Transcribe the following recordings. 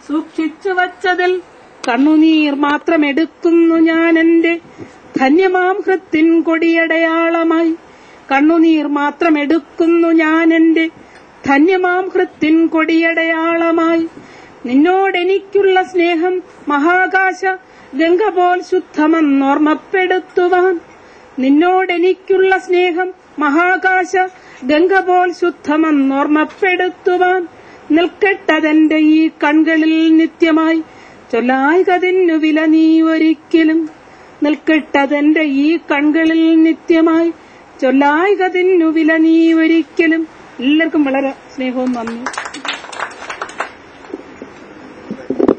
സൂക്ഷിച്ചു വച്ചതിൽ കണ്ണുനീർ മാത്രമെടുക്കുന്നു ഞാൻ എന്റെ ധന്യമാം ഹൃത്തിൻ കൊടിയടയാളമായി. കണ്ണുനീർ മാത്രമെടുക്കുന്നു ഞാൻ എന്റെ ധന്യമാം ഹൃത്തിൻ കൊടിയടയാളമായി. നിന്നോടെനിക്കുള്ള സ്നേഹം മഹാകാശ ഗംഗ പോൽ ശുദ്ധമെന്നോർമ്മപ്പെടുത്തുവാൻ. നിന്നോടെനിക്കുള്ള സ്നേഹം മഹാകാശ ഗംഗ പോൽ ശുദ്ധമെന്നോർമ്മപ്പെടുത്തുവാൻ. നിൽക്കട്ടതെന്റെ ഈ കൺകളിൽ നിത്യമായി, ചൊല്ലായികതിന്നു വില നീ ഒരിക്കലും. നിൽക്കട്ടതെന്റെ ഈ കൺകളിൽ നിത്യമായി, ചൊല്ലായികതിന്നു വില നീ ഒരിക്കലും. എല്ലാവർക്കും വളരെ സ്നേഹവും നന്ദി.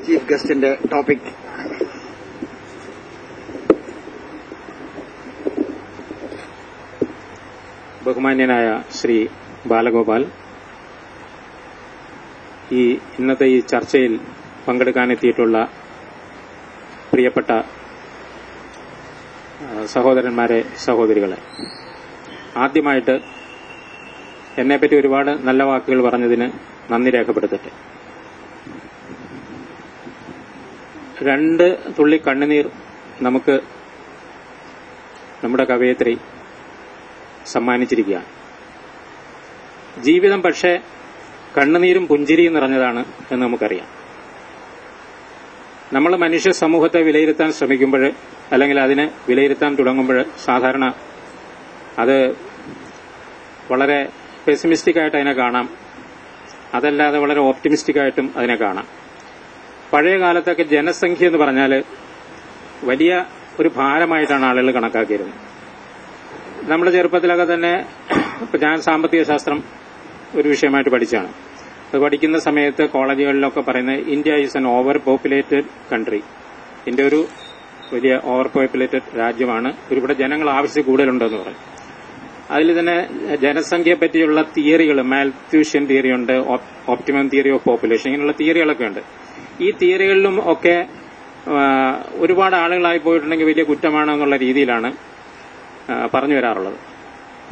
ചീഫ് ഗസ്റ്റിന്റെ ടോപ്പിക് ബഹുമാന്യനായ ശ്രീ ബാലഗോപാൽ, ഇന്നത്തെ ഈ ചർച്ചയിൽ പങ്കെടുക്കാനെത്തിയിട്ടുള്ള പ്രിയപ്പെട്ട സഹോദരന്മാരെ, സഹോദരികളെ, ആദ്യമായിട്ട് എന്നെപ്പറ്റി ഒരുപാട് നല്ല വാക്കുകൾ പറഞ്ഞതിന് നന്ദി രേഖപ്പെടുത്തട്ടെ. 2 തുള്ളി കണ്ണുനീർ നമുക്ക് നമ്മുടെ കവയിത്രി സമ്മാനിച്ചിരിക്കുകയാണ്. ജീവിതം പക്ഷേ കണ്ണുനീരും പുഞ്ചിരിയും നിറഞ്ഞതാണ് എന്ന് നമുക്കറിയാം. നമ്മൾ മനുഷ്യ സമൂഹത്തെ വിലയിരുത്താൻ ശ്രമിക്കുമ്പോൾ, അല്ലെങ്കിൽ അതിനെ വിലയിരുത്താൻ തുടങ്ങുമ്പോൾ, സാധാരണ അത് വളരെ പെസിമിസ്റ്റിക് ആയിട്ട് അതിനെ കാണാം, അതല്ലാതെ വളരെ ഓപ്റ്റിമിസ്റ്റിക് ആയിട്ടും അതിനെ കാണാം. പഴയ കാലത്തൊക്കെ ജനസംഖ്യ എന്ന് പറഞ്ഞാൽ വലിയ ഒരു ഭാരമായിട്ടാണ് ആളുകൾ കണക്കാക്കിയിരുന്നത്. നമ്മുടെ ചെറുപ്പത്തിലൊക്കെ തന്നെ ഞാൻ സാമ്പത്തിക ശാസ്ത്രം ഒരു വിഷയമായിട്ട് പഠിച്ചാണ്. അത് പഠിക്കുന്ന സമയത്ത് കോളേജുകളിലൊക്കെ പറയുന്നത് India is an over populated country. India ഒരു വലിയ ഓവർ പോപ്പുലേറ്റഡ് രാജ്യമാണ്, ഒരുപാട് ജനങ്ങൾ ആവശ്യം കൂടുതലുണ്ടെന്ന് പറയും. അതിൽ തന്നെ ജനസംഖ്യയെ പറ്റിയുള്ള തിയറികൾ, മാൽത്യൂഷ്യൻ തിയറി ഉണ്ട്, ഓപ്റ്റിമം തിയറി ഓഫ് പോപ്പുലേഷൻ, ഇങ്ങനെയുള്ള തിയറികളൊക്കെ ഉണ്ട്. ഈ തിയറികളിലും ഒക്കെ ഒരുപാട് ആളുകളായി പോയിട്ടുണ്ടെങ്കിൽ വലിയ കുറ്റമാണെന്നുള്ള രീതിയിലാണ് പറഞ്ഞു വരാറുള്ളത്.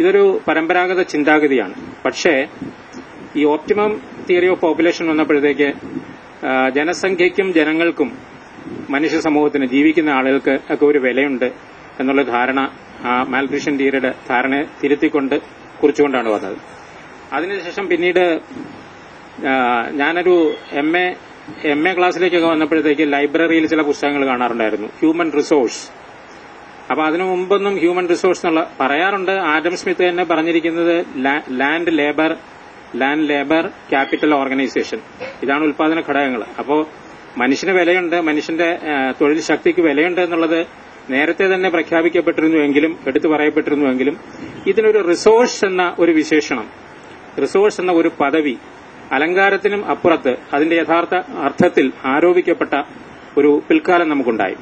ഇതൊരു പരമ്പരാഗത ചിന്താഗതിയാണ്. പക്ഷേ ഈ ഓപ്റ്റിമം തിയറി ഓഫ് പോപ്പുലേഷൻ വന്നപ്പോഴത്തേക്ക് ജനസംഖ്യയ്ക്കും ജനങ്ങൾക്കും മനുഷ്യ സമൂഹത്തിന്, ജീവിക്കുന്ന ആളുകൾക്ക് ഒക്കെ ഒരു വിലയുണ്ട് എന്നുള്ള ധാരണ, ആ മാൽത്യൂഷ്യൻ തിയറിയുടെ ധാരണയെ തിരുത്തിക്കൊണ്ട് കുറിച്ചുകൊണ്ടാണ് വന്നത്. അതിനുശേഷം പിന്നീട് ഞാനൊരു എം എ ക്ലാസ്സിലേക്കൊക്കെ വന്നപ്പോഴത്തേക്ക് ലൈബ്രറിയിൽ ചില പുസ്തകങ്ങൾ കാണാറുണ്ടായിരുന്നു, ഹ്യൂമൻ റിസോഴ്സ്. അപ്പൊ അതിനു മുമ്പൊന്നും ഹ്യൂമൻ റിസോഴ്സ് എന്നുള്ള പറയാറുണ്ട്. ആഡം സ്മിത്ത് തന്നെ പറഞ്ഞിരിക്കുന്നത് ലാൻഡ് ലേബർ ക്യാപിറ്റൽ ഓർഗനൈസേഷൻ, ഇതാണ് ഉൽപാദന ഘടകങ്ങൾ. അപ്പോ മനുഷ്യന് വിലയുണ്ട്, മനുഷ്യന്റെ തൊഴിൽ ശക്തിക്ക് വിലയുണ്ട് എന്നുള്ളത് നേരത്തെ തന്നെ പ്രഖ്യാപിക്കപ്പെട്ടിരുന്നുവെങ്കിലും, എടുത്തു പറയപ്പെട്ടിരുന്നുവെങ്കിലും, ഇതിനൊരു റിസോഴ്സ് എന്ന ഒരു വിശേഷണം, റിസോഴ്സ് എന്ന ഒരു പദവി അലങ്കാരത്തിനും അപ്പുറത്ത് അതിന്റെ യഥാർത്ഥ അർത്ഥത്തിൽ ആരോപിക്കപ്പെട്ട ഒരു പിൽക്കാലം നമുക്കുണ്ടായി.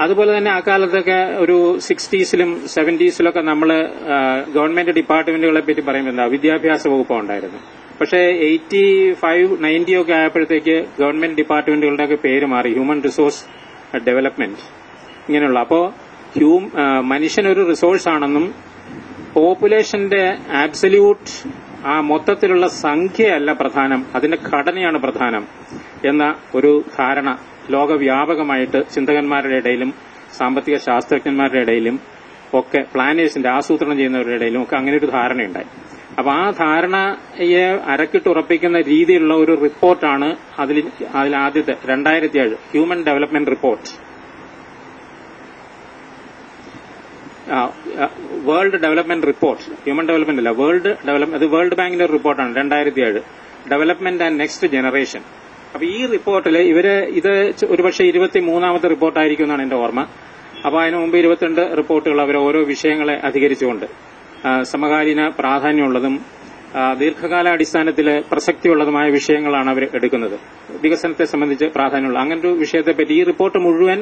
അതുപോലെ തന്നെ ആ കാലത്തൊക്കെ ഒരു 60s-ലും 70s-ലൊക്കെ നമ്മൾ ഗവൺമെന്റ് ഡിപ്പാർട്ട്മെന്റുകളെ പറ്റി പറയുമ്പോൾ എന്താ, വിദ്യാഭ്യാസ വകുപ്പ് ഉണ്ടായിരുന്നു. പക്ഷേ 85-90 ഒക്കെ ആയപ്പോഴത്തേക്ക് ഗവൺമെന്റ് ഡിപ്പാർട്ട്മെന്റുകളുടെയൊക്കെ പേര് മാറി, ഹ്യൂമൻ റിസോഴ്സ് ഡെവലപ്മെന്റ് ഇങ്ങനെയുള്ള. അപ്പോ മനുഷ്യനൊരു റിസോഴ്സ് ആണെന്നും പോപ്പുലേഷന്റെ ആബ്സല്യൂട്ട് ആ മൊത്തത്തിലുള്ള സംഖ്യയല്ല പ്രധാനം, അതിന്റെ ഘടനയാണ് പ്രധാനം എന്ന ഒരു ധാരണ ലോകവ്യാപകമായിട്ട് ചിന്തകന്മാരുടെ ഇടയിലും സാമ്പത്തിക ശാസ്ത്രജ്ഞന്മാരുടെ ഇടയിലും ഒക്കെ, പ്ലാനേഴ്സിന്റെ ആസൂത്രണം ചെയ്യുന്നവരുടെ ഇടയിലും ഒക്കെ അങ്ങനെ ഒരു ധാരണയുണ്ടായി. അപ്പൊ ആ ധാരണയെ അരക്കിട്ടുറപ്പിക്കുന്ന രീതിയിലുള്ള ഒരു റിപ്പോർട്ടാണ് അതിൽ ആദ്യത്തെ 2007 human development report, world development report. Human development അല്ല, വേൾഡ് ഡെവലപ്മെന്റ്, അത് വേൾഡ് ബാങ്കിന്റെ ഒരു റിപ്പോർട്ടാണ് 2007, ഡെവലപ്മെന്റ് ആൻഡ് നെക്സ്റ്റ് ജനറേഷൻ. അപ്പൊ ഈ റിപ്പോർട്ടിൽ ഇത് ഒരുപക്ഷെ 23ാമത്തെ റിപ്പോർട്ടായിരിക്കും എന്നാണ് എന്റെ ഓർമ്മ. അപ്പൊ അതിനു മുമ്പ് 22 റിപ്പോർട്ടുകൾ അവർ ഓരോ വിഷയങ്ങളെ അധികരിച്ചുകൊണ്ട് സമകാലീന പ്രാധാന്യമുള്ളതും ദീർഘകാലാടിസ്ഥാനത്തിൽ പ്രസക്തിയുള്ളതുമായ വിഷയങ്ങളാണ് അവർ എടുക്കുന്നത്. വികസനത്തെ സംബന്ധിച്ച് പ്രാധാന്യമുള്ള അങ്ങനൊരു വിഷയത്തെപ്പറ്റി ഈ റിപ്പോർട്ട് മുഴുവൻ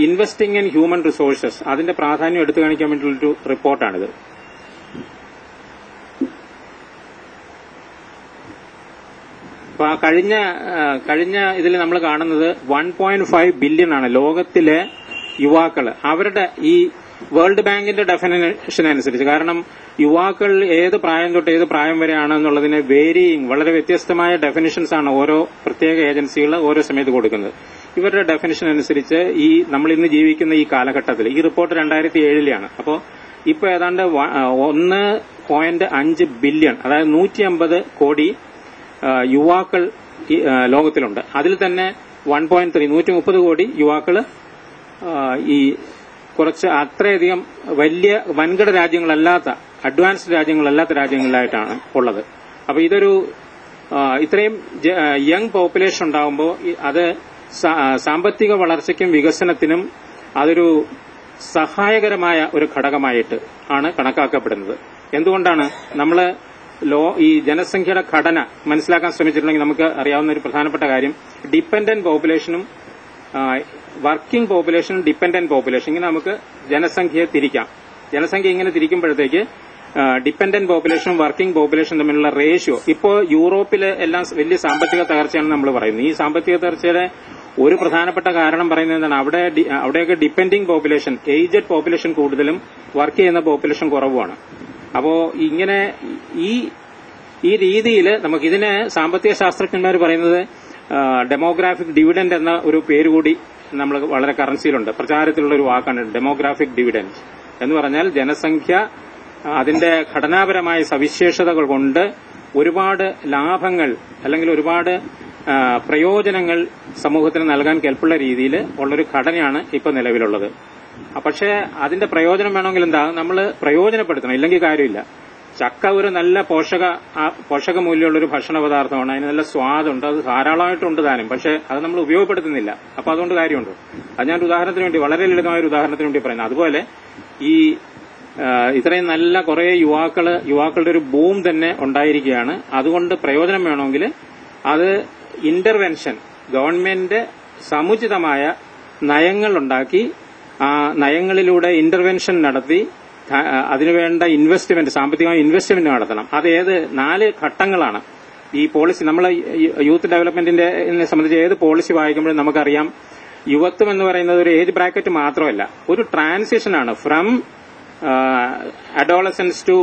ഇൻവെസ്റ്റിംഗ് ഇൻ ഹ്യൂമൻ റിസോഴ്സസ്, അതിന്റെ പ്രാധാന്യം എടുത്തു കാണിക്കാൻ വേണ്ടിയുള്ളൊരു റിപ്പോർട്ടാണിത്. അപ്പൊ കഴിഞ്ഞ ഇതിൽ നമ്മൾ കാണുന്നത് 1.5 ബില്യൺ ആണ് ലോകത്തിലെ യുവാക്കള് അവരുടെ ഈ വേൾഡ് ബാങ്കിന്റെ ഡെഫിനേഷൻ അനുസരിച്ച്. കാരണം യുവാക്കൾ ഏത് പ്രായം തൊട്ട് ഏത് പ്രായം വരെയാണ് എന്നുള്ളതിന് വേരിയിങ് വളരെ വ്യത്യസ്തമായ ഡെഫിനിഷൻസ് ആണ് ഓരോ പ്രത്യേക ഏജൻസികൾ ഓരോ സമയത്ത് കൊടുക്കുന്നത്. ഇവരുടെ ഡെഫിനിഷൻ അനുസരിച്ച് ഈ നമ്മൾ ഇന്ന് ജീവിക്കുന്ന ഈ കാലഘട്ടത്തിൽ, ഈ റിപ്പോർട്ട് 2007 അപ്പോൾ ഇപ്പൊ ഏതാണ്ട് 1.5 ബില്യൺ, അതായത് 150 കോടി യുവാക്കൾ ലോകത്തിലുണ്ട്. അതിൽ തന്നെ 130 കോടി യുവാക്കൾ ഈ കുറച്ച് അത്രയധികം വലിയ വൻകിട രാജ്യങ്ങളല്ലാത്ത, അഡ്വാൻസ്ഡ് രാജ്യങ്ങളല്ലാത്ത രാജ്യങ്ങളിലായിട്ടാണ് ഉള്ളത്. അപ്പൊ ഇതൊരു ഇത്രയും യങ് പോപ്പുലേഷൻ ഉണ്ടാകുമ്പോൾ അത് സാമ്പത്തിക വളർച്ചയ്ക്കും വികസനത്തിനും അതൊരു സഹായകരമായ ഒരു ഘടകമായിട്ട് ആണ് കണക്കാക്കപ്പെടുന്നത്. എന്തുകൊണ്ടാണ് നമ്മൾ ഈ ജനസംഖ്യയുടെ ഘടന മനസ്സിലാക്കാൻ ശ്രമിച്ചിട്ടുണ്ടെങ്കിൽ നമുക്ക് അറിയാവുന്ന ഒരു പ്രധാനപ്പെട്ട കാര്യം, ഡിപ്പെൻഡന്റ് പോപ്പുലേഷനും വർക്കിംഗ് പോപ്പുലേഷനും ഡിപ്പെൻഡന്റ് പോപ്പുലേഷൻ, ഇങ്ങനെ നമുക്ക് ജനസംഖ്യയെ തിരിക്കാം. ജനസംഖ്യ ഇങ്ങനെ തിരിക്കുമ്പോഴത്തേക്ക് ഡിപ്പെൻഡന്റ് പോപ്പുലേഷനും വർക്കിംഗ് പോപ്പുലേഷൻ തമ്മിലുള്ള റേഷ്യോ, ഇപ്പോൾ യൂറോപ്പിലെ എല്ലാം വലിയ സാമ്പത്തിക തകർച്ചയാണെന്ന് നമ്മൾ പറയുന്നത്. ഈ സാമ്പത്തിക തകർച്ചയുടെ ഒരു പ്രധാനപ്പെട്ട കാരണം പറയുന്നത് എന്താണ്, അവിടെയൊക്കെ ഡിപ്പെൻഡിംഗ് പോപ്പുലേഷൻ, ഏജ്ഡ് പോപ്പുലേഷൻ കൂടുതലും വർക്ക് ചെയ്യുന്ന പോപ്പുലേഷൻ കുറവുമാണ്. അപ്പോ ഇങ്ങനെ ഈ രീതിയിൽ നമുക്കിതിന് സാമ്പത്തിക ശാസ്ത്രജ്ഞന്മാർ പറയുന്നത് ഡെമോഗ്രാഫിക് ഡിവിഡന്റ് എന്ന ഒരു പേര് കൂടി നമ്മൾ വളരെ കറൻസിയിലുണ്ട്, പ്രചാരത്തിലുള്ള ഒരു വാക്കാണ് ഡെമോഗ്രാഫിക് ഡിവിഡന്റ് എന്ന് പറഞ്ഞാൽ ജനസംഖ്യ അതിന്റെ ഘടനാപരമായ സവിശേഷതകൾ കൊണ്ട് ഒരുപാട് ലാഭങ്ങൾ അല്ലെങ്കിൽ ഒരുപാട് പ്രയോജനങ്ങൾ സമൂഹത്തിന് നൽകാൻ കെൽപ്പുള്ള രീതിയിൽ ഉള്ളൊരു ഘടനയാണ് ഇപ്പൊ നിലവിലുള്ളത്. പക്ഷേ അതിന്റെ പ്രയോജനം വേണമെങ്കിൽ എന്താ, നമ്മൾ പ്രയോജനപ്പെടുത്തണം, ഇല്ലെങ്കിൽ കാര്യമില്ല. ചക്ക ഒരു നല്ല പോഷകമൂല്യമുള്ളൊരു ഭക്ഷണ പദാർത്ഥമാണ്, അതിന് നല്ല സ്വാദുണ്ട്, അത് ധാരാളമായിട്ടുണ്ട് താനും, പക്ഷെ അത് നമ്മൾ ഉപയോഗപ്പെടുത്തുന്നില്ല. അപ്പൊ അതുകൊണ്ട് കാര്യമുണ്ട്. അത് ഞാൻ ഉദാഹരണത്തിന് വേണ്ടി, വളരെ ലളിതമായ ഒരു ഉദാഹരണത്തിന് വേണ്ടി പറയുന്നത്. അതുപോലെ ഈ ഇത്രയും നല്ല കുറെ യുവാക്കളുടെ ഒരു ബൂം തന്നെ ഉണ്ടായിരിക്കുകയാണ്. അതുകൊണ്ട് പ്രയോജനം വേണമെങ്കിൽ അത് ഇന്റർവെൻഷൻ, ഗവൺമെന്റ് സമുചിതമായ നയങ്ങളുണ്ടാക്കി ആ നയങ്ങളിലൂടെ ഇന്റർവെൻഷൻ നടത്തി അതിനുവേണ്ട ഇൻവെസ്റ്റ്മെന്റ്, സാമ്പത്തികമായ ഇൻവെസ്റ്റ്മെന്റ് നടത്തണം. അത് 4 ഘട്ടങ്ങളാണ് ഈ പോളിസി. നമ്മൾ യൂത്ത് ഡെവലപ്മെന്റിനെ സംബന്ധിച്ച് ഏത് പോളിസി വായിക്കുമ്പോഴും നമുക്കറിയാം, യുവത്വം എന്ന് പറയുന്നത് ഒരു ഏജ് ബ്രാക്കറ്റ് മാത്രമല്ല, ഒരു ട്രാൻസിഷനാണ് from adolescence to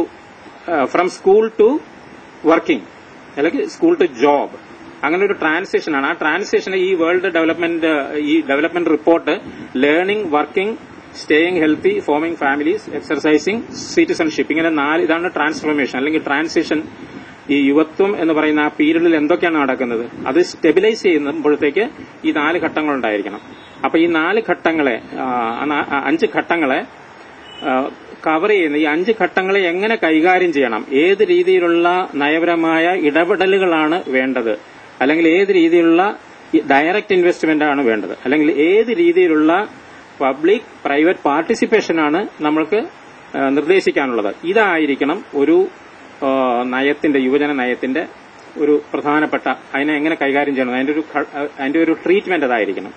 from school to working, അല്ലെങ്കിൽ സ്കൂൾ ടു ജോബ്, അങ്ങനെ ഒരു ട്രാൻസിഷനാണ്. ആ ട്രാൻസിഷൻ ഈ world development report learning, working, staying healthy, forming families, exercising, citizenship, ഇങ്ങനെ 4 ഇതാണ് ട്രാൻസ്ഫോർമേഷൻ അല്ലെങ്കിൽ ട്രാൻസിഷൻ. ഈ യുവത്വം എന്ന് പറയുന്ന ആ പീരീഡിൽ എന്തൊക്കെയാണ് നടക്കുന്നത്, അത് സ്റ്റെബിലൈസ് ചെയ്യുമ്പോഴത്തേക്ക് ഈ 4 ഘട്ടങ്ങൾ ഉണ്ടായിരിക്കണം. അപ്പൊ ഈ 4 ഘട്ടങ്ങളെ 5 ഘട്ടങ്ങളെ കവർ ചെയ്യുന്ന ഈ 5 ഘട്ടങ്ങളെ എങ്ങനെ കൈകാര്യം ചെയ്യണം, ഏത് രീതിയിലുള്ള നയപരമായ ഇടപെടലുകളാണ് വേണ്ടത്, അല്ലെങ്കിൽ ഏത് രീതിയിലുള്ള ഡയറക്റ്റ് ഇൻവെസ്റ്റ്മെന്റ് ആണ് വേണ്ടത്, അല്ലെങ്കിൽ ഏത് രീതിയിലുള്ള പബ്ലിക് പ്രൈവറ്റ് പാർട്ടിസിപ്പേഷനാണ് നമ്മൾക്ക് നിർദ്ദേശിക്കാനുള്ളത്, ഇതായിരിക്കണം ഒരു നയത്തിന്റെ, യുവജന നയത്തിന്റെ ഒരു പ്രധാനപ്പെട്ട, അതിനെ എങ്ങനെ കൈകാര്യം ചെയ്യണം, അതിന്റെ ഒരു ട്രീറ്റ്മെന്റ് അതായിരിക്കണം.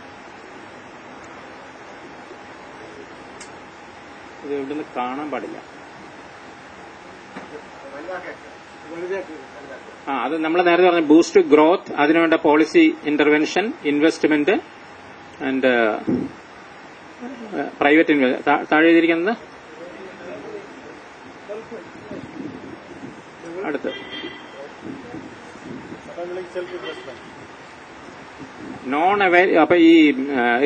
ഇത് ഇവിടുന്ന് കാണാൻ പാടില്ല. അത് നമ്മൾ നേരത്തെ പറഞ്ഞ ബൂസ്റ്റ് ഗ്രോത്ത്, അതിനുവേണ്ട policy intervention, investment and private invest. താഴെ എഴുതിയിരിക്കുന്നത് അടുത്ത് നോൺ അവൈൽ. അപ്പൊ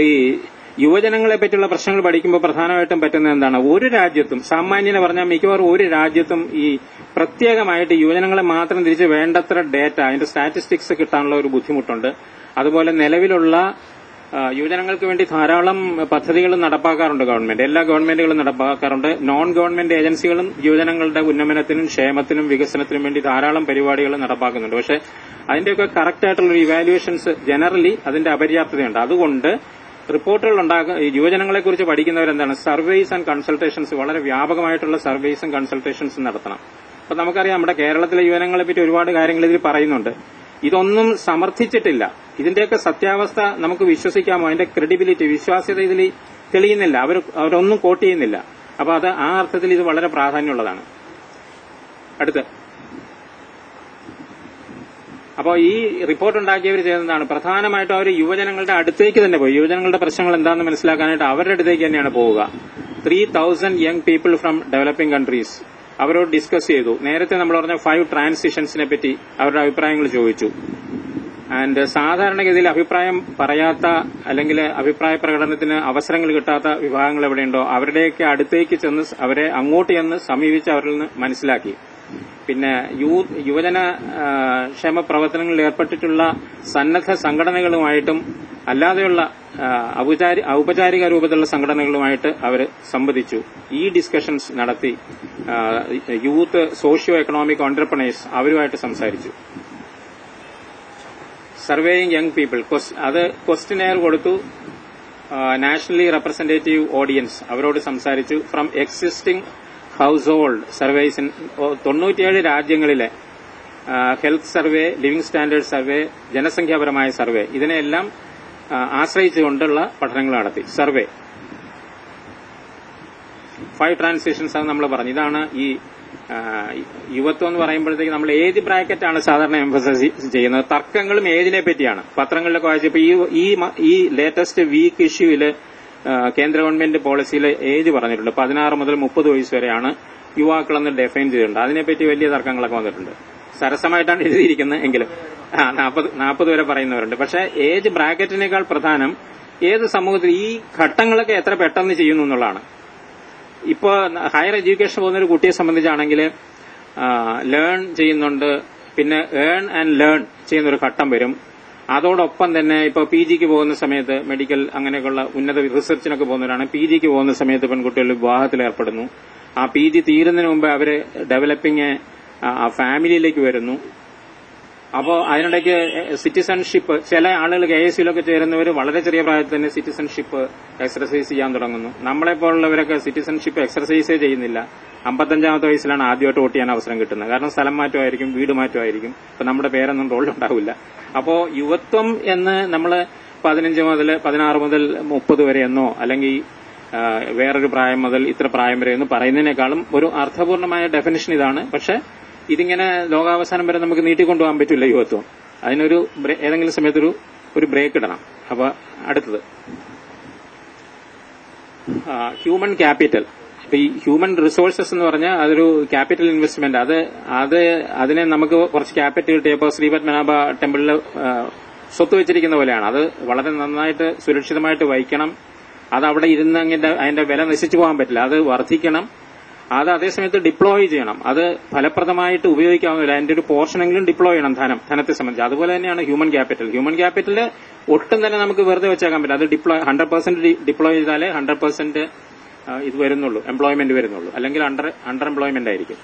ഈ യുവജനങ്ങളെ പറ്റിയുള്ള പ്രശ്നങ്ങൾ പഠിക്കുമ്പോൾ പ്രധാനമായിട്ടും പറ്റുന്നത് എന്താണ്, ഒരു രാജ്യത്തും സാമാന്യനെ പറഞ്ഞാൽ മിക്കവാറും ഒരു രാജ്യത്തും ഈ പ്രത്യേകമായിട്ട് യുവജനങ്ങളെ മാത്രം തിരിച്ച് വേണ്ടത്ര ഡേറ്റ, അതിന്റെ സ്റ്റാറ്റിസ്റ്റിക്സ് കിട്ടാനുള്ള ഒരു ബുദ്ധിമുട്ടുണ്ട്. അതുപോലെ നിലവിലുള്ള യുവജനങ്ങൾക്ക് വേണ്ടി ധാരാളം പദ്ധതികൾ നടപ്പാക്കാറുണ്ട് ഗവൺമെന്റ്, എല്ലാ ഗവൺമെന്റുകളും നടപ്പാക്കാറുണ്ട്. നോൺ ഗവൺമെന്റ് ഏജൻസികളും യുവജനങ്ങളുടെ ഉന്നമനത്തിനും ക്ഷേമത്തിനും വികസനത്തിനും വേണ്ടി ധാരാളം പരിപാടികൾ നടപ്പാക്കുന്നുണ്ട്. പക്ഷെ അതിന്റെയൊക്കെ കറക്റ്റായിട്ടുള്ള ഇവാലുവേഷൻസ് ജനറലി അതിന്റെ അപര്യാപ്തതയുണ്ട്. അതുകൊണ്ട് റിപ്പോർട്ടുകൾ യുവജനങ്ങളെക്കുറിച്ച് പഠിക്കുന്നവരെന്താണ്, സർവേസ് ആൻഡ് കൺസൾട്ടേഷൻസ്, വളരെ വ്യാപകമായിട്ടുള്ള സർവേസും കൺസൾട്ടേഷൻസും നടത്തണം. അപ്പൊ നമുക്കറിയാം നമ്മുടെ കേരളത്തിലെ യുവജനങ്ങളെ പറ്റി ഒരുപാട് കാര്യങ്ങൾ ഇതിൽ പറയുന്നുണ്ട്. ഇതൊന്നും സമർത്ഥിച്ചിട്ടില്ല. ഇതിന്റെയൊക്കെ സത്യാവസ്ഥ നമുക്ക് വിശ്വസിക്കാമോ, അതിന്റെ ക്രെഡിബിലിറ്റി, വിശ്വാസ്യത ഇതിൽ തെളിയുന്നില്ല, അവരൊന്നും കോട്ട് ചെയ്യുന്നില്ല. അപ്പൊ അത് ആ അർത്ഥത്തിൽ ഇത് വളരെ പ്രാധാന്യമുള്ളതാണ്. അടുത്ത് അപ്പോൾ ഈ റിപ്പോർട്ട് ഉണ്ടാക്കിയവർ ചെയ്യുന്നതാണ് പ്രധാനമായിട്ടും അവർ യുവജനങ്ങളുടെ അടുത്തേക്ക് തന്നെ പോയി യുവജനങ്ങളുടെ പ്രശ്നങ്ങൾ എന്താണെന്ന് മനസ്സിലാക്കാനായിട്ട് അവരുടെ അടുത്തേക്ക് തന്നെയാണ് പോവുക. 3000 young people from developing countries അവരോട് ഡിസ്കസ് ചെയ്തു. നേരത്തെ നമ്മൾ പറഞ്ഞ 5 ട്രാൻസിഷൻസിനെ പറ്റി അവരുടെ അഭിപ്രായങ്ങൾ ചോദിച്ചു. ആൻഡ് സാധാരണഗതിയിൽ അഭിപ്രായം പറയാത്ത അല്ലെങ്കിൽ അഭിപ്രായ പ്രകടനത്തിന് അവസരങ്ങൾ കിട്ടാത്ത വിഭാഗങ്ങൾ എവിടെയുണ്ടോ അവരുടെയൊക്കെ അടുത്തേക്ക് ചെന്ന് അവരെ അങ്ങോട്ട് ചെന്ന് സമീപിച്ച് അവരിൽ നിന്ന് മനസ്സിലാക്കി. പിന്നെ യുവജന ക്ഷേമ പ്രവർത്തനങ്ങളിൽ ഏർപ്പെട്ടിട്ടുള്ള സന്നദ്ധ സംഘടനകളുമായിട്ടും അല്ലാതെയുള്ള ഔപചാരിക രൂപത്തിലുള്ള സംഘടനകളുമായിട്ട് അവർ സംവദിച്ചു. ഈ ഡിസ്കഷൻസ് നടത്തി. യൂത്ത് സോഷ്യോ എക്കണോമിക് ഓൺട്രപ്രണേഴ്സ് അവരുമായിട്ട് സംസാരിച്ചു. സർവേയിങ് യങ് പീപ്പിൾ അത് ക്വസ്റ്റിനെയർ കൊടുത്തു. നാഷണലി റെപ്രസെന്റേറ്റീവ് ഓഡിയൻസ് അവരോട് സംസാരിച്ചു. From existing household surveys 97 രാജ്യങ്ങളിലെ health survey, living standard survey, ജനസംഖ്യാപരമായ സർവേ ഇതിനെല്ലാം ആശ്രയിച്ചുകൊണ്ടുള്ള പഠനങ്ങൾ നടത്തി. സർവേ 5 ട്രാൻസിഷൻസ് ആണ് നമ്മൾ പറഞ്ഞു. ഇതാണ് ഈ യുവത്വം എന്ന് പറയുമ്പോഴത്തേക്ക് നമ്മൾ ഏജ് ബ്രാക്കറ്റാണ് സാധാരണ എംഫസൈസ് ചെയ്യുന്നത്. തർക്കങ്ങളും ഏജിനെ പറ്റിയാണ്. പത്രങ്ങളിലൊക്കെ വായിച്ചപ്പോൾ ഈ ലേറ്റസ്റ്റ് വീക്ക് ഇഷ്യൂവില് കേന്ദ്ര ഗവൺമെന്റ് പോളിസിയിൽ ഏജ് പറഞ്ഞിട്ടുണ്ട്. 16 മുതൽ 30 വയസ്സ് വരെയാണ് യുവാക്കളെന്ന് ഡിഫൈൻ ചെയ്തിട്ടുണ്ട്. അതിനെപ്പറ്റി വലിയ തർക്കങ്ങളൊക്കെ വന്നിട്ടുണ്ട്. സരസമായിട്ടാണ് എഴുതിയിരിക്കുന്നത് എങ്കിലും 40 വരെ പറയുന്നവരുണ്ട്. പക്ഷേ ഏജ് ബ്രാക്കറ്റിനേക്കാൾ പ്രധാനം ഏത് സമൂഹത്തിൽ ഈ ഘട്ടങ്ങളൊക്കെ എത്ര പെട്ടെന്ന് ചെയ്യുന്നു എന്നുള്ളതാണ്. ഇപ്പോൾ ഹയർ എഡ്യൂക്കേഷൻ പോകുന്ന ഒരു കുട്ടിയെ സംബന്ധിച്ചാണെങ്കിൽ ലേൺ ചെയ്യുന്നുണ്ട്, പിന്നെ ഏൺ ആൻഡ് ലേൺ ചെയ്യുന്നൊരു ഘട്ടം വരും. അതോടൊപ്പം തന്നെ ഇപ്പോൾ PGക്ക് പോകുന്ന സമയത്ത് മെഡിക്കൽ അങ്ങനെയൊക്കെയുള്ള ഉന്നത റിസർച്ചിനൊക്കെ പോകുന്നവരാണ്. PGക്ക് പോകുന്ന സമയത്ത് പെൺകുട്ടികൾ വിവാഹത്തിൽ ഏർപ്പെടുന്നു. ആ PG തീരുന്നതിന് മുമ്പ് അവര് ഡെവലപ്പിംഗ് ഫാമിലിയിലേക്ക് വരുന്നു. അപ്പോൾ അതിനിടയ്ക്ക് സിറ്റിസൺഷിപ്പ് ചില ആളുകൾ KSUലൊക്കെ ചേരുന്നവർ വളരെ ചെറിയ പ്രായത്തിൽ തന്നെ സിറ്റിസൺഷിപ്പ് എക്സർസൈസ് ചെയ്യാൻ തുടങ്ങുന്നു. നമ്മളെപ്പോലുള്ളവരൊക്കെ സിറ്റിസൺഷിപ്പ് എക്സർസൈസേ ചെയ്യുന്നില്ല. 55-ാമത്തെ വയസ്സിലാണ് ആദ്യമായിട്ട് വോട്ട് ചെയ്യാൻ അവസരം കിട്ടുന്നത്. കാരണം സ്ഥലം മാറ്റമായിരിക്കും, വീട് മാറ്റമായിരിക്കും. ഇപ്പൊ നമ്മുടെ പേരൊന്നും റോളിലുണ്ടാവില്ല. അപ്പോ യുവത്വം എന്ന് നമ്മൾ 15 മുതൽ 16 മുതൽ 30 വരെ എന്നോ അല്ലെങ്കിൽ വേറൊരു പ്രായം മുതൽ ഇത്ര പ്രായം വരെ എന്ന് പറയുന്നതിനേക്കാളും ഒരു അർത്ഥപൂർണമായ ഡെഫിനിഷൻ ഇതാണ്. പക്ഷെ ഇതിങ്ങനെ ലോകാവസാനം വരെ നമുക്ക് നീട്ടിക്കൊണ്ടുപോകാൻ പറ്റില്ല യുവത്വം. അതിനൊരു ഏതെങ്കിലും സമയത്തൊരു ബ്രേക്ക് ഇടണം. അപ്പൊ അടുത്തത് ഹ്യൂമൻ ക്യാപിറ്റൽ. ഇപ്പൊ ഈ ഹ്യൂമൻ റിസോഴ്സസ് എന്ന് പറഞ്ഞാൽ അതൊരു ക്യാപിറ്റൽ ഇൻവെസ്റ്റ്മെന്റ്. അതിനെ നമുക്ക് കുറച്ച് ക്യാപിറ്റൽ കിട്ടിയപ്പോൾ ശ്രീപത്മനാഭ ടെമ്പിളിൽ സ്വത്ത് വെച്ചിരിക്കുന്ന പോലെയാണ്. അത് വളരെ നന്നായിട്ട് സുരക്ഷിതമായിട്ട് വയ്ക്കണം. അത് അവിടെ ഇരുന്ന് അതിന്റെ വില നശിച്ചു പോകാൻ പറ്റില്ല. അത് വർദ്ധിക്കണം. അത് അതേസമയത്ത് ഡിപ്ലോയ് ചെയ്യണം. അത് ഫലപ്രദമായിട്ട് ഉപയോഗിക്കാവുന്നില്ല. അതിന്റെ ഒരു പോർഷനെങ്കിലും ഡിപ്ലോയ് ചെയ്യണം ധനത്തെ സംബന്ധിച്ച്. അതുപോലെ തന്നെയാണ് ഹ്യൂമൻ ക്യാപിറ്റൽ. ഹ്യൂമൻ ക്യാപിറ്റൽ ഒട്ടും തന്നെ നമുക്ക് വെറുതെ വെച്ചേക്കാൻ പറ്റില്ല. അത് 100% ഡിപ്ലോയ് ചെയ്താലേ 100% ഇത് വരുന്നുള്ളൂ, എംപ്ലോയ്മെന്റ് വരുന്നുള്ളൂ. അല്ലെങ്കിൽ അണ്ടർ എംപ്ലോയ്മെന്റ് ആയിരിക്കും.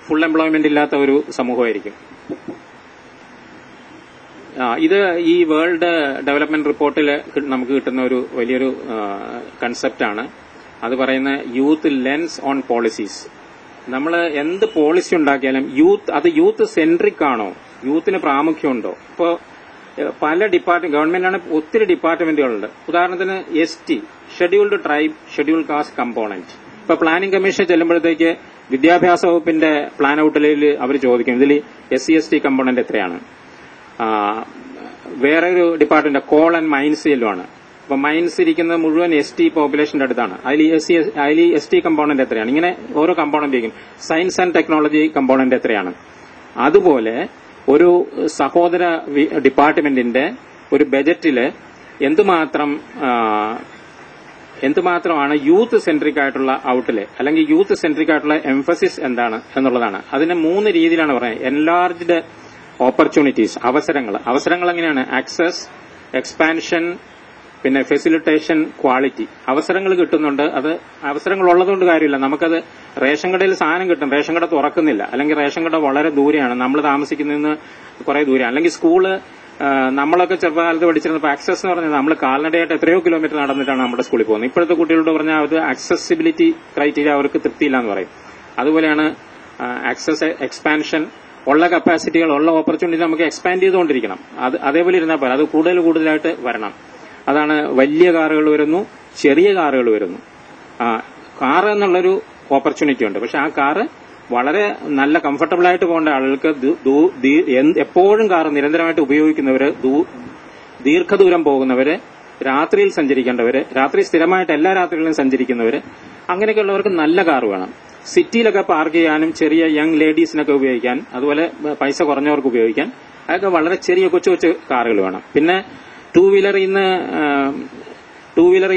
ഫുൾ എംപ്ലോയ്മെന്റ് ഇല്ലാത്ത ഒരു സമൂഹമായിരിക്കും. ഇത് ഈ വേൾഡ് ഡെവലപ്മെന്റ് റിപ്പോർട്ടിൽ നമുക്ക് കിട്ടുന്ന ഒരു വലിയൊരു കൺസെപ്റ്റാണ്. അത് പറയുന്ന യൂത്ത് ലെൻസ് ഓൺ പോളിസീസ്. നമ്മൾ എന്ത് പോളിസി ഉണ്ടാക്കിയാലും യൂത്ത് സെൻട്രിക് ആണോ, യൂത്തിന് പ്രാമുഖ്യമുണ്ടോ? ഇപ്പോൾ പല ഗവൺമെന്റാണ് ഒത്തിരി ഡിപ്പാർട്ട്മെന്റുകളുണ്ട്. ഉദാഹരണത്തിന് ST scheduled tribe, scheduled caste component. ഇപ്പൊ പ്ലാനിംഗ് കമ്മീഷൻ ചെല്ലുമ്പോഴത്തേക്ക് വിദ്യാഭ്യാസ വകുപ്പിന്റെ പ്ലാൻ ഔട്ടിൽ അവർ ചോദിക്കും ഇതിൽ SC/ST കമ്പോണന്റ് എത്രയാണ്. വേറൊരു ഡിപ്പാർട്ട്മെന്റ് കോൾ ആൻഡ് മൈൻസ് ചെല്ലുവാണ്. അപ്പൊ മൈൻസ് ഇരിക്കുന്നത് മുഴുവൻ ST പോപ്പുലേഷന്റെ അടുത്താണ്. അതിൽ ST കമ്പോണന്റ് എത്രയാണ്. ഇങ്ങനെ ഓരോ കമ്പോണന്റ് ഇരിക്കും. സയൻസ് ആൻഡ് ടെക്നോളജി കമ്പോണന്റ് എത്രയാണ്. അതുപോലെ ഒരു സഹോദര ഡിപ്പാർട്ട്മെന്റിന്റെ ഒരു ബജറ്റില് എന്തുമാത്രമാണ് യൂത്ത് സെൻട്രിക് ആയിട്ടുള്ള ഔട്ടില് അല്ലെങ്കിൽ യൂത്ത് സെൻട്രിക് ആയിട്ടുള്ള എംഫസിസ് എന്താണ് എന്നുള്ളതാണ്. അതിനെ 3 രീതിയിലാണ് പറയുന്നത്. എൻലാർജ്ഡ് ഓപ്പർച്യൂണിറ്റീസ്, അവസരങ്ങൾ എങ്ങനെയാണ്? ആക്സസ്, എക്സ്പാൻഷൻ, പിന്നെ ഫെസിലിറ്റേഷൻ, ക്വാളിറ്റി. അവസരങ്ങൾ കിട്ടുന്നുണ്ട്. അത് അവസരങ്ങൾ ഉള്ളതുകൊണ്ട് കാര്യമില്ല. നമുക്കത് റേഷൻ കടയിൽ സാധനം കിട്ടും, റേഷൻ കട തുറക്കുന്നില്ല, അല്ലെങ്കിൽ റേഷൻ കട വളരെ ദൂരെയാണ്, നമ്മൾ താമസിക്കുന്നതിന് കുറെ ദൂരെയാണ്, അല്ലെങ്കിൽ സ്കൂള് നമ്മളൊക്കെ ചെറുപ്പകാലത്ത് പഠിച്ചിരുന്നപ്പോൾ ആക്സസ് എന്ന് പറഞ്ഞാൽ നമ്മൾ കാൽനടയായിട്ട് എത്രയോ കിലോമീറ്റർ നടന്നിട്ടാണ് നമ്മുടെ സ്കൂളിൽ പോകുന്നത്. ഇപ്പോഴത്തെ കുട്ടികളോട് പറഞ്ഞാൽ അത് ആക്സസിബിലിറ്റി ക്രൈറ്റീരിയ അവർക്ക് തൃപ്തിയില്ല എന്ന് പറയും. അതുപോലെയാണ് ആക്സസ്, എക്സ്പാൻഷൻ. ഉള്ള കപ്പാസിറ്റികൾ, ഉള്ള ഓപ്പർച്യൂണിറ്റി നമുക്ക് എക്സ്പാൻഡ് ചെയ്തുകൊണ്ടിരിക്കണം. അതേപോലെ ഇരുന്നാൽ പോലെ അത് കൂടുതലായിട്ട് വരണം. അതാണ് വലിയ കാറുകൾ വരുന്നു, ചെറിയ കാറുകൾ വരുന്നു. കാറ് എന്നുള്ളൊരു ഓപ്പർച്യൂണിറ്റി ഉണ്ട്. പക്ഷെ ആ കാറ് വളരെ നല്ല കംഫർട്ടബിൾ ആയിട്ട് പോകേണ്ട ആളുകൾക്ക് എപ്പോഴും കാർ നിരന്തരമായിട്ട് ഉപയോഗിക്കുന്നവര്, ദീർഘദൂരം പോകുന്നവര്, രാത്രിയിൽ സഞ്ചരിക്കേണ്ടവര്, രാത്രി സ്ഥിരമായിട്ട് എല്ലാ രാത്രികളിലും സഞ്ചരിക്കുന്നവര്, അങ്ങനെയൊക്കെയുള്ളവർക്ക് നല്ല കാർ വേണം. സിറ്റിയിലൊക്കെ പാർക്ക് ചെയ്യാനും ചെറിയ യങ് ലേഡീസിനൊക്കെ ഉപയോഗിക്കാൻ, അതുപോലെ പൈസ കുറഞ്ഞവർക്ക് ഉപയോഗിക്കാൻ, അതൊക്കെ വളരെ ചെറിയ കൊച്ചു കൊച്ചു കാറുകൾ വേണം. പിന്നെ ടൂ വീലറിൽ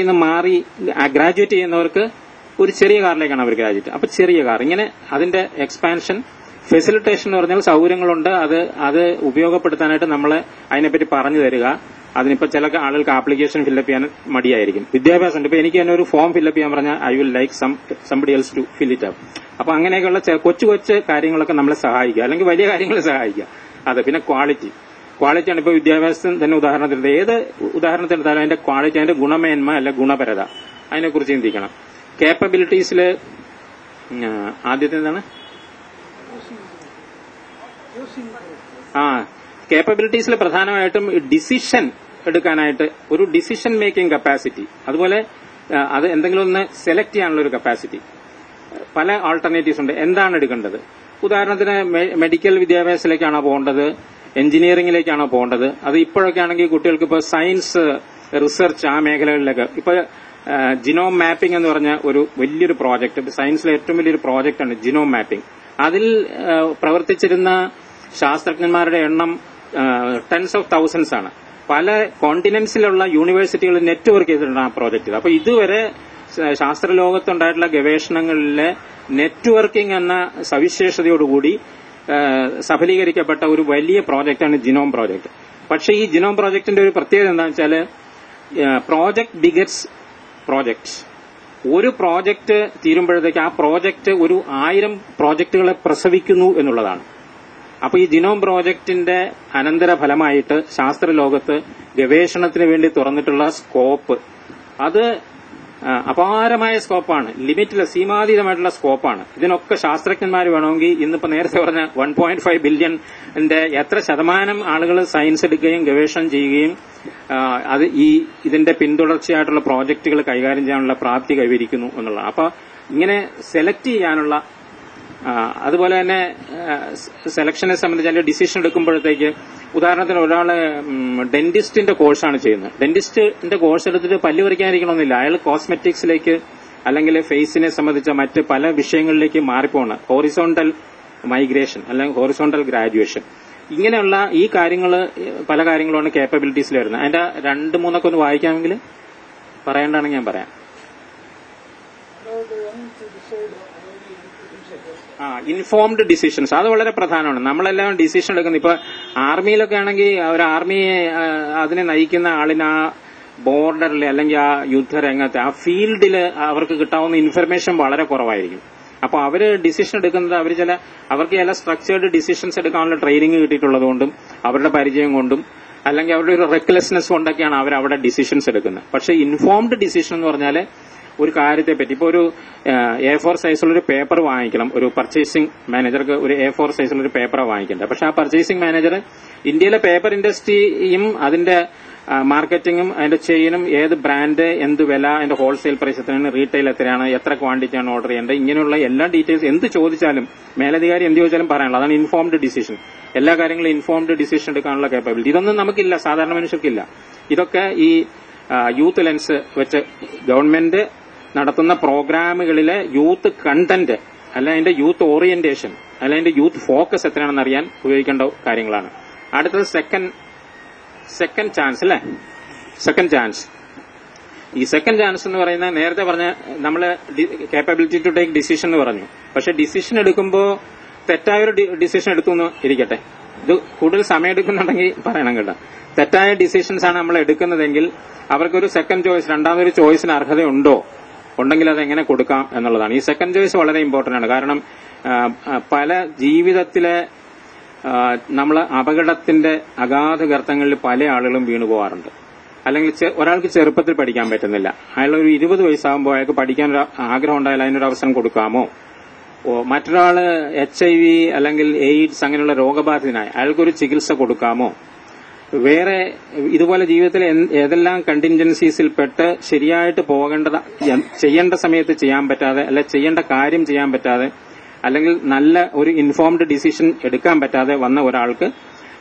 നിന്ന് മാറി ഗ്രാജുവേറ്റ് ചെയ്യുന്നവർക്ക് ഒരു ചെറിയ കാറിലേക്കാണ് അവർ ഗ്രാജുവേറ്റ്. അപ്പൊ ചെറിയ കാർ, ഇങ്ങനെ അതിന്റെ എക്സ്പാൻഷൻ, ഫെസിലിറ്റേഷൻ എന്ന് പറഞ്ഞാൽ സൗകര്യങ്ങളുണ്ട്, അത് ഉപയോഗപ്പെടുത്താനായിട്ട് നമ്മളെ അതിനെപ്പറ്റി പറഞ്ഞു തരിക. അതിനിപ്പോ ചില ആളുകൾക്ക് ആപ്ലിക്കേഷൻ ഫില്ലപ്പ് ചെയ്യാൻ മടിയായിരിക്കും. വിദ്യാഭ്യാസം ഉണ്ട്. ഇപ്പൊ എനിക്ക് തന്നെ ഒരു ഫോം ഫില്ലപ്പ് ചെയ്യാൻ പറഞ്ഞാൽ I will like somebody else to fill it up. അപ്പൊ അങ്ങനെയൊക്കെയുള്ള കൊച്ചു കൊച്ചു കാര്യങ്ങളൊക്കെ നമ്മളെ സഹായിക്കുക, അല്ലെങ്കിൽ വലിയ കാര്യങ്ങളെ സഹായിക്കുക. അതെ. പിന്നെ ക്വാളിറ്റിയാണ്. ഇപ്പൊ വിദ്യാഭ്യാസത്തിന് തന്നെ ഉദാഹരണത്തിന്, ഏത് ഉദാഹരണത്തിനെടുത്താലും അതിന്റെ ക്വാളിറ്റി, അതിന്റെ ഗുണമേന്മ അല്ല ഗുണപരത, അതിനെക്കുറിച്ച് ചിന്തിക്കണം. കേപ്പബിലിറ്റീസില് ആദ്യത്തെ എന്താണ്? കേപ്പബിലിറ്റീസിൽ പ്രധാനമായിട്ടും ഡിസിഷൻ എടുക്കാനായിട്ട് ഒരു ഡിസിഷൻ മേക്കിംഗ് കപ്പാസിറ്റി, അതുപോലെ അത് എന്തെങ്കിലും ഒന്ന് സെലക്ട് ചെയ്യാനുള്ള ഒരു കപ്പാസിറ്റി. പല ആൾട്ടർനേറ്റീവ്സ് ഉണ്ട്. എന്താണ് എടുക്കേണ്ടത്? ഉദാഹരണത്തിന് മെഡിക്കൽ വിദ്യാഭ്യാസത്തിലേക്കാണോ പോകേണ്ടത്, എഞ്ചിനീയറിംഗിലേക്കാണോ പോകേണ്ടത്? അത് ഇപ്പോഴൊക്കെ ആണെങ്കിൽ കുട്ടികൾക്ക് ഇപ്പോൾ സയൻസ് റിസർച്ച് ആ മേഖലകളിലൊക്കെ, ഇപ്പൊ ജിനോം മാപ്പിംഗ് എന്ന് പറഞ്ഞ ഒരു വലിയൊരു പ്രോജക്ട്, സയൻസിലെ ഏറ്റവും വലിയൊരു പ്രോജക്റ്റാണ് ജിനോം മാപ്പിംഗ്. അതിൽ പ്രവർത്തിച്ചിരുന്ന ശാസ്ത്രജ്ഞന്മാരുടെ എണ്ണം ടെൻസ് ഓഫ് തൗസൻഡ്സ് ആണ്. പല കോണ്ടിനെന്റ്സിലുള്ള യൂണിവേഴ്സിറ്റികൾ നെറ്റ്വർക്ക് ചെയ്തിട്ടുണ്ട് ആ പ്രോജക്റ്റിൽ. അപ്പൊ ഇതുവരെ ശാസ്ത്രലോകത്തുണ്ടായിട്ടുള്ള ഗവേഷണങ്ങളിലെ നെറ്റ്വർക്കിംഗ് എന്ന സവിശേഷതയോടുകൂടി സഫലീകരിക്കപ്പെട്ട ഒരു വലിയ പ്രോജക്റ്റാണ് ജിനോം പ്രോജക്ട്. പക്ഷേ ഈ ജിനോം പ്രോജക്ടിന്റെ ഒരു പ്രത്യേകത എന്താണെന്ന് വെച്ചാൽ, പ്രോജക്ട് ബിഗറ്റ്സ് പ്രോജക്ട്. ഒരു പ്രോജക്ട് തീരുമ്പോഴത്തേക്ക് ആ പ്രോജക്ട് ഒരു 1000 പ്രോജക്ടുകളെ പ്രസവിക്കുന്നു എന്നുള്ളതാണ്. അപ്പൊ ഈ ജിനോം പ്രോജക്ടിന്റെ അനന്തരഫലമായിട്ട് ശാസ്ത്രലോകത്ത് ഗവേഷണത്തിന് വേണ്ടി തുറന്നിട്ടുള്ള സ്കോപ്പ്, അത് അപാരമായ സ്കോപ്പാണ്, ലിമിറ്റ്ലെസ്, സീമാതീതമായിട്ടുള്ള സ്കോപ്പാണ്. ഇതിനൊക്കെ ശാസ്ത്രജ്ഞന്മാർ വേണമെങ്കിൽ ഇന്നിപ്പോ നേരത്തെ പറഞ്ഞ 1.5 ബില്യന്റെ എത്ര ശതമാനം ആളുകൾ സയൻസ് എടുക്കുകയും ഗവേഷണം ചെയ്യുകയും അത് ഇതിന്റെ പിന്തുടർച്ചയായിട്ടുള്ള പ്രോജക്റ്റുകൾ കൈകാര്യം ചെയ്യാനുള്ള പ്രാപ്തി കൈവരിക്കുന്നു എന്നുള്ളതാണ്. അപ്പൊ ഇങ്ങനെ സെലക്ട് ചെയ്യാനുള്ള, അതുപോലെ തന്നെ സെലക്ഷനെ സംബന്ധിച്ച് അല്ലെങ്കിൽ ഡിസിഷൻ എടുക്കുമ്പോഴത്തേക്ക്, ഉദാഹരണത്തിന് ഒരാള് ഡെന്റിസ്റ്റിന്റെ കോഴ്സാണ് ചെയ്യുന്നത്. ഡെന്റിസ്റ്റിന്റെ കോഴ്സ് എടുത്തിട്ട് പല്ല് പറിക്കാതിരിക്കണമെന്നില്ല. അയാൾ കോസ്മെറ്റിക്സിലേക്ക് അല്ലെങ്കിൽ ഫേസിനെ സംബന്ധിച്ച മറ്റ് പല വിഷയങ്ങളിലേക്ക് മാറിപ്പോണ്. ഹോറിസോണ്ടൽ മൈഗ്രേഷൻ അല്ലെങ്കിൽ ഹോറിസോണ്ടൽ ഗ്രാജുവേഷൻ, ഇങ്ങനെയുള്ള ഈ കാര്യങ്ങൾ, പല കാര്യങ്ങളുമാണ് കേപ്പബിലിറ്റീസിൽ വരുന്നത്. അതിന്റെ 2-3 ഒന്ന് വായിക്കാമെങ്കിൽ പറയേണ്ടതാണെങ്കിൽ ഞാൻ പറയാം. ഇൻഫോംഡ് ഡിസിഷൻസ്, അത് വളരെ പ്രധാനമാണ്. നമ്മളെല്ലാം ഡിസിഷൻ എടുക്കുന്നത്. ഇപ്പൊ ആർമിയിലൊക്കെ ആണെങ്കിൽ ഒരു ആർമിയെ അതിനെ നയിക്കുന്ന ആളിന് ആ ബോർഡറിൽ അല്ലെങ്കിൽ ആ യുദ്ധരംഗത്ത് ആ ഫീൽഡിൽ അവർക്ക് കിട്ടാവുന്ന ഇൻഫർമേഷൻ വളരെ കുറവായിരിക്കും. അപ്പൊ അവര് ഡിസിഷൻ എടുക്കുന്നത് അവർക്ക് ചില സ്ട്രക്ചേർഡ് ഡിസിഷൻസ് എടുക്കാനുള്ള ട്രെയിനിങ് കിട്ടിയിട്ടുള്ളതുകൊണ്ടും അവരുടെ പരിചയം കൊണ്ടും അല്ലെങ്കിൽ അവരുടെ ഒരു റെക്ലെസ്നെസ് കൊണ്ടൊക്കെയാണ് അവരവിടെ ഡിസിഷൻസ് എടുക്കുന്നത്. പക്ഷെ ഇൻഫോംഡ് ഡിസിഷൻ എന്ന് പറഞ്ഞാൽ ഒരു കാര്യത്തെപ്പറ്റി, ഇപ്പൊ ഒരു A4 സൈസുള്ളൊരു പേപ്പർ വാങ്ങിക്കണം, ഒരു പർച്ചേസിംഗ് മാനേജർക്ക് ഒരു A4 സൈസുള്ളൊരു പേപ്പറാണ് വാങ്ങിക്കേണ്ടത്. പക്ഷെ ആ പർച്ചേസിംഗ് മാനേജർ ഇന്ത്യയിലെ പേപ്പർ ഇൻഡസ്ട്രിയും അതിന്റെ മാർക്കറ്റിംഗും അതിന്റെ ചെയിനും, ഏത് ബ്രാൻഡ്, എന്ത് വില, അതിന്റെ ഹോൾസെയിൽ പ്രൈസ് എത്രയാണ്, റീറ്റെയിൽ എത്രയാണ്, എത്ര ക്വാണ്ടിറ്റിയാണ് ഓർഡർ ചെയ്യേണ്ടത്, ഇങ്ങനെയുള്ള എല്ലാ ഡീറ്റെയിൽസ് എന്ത് ചോദിച്ചാലും മേലധികാരി എന്ത് ചോദിച്ചാലും പറയാനുള്ളത്. അതാണ് ഇൻഫോംഡ് ഡിസിഷൻ. എല്ലാ കാര്യങ്ങളും ഇൻഫോംഡ് ഡിസിഷൻ എടുക്കാനുള്ള കേപ്പബിലിറ്റി ഇതൊന്നും നമുക്കില്ല, സാധാരണ മനുഷ്യർക്കില്ല. ഇതൊക്കെ ഈ യൂത്ത് ലെൻസ് വെച്ച് ഗവൺമെന്റ് നടത്തുന്ന പ്രോഗ്രാമുകളിലെ യൂത്ത് കണ്ടന്റ്, അല്ല അതിന്റെ യൂത്ത് ഓറിയന്റേഷൻ, അല്ല അതിന്റെ യൂത്ത് ഫോക്കസ് എത്രയാണെന്ന് അറിയാൻ ഉപയോഗിക്കേണ്ട കാര്യങ്ങളാണ്. അടുത്തത് സെക്കൻഡ് ചാൻസ് അല്ലേ? Second chance. ഈ സെക്കൻഡ് ചാൻസ് എന്ന് പറയുന്നത് നേരത്തെ പറഞ്ഞ നമ്മള് കേപ്പബിലിറ്റി ടു ടേക്ക് ഡിസിഷൻ എന്ന് പറഞ്ഞു. പക്ഷെ ഡിസിഷൻ എടുക്കുമ്പോൾ തെറ്റായൊരു ഡിസിഷൻ എടുത്തു എന്ന് ഇരിക്കട്ടെ, ഇത് കൂടുതൽ സമയം എടുക്കുന്നുണ്ടെങ്കിൽ പറയണം കേട്ടോ. തെറ്റായ ഡിസിഷൻസ് ആണ് നമ്മൾ എടുക്കുന്നതെങ്കിൽ അവർക്കൊരു സെക്കൻഡ് ചോയ്സ്, രണ്ടാമതൊരു ചോയ്സിന് അർഹതയുണ്ടോ, ഉണ്ടെങ്കിൽ അത് എങ്ങനെ കൊടുക്കാം എന്നുള്ളതാണ്. ഈ സെക്കൻഡ് ചോയ്സ് വളരെ ഇമ്പോർട്ടന്റ് ആണ്. കാരണം പല ജീവിതത്തിലെ നമ്മൾ അപകടത്തിന്റെ അഗാധ ഗർത്തങ്ങളിൽ പല ആളുകളും വീണു പോകാറുണ്ട്. അല്ലെങ്കിൽ ഒരാൾക്ക് ചെറുപ്പത്തിൽ പഠിക്കാൻ പറ്റുന്നില്ല, അയാൾ ഒരു 20 വയസ്സാകുമ്പോൾ അയാൾക്ക് പഠിക്കാൻ ഒരു ആഗ്രഹം ഉണ്ടായാൽ അതിനൊരു അവസരം കൊടുക്കാമോ? മറ്റൊരാള് HIV അല്ലെങ്കിൽ എയ്ഡ്സ് അങ്ങനെയുള്ള രോഗബാധിതനായി അയാൾക്കൊരു ചികിത്സ കൊടുക്കാമോ? വേറെ ഇതുപോലെ ജീവിതത്തിൽ ഏതെല്ലാം കണ്ടിൻജൻസീസിൽപ്പെട്ട് ശരിയായിട്ട് ചെയ്യേണ്ട സമയത്ത് ചെയ്യാൻ പറ്റാതെ, അല്ലെ ചെയ്യേണ്ട കാര്യം ചെയ്യാൻ പറ്റാതെ അല്ലെങ്കിൽ നല്ല ഒരു ഇൻഫോംഡ് ഡിസിഷൻ എടുക്കാൻ പറ്റാതെ വന്ന ഒരാൾക്ക്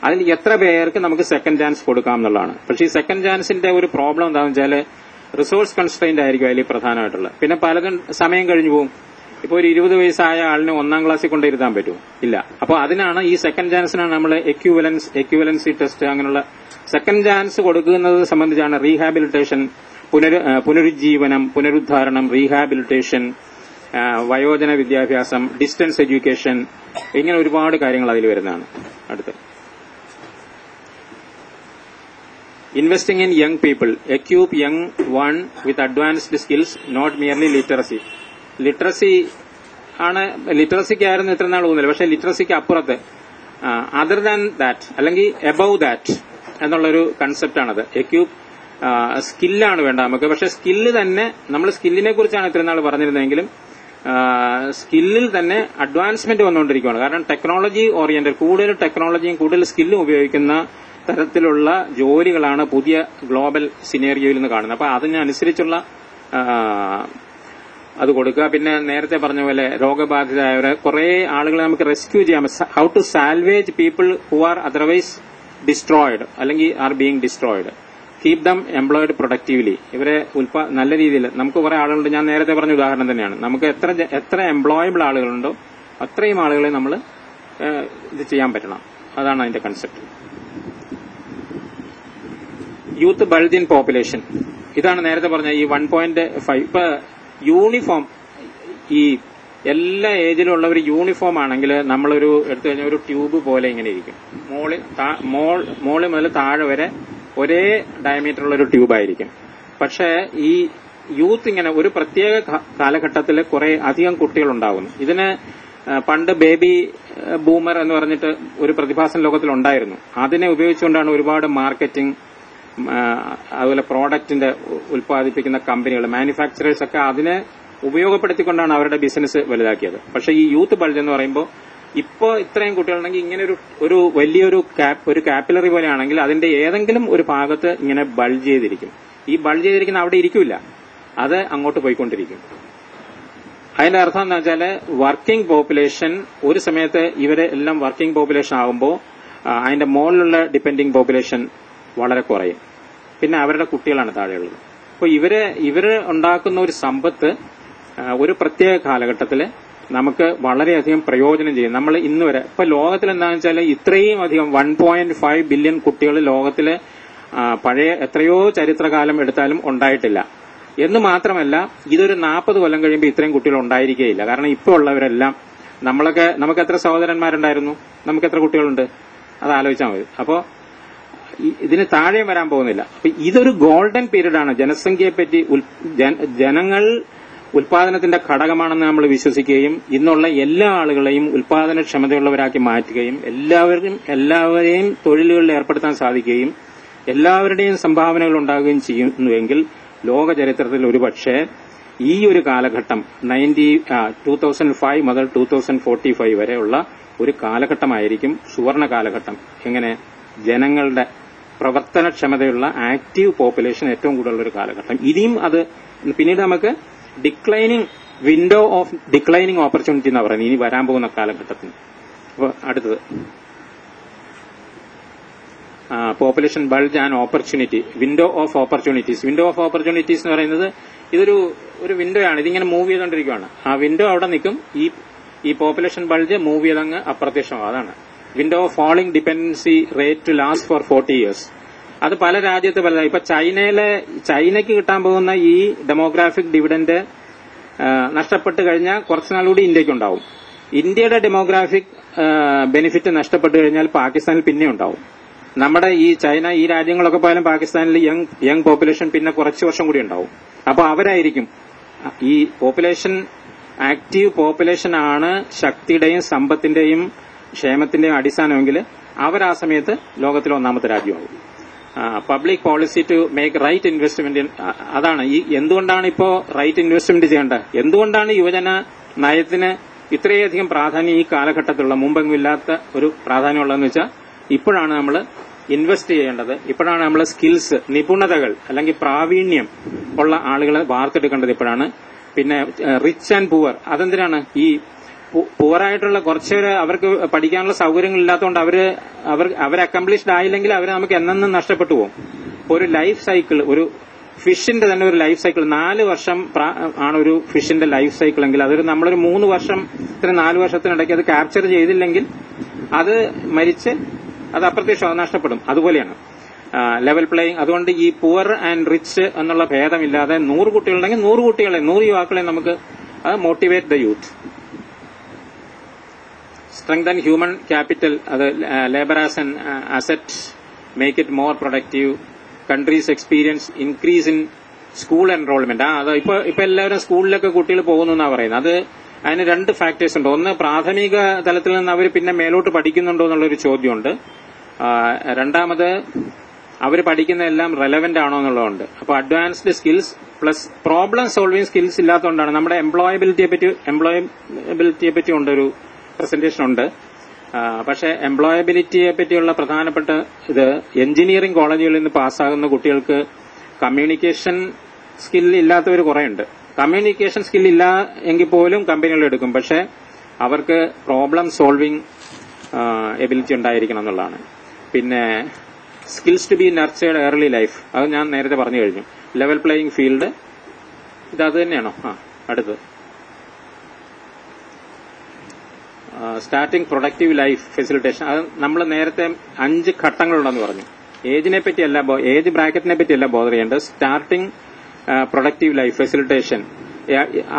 അതിൽ എത്ര പേർക്ക് നമുക്ക് സെക്കൻഡ് ചാൻസ് കൊടുക്കാം എന്നുള്ളതാണ്. പക്ഷേ ഈ സെക്കൻഡ് ചാൻസിന്റെ ഒരു പ്രോബ്ലം എന്താണെന്ന് വെച്ചാൽ റിസോഴ്സ് കൺസ്ട്രെയിന്റ് ആയിരിക്കും അതിൽ പ്രധാനമായിട്ടുള്ളത്. പിന്നെ പലതും സമയം കഴിഞ്ഞു പോകും. ഇപ്പോൾ ഒരു 20 വയസ്സായ ആളിന് 1ാം ക്ലാസ്സിൽ കൊണ്ടിരുത്താൻ പറ്റുമോ? ഇല്ല. അപ്പോൾ അതിനാണ് ഈ സെക്കൻഡ് ചാൻസിനാണ് നമ്മൾ എക്യുവലൻസി ടെസ്റ്റ് അങ്ങനെയുള്ള സെക്കൻഡ് ചാൻസ് കൊടുക്കുന്നത് സംബന്ധിച്ചാണ് റീഹാബിലിറ്റേഷൻ, പുനരുജ്ജീവനം, പുനരുദ്ധാരണം, റീഹാബിലിറ്റേഷൻ, വയോജന വിദ്യാഭ്യാസം, ഡിസ്റ്റൻസ് എഡ്യൂക്കേഷൻ, ഇങ്ങനെ ഒരുപാട് കാര്യങ്ങൾ അതിൽ വരുന്നതാണ്. അടുത്ത് investing in young people, equip young one with advanced skills, not merely literacy. ലിറ്ററസിക്കായിരുന്നു ഇത്ര നാൾ പോകുന്നില്ല. പക്ഷെ ലിറ്ററസിക്ക് അപ്പുറത്ത് അതർ ദാൻ ദാറ്റ് അല്ലെങ്കിൽ എബവ് ദാറ്റ് എന്നുള്ളൊരു കൺസെപ്റ്റാണത്. എക്യൂപ്പ് സ്കില്ലാണ് വേണ്ട നമുക്ക്. പക്ഷെ സ്കില്ല് തന്നെ നമ്മൾ സ്കില്ലിനെ കുറിച്ചാണ് ഇത്ര നാൾ പറഞ്ഞിരുന്നെങ്കിലും സ്കില്ലിൽ തന്നെ അഡ്വാൻസ്മെന്റ് വന്നുകൊണ്ടിരിക്കുകയാണ്. കാരണം ടെക്നോളജി ഓറിയന്റഡ്, കൂടുതൽ ടെക്നോളജിയും കൂടുതൽ സ്കില്ലും ഉപയോഗിക്കുന്ന തരത്തിലുള്ള ജോലികളാണ് പുതിയ ഗ്ലോബൽ സിനേറിയോയിൽ നിന്ന് കാണുന്നത്. അപ്പൊ അതിനനുസരിച്ചുള്ള അത് കൊടുക്കുക. പിന്നെ നേരത്തെ പറഞ്ഞ പോലെ രോഗബാധിതരായവരെ കുറെ ആളുകളെ നമുക്ക് റെസ്ക്യൂ ചെയ്യാം. How to salvage people who are otherwise destroyed അല്ലെങ്കിൽ are being destroyed, keep them employed productively. ഇവരെ നല്ല രീതിയിൽ നമുക്ക് കുറെ ആളുകളുണ്ട്. ഞാൻ നേരത്തെ പറഞ്ഞ ഉദാഹരണം തന്നെയാണ്. നമുക്ക് എത്ര എംപ്ലോയബിൾ ആളുകളുണ്ടോ അത്രയും ആളുകളെ നമ്മൾ ഇത് ചെയ്യാൻ പറ്റണം. അതാണ് അതിന്റെ concept. Youth bulge in population, ഇതാണ് നേരത്തെ പറഞ്ഞ ഈ 1.5. ഇപ്പൊ യൂണിഫോം ഈ എല്ലാ ഏജിലുള്ളവർ യൂണിഫോം ആണെങ്കിൽ നമ്മളൊരു എടുത്തു കഴിഞ്ഞാൽ ഒരു ട്യൂബ് പോലെ ഇങ്ങനെ ഇരിക്കും. മോള് മുതൽ താഴെ വരെ ഒരേ ഡയമീറ്ററുള്ള ഒരു ട്യൂബായിരിക്കും. പക്ഷേ ഈ യൂത്ത് ഇങ്ങനെ ഒരു പ്രത്യേക കാലഘട്ടത്തിൽ കുറെ അധികം കുട്ടികളുണ്ടാകുന്നു. ഇതിന് പണ്ട് ബേബി ബൂമർ എന്ന് പറഞ്ഞിട്ട് ഒരു പ്രതിഭാസന ലോകത്തിൽ ഉണ്ടായിരുന്നു. അതിനെ ഉപയോഗിച്ചുകൊണ്ടാണ് ഒരുപാട് മാർക്കറ്റിംഗ്, അതുപോലെ പ്രോഡക്റ്റിന്റെ ഉൽപ്പാദിപ്പിക്കുന്ന കമ്പനികൾ, മാനുഫാക്ചറേഴ്സ് ഒക്കെ അതിനെ ഉപയോഗപ്പെടുത്തിക്കൊണ്ടാണ് അവരുടെ ബിസിനസ് വലുതാക്കിയത്. പക്ഷെ ഈ യൂത്ത് ബൾജ് എന്ന് പറയുമ്പോൾ ഇപ്പോ ഇത്രയും കുട്ടികളുണ്ടെങ്കിൽ ഇങ്ങനെ ഒരു വലിയൊരു കാപ്പിലറി പോലെയാണെങ്കിൽ അതിന്റെ ഏതെങ്കിലും ഒരു ഭാഗത്ത് ഇങ്ങനെ ബൾജ് ചെയ്തിരിക്കും. ഈ ബൾജ് ചെയ്തിരിക്കുന്ന അവിടെ ഇരിക്കില്ല, അത് അങ്ങോട്ട് പോയിക്കൊണ്ടിരിക്കും. അതിന്റെ അർത്ഥം എന്താ വെച്ചാൽ വർക്കിംഗ് പോപ്പുലേഷൻ ഒരു സമയത്ത് ഇവരെ എല്ലാം വർക്കിംഗ് പോപ്പുലേഷൻ ആകുമ്പോൾ അതിന്റെ മുകളിലുള്ള ഡിപ്പെൻഡിംഗ് പോപ്പുലേഷൻ വളരെ കുറയും. പിന്നെ അവരുടെ കുട്ടികളാണ് താഴെയുള്ളത്. അപ്പോൾ ഇവര് ഉണ്ടാക്കുന്ന ഒരു സമ്പത്ത് ഒരു പ്രത്യേക കാലഘട്ടത്തിൽ നമുക്ക് വളരെയധികം പ്രയോജനം ചെയ്യും. നമ്മൾ ഇന്ന് വരെ ഇപ്പൊ ലോകത്തിൽ എന്താണെന്ന് വെച്ചാൽ ഇത്രയും അധികം 1.5 ബില്യൺ കുട്ടികൾ ലോകത്തില് പഴയ എത്രയോ ചരിത്രകാലം എടുത്താലും ഉണ്ടായിട്ടില്ല. എന്ന് മാത്രമല്ല ഇതൊരു 40 കൊല്ലം കഴിയുമ്പോൾ ഇത്രയും കുട്ടികൾ ഉണ്ടായിരിക്കുകയില്ല. കാരണം ഇപ്പോൾ ഉള്ളവരെല്ലാം നമുക്ക് എത്ര സഹോദരന്മാരുണ്ടായിരുന്നു, നമുക്ക് എത്ര കുട്ടികളുണ്ട്, അത് ആലോചിച്ചാൽ മതി. അപ്പോ ഇതിന് താഴെയും വരാൻ പോകുന്നില്ല. അപ്പൊ ഇതൊരു ഗോൾഡൻ പീരീഡാണ്. ജനസംഖ്യയെപ്പറ്റി ജനങ്ങൾ ഉൽപാദനത്തിന്റെ ഘടകമാണെന്ന് നമ്മൾ വിശ്വസിക്കുകയും ഇന്നുള്ള എല്ലാ ആളുകളെയും ഉൽപാദനക്ഷമതയുള്ളവരാക്കി മാറ്റുകയും എല്ലാവരെയും തൊഴിലുകളിൽ ഏർപ്പെടുത്താൻ സാധിക്കുകയും എല്ലാവരുടെയും സംഭാവനകൾ ഉണ്ടാകുകയും ചെയ്യുന്നുവെങ്കിൽ ലോക ചരിത്രത്തിൽ ഒരുപക്ഷെ ഈ ഒരു കാലഘട്ടം 2005 മുതൽ 2045 വരെയുള്ള ഒരു കാലഘട്ടമായിരിക്കും സുവർണ കാലഘട്ടം. എങ്ങനെ? ജനങ്ങളുടെ പ്രവർത്തനക്ഷമതയുള്ള ആക്റ്റീവ് പോപ്പുലേഷൻ ഏറ്റവും കൂടുതലുള്ള ഒരു കാലഘട്ടം. ഇനിയും അത് പിന്നീട് നമുക്ക് വിൻഡോ ഓഫ് ഡിക്ലൈനിങ് ഓപ്പർച്യൂണിറ്റി എന്ന് പറയുന്നത് ഇനി വരാൻ പോകുന്ന കാലഘട്ടത്തിന്. അപ്പോൾ അടുത്തത് population bulge and opportunity, window of opportunities. Window of opportunities എന്ന് പറയുന്നത് ഇതൊരു വിൻഡോയാണ്. ഇതിങ്ങനെ മൂവ് ചെയ്തുകൊണ്ടിരിക്കുകയാണ്. ആ വിൻഡോ അവിടെ നിൽക്കും. ഈ പോപ്പുലേഷൻ ബൾജ് മൂവ് ചെയ്തങ്ങ് അപ്രത്യക്ഷമാകും. അതാണ് window of falling dependency rate to last four 40 years. അത് പല രാജ്യത്ത് പലതായി. ഇപ്പൊ ചൈനയ്ക്ക് കിട്ടാൻ പോകുന്ന ഈ ഡെമോഗ്രാഫിക് ഡിവിഡന്റ് നഷ്ടപ്പെട്ട് കഴിഞ്ഞാൽ കുറച്ചുനാളുകൂടി ഇന്ത്യക്കുണ്ടാവും. ഇന്ത്യയുടെ ഡെമോഗ്രാഫിക് ബെനിഫിറ്റ് നഷ്ടപ്പെട്ടു കഴിഞ്ഞാൽ പാകിസ്ഥാനിൽ പിന്നെ ഉണ്ടാവും. നമ്മുടെ ഈ ചൈന ഈ രാജ്യങ്ങളൊക്കെ പോയാലും പാകിസ്ഥാനിൽ യങ് പോപ്പുലേഷൻ പിന്നെ കുറച്ച് വർഷം കൂടി ഉണ്ടാവും. അപ്പൊ അവരായിരിക്കും ഈ പോപ്പുലേഷൻ, ആക്റ്റീവ് പോപ്പുലേഷൻ ആണ് ശക്തിയുടെയും സമ്പത്തിന്റെയും ക്ഷേമത്തിന്റെയും അടിസ്ഥാനമെങ്കിൽ അവർ ആ സമയത്ത് ലോകത്തിലെ ഒന്നാമത്തെ രാജ്യമാകും. Public policy to make right investment. അതാണ് എന്തുകൊണ്ടാണ് ഇപ്പോ റൈറ്റ് ഇൻവെസ്റ്റ്മെന്റ് ചെയ്യേണ്ടത്, എന്തുകൊണ്ടാണ് യുവജന നയത്തിന് ഇത്രയധികം പ്രാധാന്യം ഈ കാലഘട്ടത്തിലുള്ള മുമ്പെങ്കില്ലാത്ത ഒരു പ്രാധാന്യമുള്ളതെന്ന് വെച്ചാൽ ഇപ്പോഴാണ് നമ്മൾ ഇൻവെസ്റ്റ് ചെയ്യേണ്ടത്. ഇപ്പോഴാണ് നമ്മൾ സ്കിൽസ്, നിപുണതകൾ അല്ലെങ്കിൽ പ്രാവീണ്യം ഉള്ള ആളുകളെ വാർത്തെടുക്കേണ്ടത് ഇപ്പോഴാണ്. പിന്നെ റിച്ച് ആൻഡ് പുവർ, അതെന്തിനാണ്? ഈ പൂറായിട്ടുള്ള കുറച്ചുപേര് അവർക്ക് പഠിക്കാനുള്ള സൗകര്യങ്ങൾ ഇല്ലാത്തതുകൊണ്ട് അവർ അക്കംപ്ലിഷ്ഡ് ആയില്ലെങ്കിൽ അവർ നമുക്ക് എന്നെന്നും നഷ്ടപ്പെട്ടു പോകും. ഒരു ലൈഫ് സൈക്കിൾ, ഒരു ഫിഷിന്റെ തന്നെ ഒരു ലൈഫ് സൈക്കിൾ 4 വർഷം ആണ് ഒരു ഫിഷിന്റെ ലൈഫ് സൈക്കിൾ എങ്കിൽ അതൊരു നമ്മളൊരു 3 വർഷം 4 വർഷത്തിനിടയ്ക്ക് അത് ക്യാപ്ചർ ചെയ്തില്ലെങ്കിൽ അത് മരിച്ച് അത് അപ്രത്യക്ഷമാകും, നഷ്ടപ്പെടും. അതുപോലെയാണ് ലെവൽ പ്ലേയിങ്. അതുകൊണ്ട് ഈ പുവർ ആൻഡ് റിച്ച് എന്നുള്ള ഭേദമില്ലാതെ 100 കുട്ടികളുണ്ടെങ്കിൽ 100 കുട്ടികളെ 100 യുവാക്കളെ നമുക്ക് അത് motivate the youth. Strengthen human capital, അത് labour as an asset, make it more productive, countries experience, increase in school enrolment. അത് ഇപ്പൊ എല്ലാവരും സ്കൂളിലൊക്കെ കുട്ടികൾ പോകുന്നു എന്നാണ് പറയുന്നത്. അത് അതിന് 2 ഫാക്ടേഴ്സ് ഉണ്ട്. ഒന്ന്, പ്രാഥമിക തലത്തിൽ നിന്ന് അവർ പിന്നെ മേലോട്ട് പഠിക്കുന്നുണ്ടോ എന്നുള്ളൊരു ചോദ്യമുണ്ട്. രണ്ടാമത്, അവർ പഠിക്കുന്നതെല്ലാം റെലവന്റ് ആണോ എന്നുള്ളതുണ്ട്. അപ്പോൾ advanced skills plus problem solving skills ഇല്ലാത്തതുകൊണ്ടാണ് നമ്മുടെ എംപ്ലോയബിലിറ്റിയെ പറ്റി ഉണ്ടൊരു പ്രസന്റേഷൻ ഉണ്ട്. പക്ഷെ എംപ്ലോയബിലിറ്റിയെ പറ്റിയുള്ള പ്രധാനപ്പെട്ട ഇത് എഞ്ചിനീയറിംഗ് കോളേജുകളിൽ നിന്ന് പാസ്സാകുന്ന കുട്ടികൾക്ക് കമ്മ്യൂണിക്കേഷൻ സ്കിൽ ഇല്ലാത്തവർ കുറേയുണ്ട്. കമ്മ്യൂണിക്കേഷൻ സ്കിൽ ഇല്ല എങ്കിൽ പോലും കമ്പനികൾ എടുക്കും, പക്ഷെ അവർക്ക് പ്രോബ്ലം സോൾവിംഗ് എബിലിറ്റി ഉണ്ടായിരിക്കണം എന്നുള്ളതാണ്. പിന്നെ skills to be nurtured early life, അത് ഞാൻ നേരത്തെ പറഞ്ഞു കഴിഞ്ഞു. ലെവൽ പ്ലേയിങ് ഫീൽഡ്, ഇത് തന്നെയാണോ? അടുത്ത് സ്റ്റാർട്ടിംഗ് പ്രൊഡക്റ്റീവ് ലൈഫ് ഫെസിലിറ്റേഷൻ. അത് നമ്മൾ നേരത്തെ 5 ഘട്ടങ്ങളുണ്ടെന്ന് പറഞ്ഞു. ഏജ് ബ്രാക്കറ്റിനെ പറ്റിയല്ല ബോധർ ചെയ്യേണ്ടത്. സ്റ്റാർട്ടിംഗ് പ്രൊഡക്റ്റീവ് ലൈഫ് ഫെസിലിറ്റേഷൻ,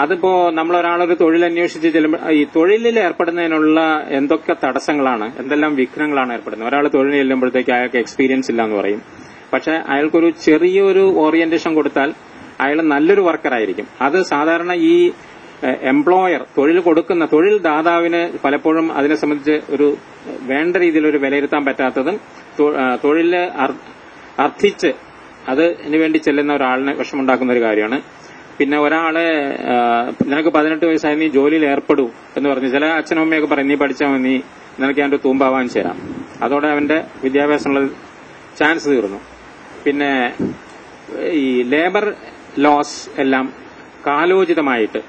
അതിപ്പോ നമ്മളൊരാളൊരു തൊഴിൽ അന്വേഷിച്ച് ചെല്ലുമ്പോൾ ഈ തൊഴിലിൽ ഏർപ്പെടുന്നതിനുള്ള എന്തൊക്കെ തടസ്സങ്ങളാണ്, എന്തെല്ലാം വിഘ്നങ്ങളാണ് ഏർപ്പെടുന്നത്. ഒരാൾ തൊഴിൽ ചെല്ലുമ്പോഴത്തേക്ക് അയാൾക്ക് എക്സ്പീരിയൻസ് ഇല്ല എന്ന് പറയും. പക്ഷെ അയാൾക്കൊരു ചെറിയൊരു ഓറിയന്റേഷൻ കൊടുത്താൽ അയാൾ നല്ലൊരു വർക്കറായിരിക്കും. അത് സാധാരണ ഈ എംപ്ലോയർ, തൊഴിൽ കൊടുക്കുന്ന തൊഴിൽ ദാതാവിന് പലപ്പോഴും അതിനെ സംബന്ധിച്ച് ഒരു വേണ്ട രീതിയിൽ വിലയിരുത്താൻ പറ്റാത്തതും തൊഴില് അർത്ഥിച്ച് അതിനു വേണ്ടി ചെല്ലുന്ന ഒരാളിന് വിഷമുണ്ടാക്കുന്ന ഒരു കാര്യമാണ്. പിന്നെ ഒരാളെ നിനക്ക് 18 വയസ്സായി നീ ജോലിയിൽ ഏർപ്പെടൂ എന്ന് പറഞ്ഞ് ചില അച്ഛനും അമ്മയൊക്കെ പറയും, നീ പഠിച്ചാൽ നീ നിനക്ക് ഞാൻ ഒരു തൂമ്പാവാൻ ചേരാം. അതോടെ അവന്റെ വിദ്യാഭ്യാസമുള്ള ചാൻസ് തീർന്നു. പിന്നെ ഈ ലേബർ ലോസ് എല്ലാം കാലോചിതമായിട്ട്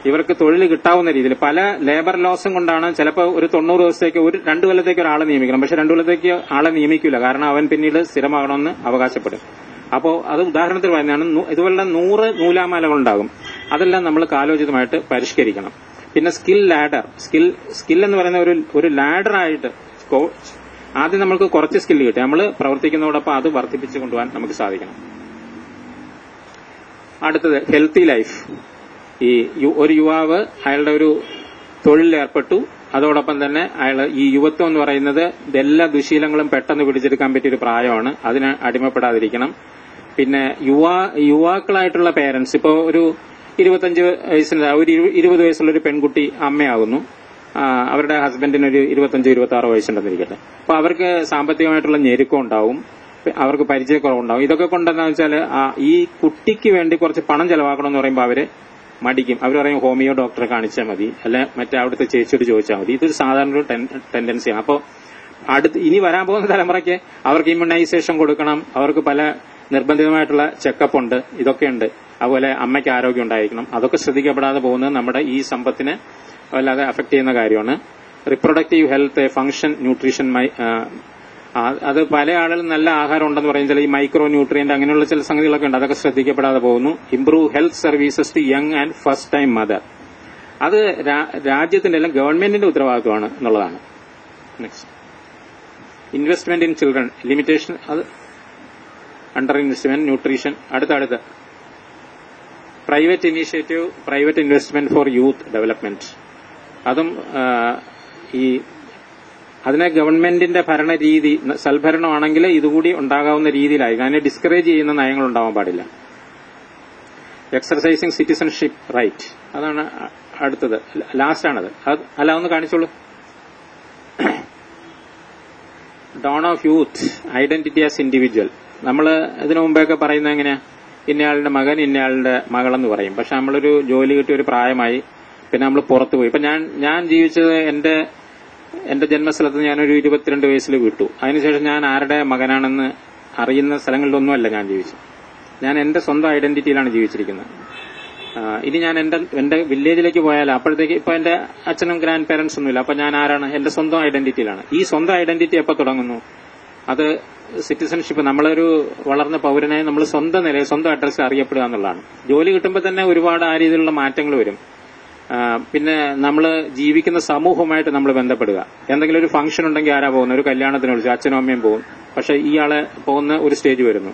ഇവർക്ക് തൊഴിൽ കിട്ടാവുന്ന രീതിയിൽ പല ലേബർ ലോസും കൊണ്ടാണ് ചിലപ്പോൾ ഒരു 90 ദിവസത്തേക്ക് 2 കൊല്ലത്തേക്ക് ഒരാളെ നിയമിക്കണം. പക്ഷെ 2 കൊല്ലത്തേക്ക് ആളെ നിയമിക്കില്ല, കാരണം അവൻ പിന്നീട് സ്ഥിരമാകണമെന്ന് അവകാശപ്പെടും. അപ്പോൾ അത് ഉദാഹരണത്തിൽ പറയുന്നതാണ്. ഇതുപോലുള്ള 100 നൂലാമാലകളുണ്ടാകും. അതെല്ലാം നമ്മൾ കാലോചിതമായിട്ട് പരിഷ്കരിക്കണം. പിന്നെ സ്കിൽ ലാഡർ, സ്കിൽ എന്ന് പറയുന്ന ഒരു ലാഡറായിട്ട് ആദ്യം നമുക്ക് കുറച്ച് സ്കില്ല് കിട്ടും. നമ്മൾ പ്രവർത്തിക്കുന്നതോടൊപ്പം അത് വർദ്ധിപ്പിച്ചു കൊണ്ടുപോകാൻ നമുക്ക് സാധിക്കണം. അടുത്തത് ഹെൽത്തി ലൈഫ്. ഒരു യുവാവ് അയാളുടെ ഒരു തൊഴിലിൽ ഏർപ്പെട്ടു, അതോടൊപ്പം തന്നെ അയാൾ ഈ യുവത്വം എന്ന് പറയുന്നത് എല്ലാ ദുശീലങ്ങളും പെട്ടെന്ന് പിടിച്ചെടുക്കാൻ പറ്റിയൊരു പ്രായമാണ്. അതിന് അടിമപ്പെടാതിരിക്കണം. പിന്നെ യുവാക്കളായിട്ടുള്ള പേരൻസ്, ഇപ്പോൾ ഒരു 25 വയസ്സിന് ഒരു 20 വയസ്സുള്ള ഒരു പെൺകുട്ടി അമ്മയാകുന്നു. അവരുടെ ഹസ്ബൻഡിന് ഒരു 25-26 വയസ്സുണ്ടെന്നിരിക്കട്ടെ. അപ്പൊ അവർക്ക് സാമ്പത്തികമായിട്ടുള്ള ഞെരുക്കം ഉണ്ടാവും, അവർക്ക് പരിചയക്കുറവുണ്ടാവും. ഇതൊക്കെ കൊണ്ടെന്താ വെച്ചാൽ ഈ കുട്ടിക്ക് വേണ്ടി കുറച്ച് പണം ചെലവാക്കണമെന്ന് പറയുമ്പോൾ അവര് മടിക്കും. അവർ പറയും ഹോമിയോ ഡോക്ടറെ കാണിച്ചാൽ മതി, അല്ലെ മറ്റേ അവിടുത്തെ ചേച്ചിയോട് ചോദിച്ചാൽ മതി. ഇതൊരു സാധാരണ ഒരു ടെൻഡൻസിയാണ്. അപ്പോൾ ഇനി വരാൻ പോകുന്ന തലമുറയ്ക്ക് അവർക്ക് ഇമ്മ്യൂണൈസേഷൻ കൊടുക്കണം, അവർക്ക് പല നിർബന്ധിതമായിട്ടുള്ള ചെക്കപ്പ് ഉണ്ട്, ഇതൊക്കെയുണ്ട്. അതുപോലെ അമ്മയ്ക്ക് ആരോഗ്യം ഉണ്ടായിരിക്കണം. അതൊക്കെ ശ്രദ്ധിക്കപ്പെടാതെ പോകുന്നത് നമ്മുടെ ഈ സമ്പത്തിനെ വല്ലാതെ അഫക്ട് ചെയ്യുന്ന കാര്യമാണ്. റിപ്രൊഡക്റ്റീവ് ഹെൽത്ത്, ഫംഗ്ഷൻ, ന്യൂട്രീഷൻ, അത് പല ആളുകളും നല്ല ആഹാരം ഉണ്ടെന്ന് പറയും. ചില ഈ മൈക്രോ ന്യൂട്രിയന്റ് അങ്ങനെയുള്ള ചില സംഗതികളൊക്കെ ഉണ്ട്, അതൊക്കെ ശ്രദ്ധിക്കപ്പെടാതെ പോകുന്നു. Improve health services to young and first time mother. അത് രാജ്യത്തിന്റെ എല്ലാം ഗവൺമെന്റിന്റെ ഉത്തരവാദിത്വമാണ് എന്നുള്ളതാണ്. Next, investment in children, limitation, അത് അണ്ടർ ഇൻവെസ്റ്റ്മെന്റ്, ന്യൂട്രീഷൻ. അടുത്ത private initiative, private investment for youth development. അതും അതിനെ ഗവൺമെന്റിന്റെ ഭരണരീതി സൽഭരണമാണെങ്കിൽ ഇതുകൂടി ഉണ്ടാകാവുന്ന രീതിയിലായി. അതിനെ ഡിസ്കറേജ് ചെയ്യുന്ന നയങ്ങൾ ഉണ്ടാവാൻ പാടില്ല. എക്സർസൈസിങ് സിറ്റിസൺഷിപ്പ് റൈറ്റ്, അതാണ് അടുത്തത്, ലാസ്റ്റാണത്. അല്ല, ഒന്ന് കാണിച്ചോളൂ. Dawn of youth, identity as individual. നമ്മൾ ഇതിനു മുമ്പൊക്കെ പറയുന്നത് എങ്ങനെയാ, ഇന്നയാളുടെ മകൻ ഇന്നയാളുടെ മകളെന്ന് പറയും. പക്ഷെ നമ്മളൊരു ജോലി കിട്ടിയ ഒരു പ്രായമായി, പിന്നെ നമ്മൾ പുറത്തു പോയി. ഇപ്പൊ ഞാൻ ജീവിച്ചത് എന്റെ ജന്മസ്ഥലത്ത് ഞാനൊരു 22 വയസ്സിൽ വിട്ടു. അതിനുശേഷം ഞാൻ ആരുടെ മകനാണെന്ന് അറിയുന്ന സ്ഥലങ്ങളിലൊന്നുമല്ല ഞാൻ ജീവിച്ചത്. ഞാൻ എന്റെ സ്വന്തം ഐഡന്റിറ്റിയിലാണ് ജീവിച്ചിരിക്കുന്നത്. ഇനി ഞാൻ എന്റെ വില്ലേജിലേക്ക് പോയാൽ അപ്പോഴത്തേക്ക് ഇപ്പൊ എന്റെ അച്ഛനും ഗ്രാൻഡ് പേരന്റ്സ് ഒന്നുമില്ല. അപ്പൊ ഞാൻ ആരാണ്? എന്റെ സ്വന്തം ഐഡന്റിറ്റിയിലാണ്. ഈ സ്വന്തം ഐഡന്റിറ്റി എപ്പോ തുടങ്ങുന്നു? അത് സിറ്റിസൺഷിപ്പ്, നമ്മളൊരു വളർന്ന പൌരനായി നമ്മൾ സ്വന്തം നിലയിൽ സ്വന്തം അഡ്രസ്സ് അറിയപ്പെടുക എന്നുള്ളതാണ്. ജോലി കിട്ടുമ്പോൾ തന്നെ ഒരുപാട് ആ രീതിയിലുള്ള മാറ്റങ്ങൾ വരും. പിന്നെ നമ്മൾ ജീവിക്കുന്ന സമൂഹവുമായിട്ട് നമ്മൾ ബന്ധപ്പെടുക. എന്തെങ്കിലും ഒരു ഫംഗ്ഷൻ ഉണ്ടെങ്കിൽ ആരാ പോകുന്നത്? ഒരു കല്യാണത്തിന് വിളിച്ചു അച്ഛനും അമ്മയും പോകും. പക്ഷെ ഇയാളെ പോകുന്ന ഒരു സ്റ്റേജ് വരുന്നു.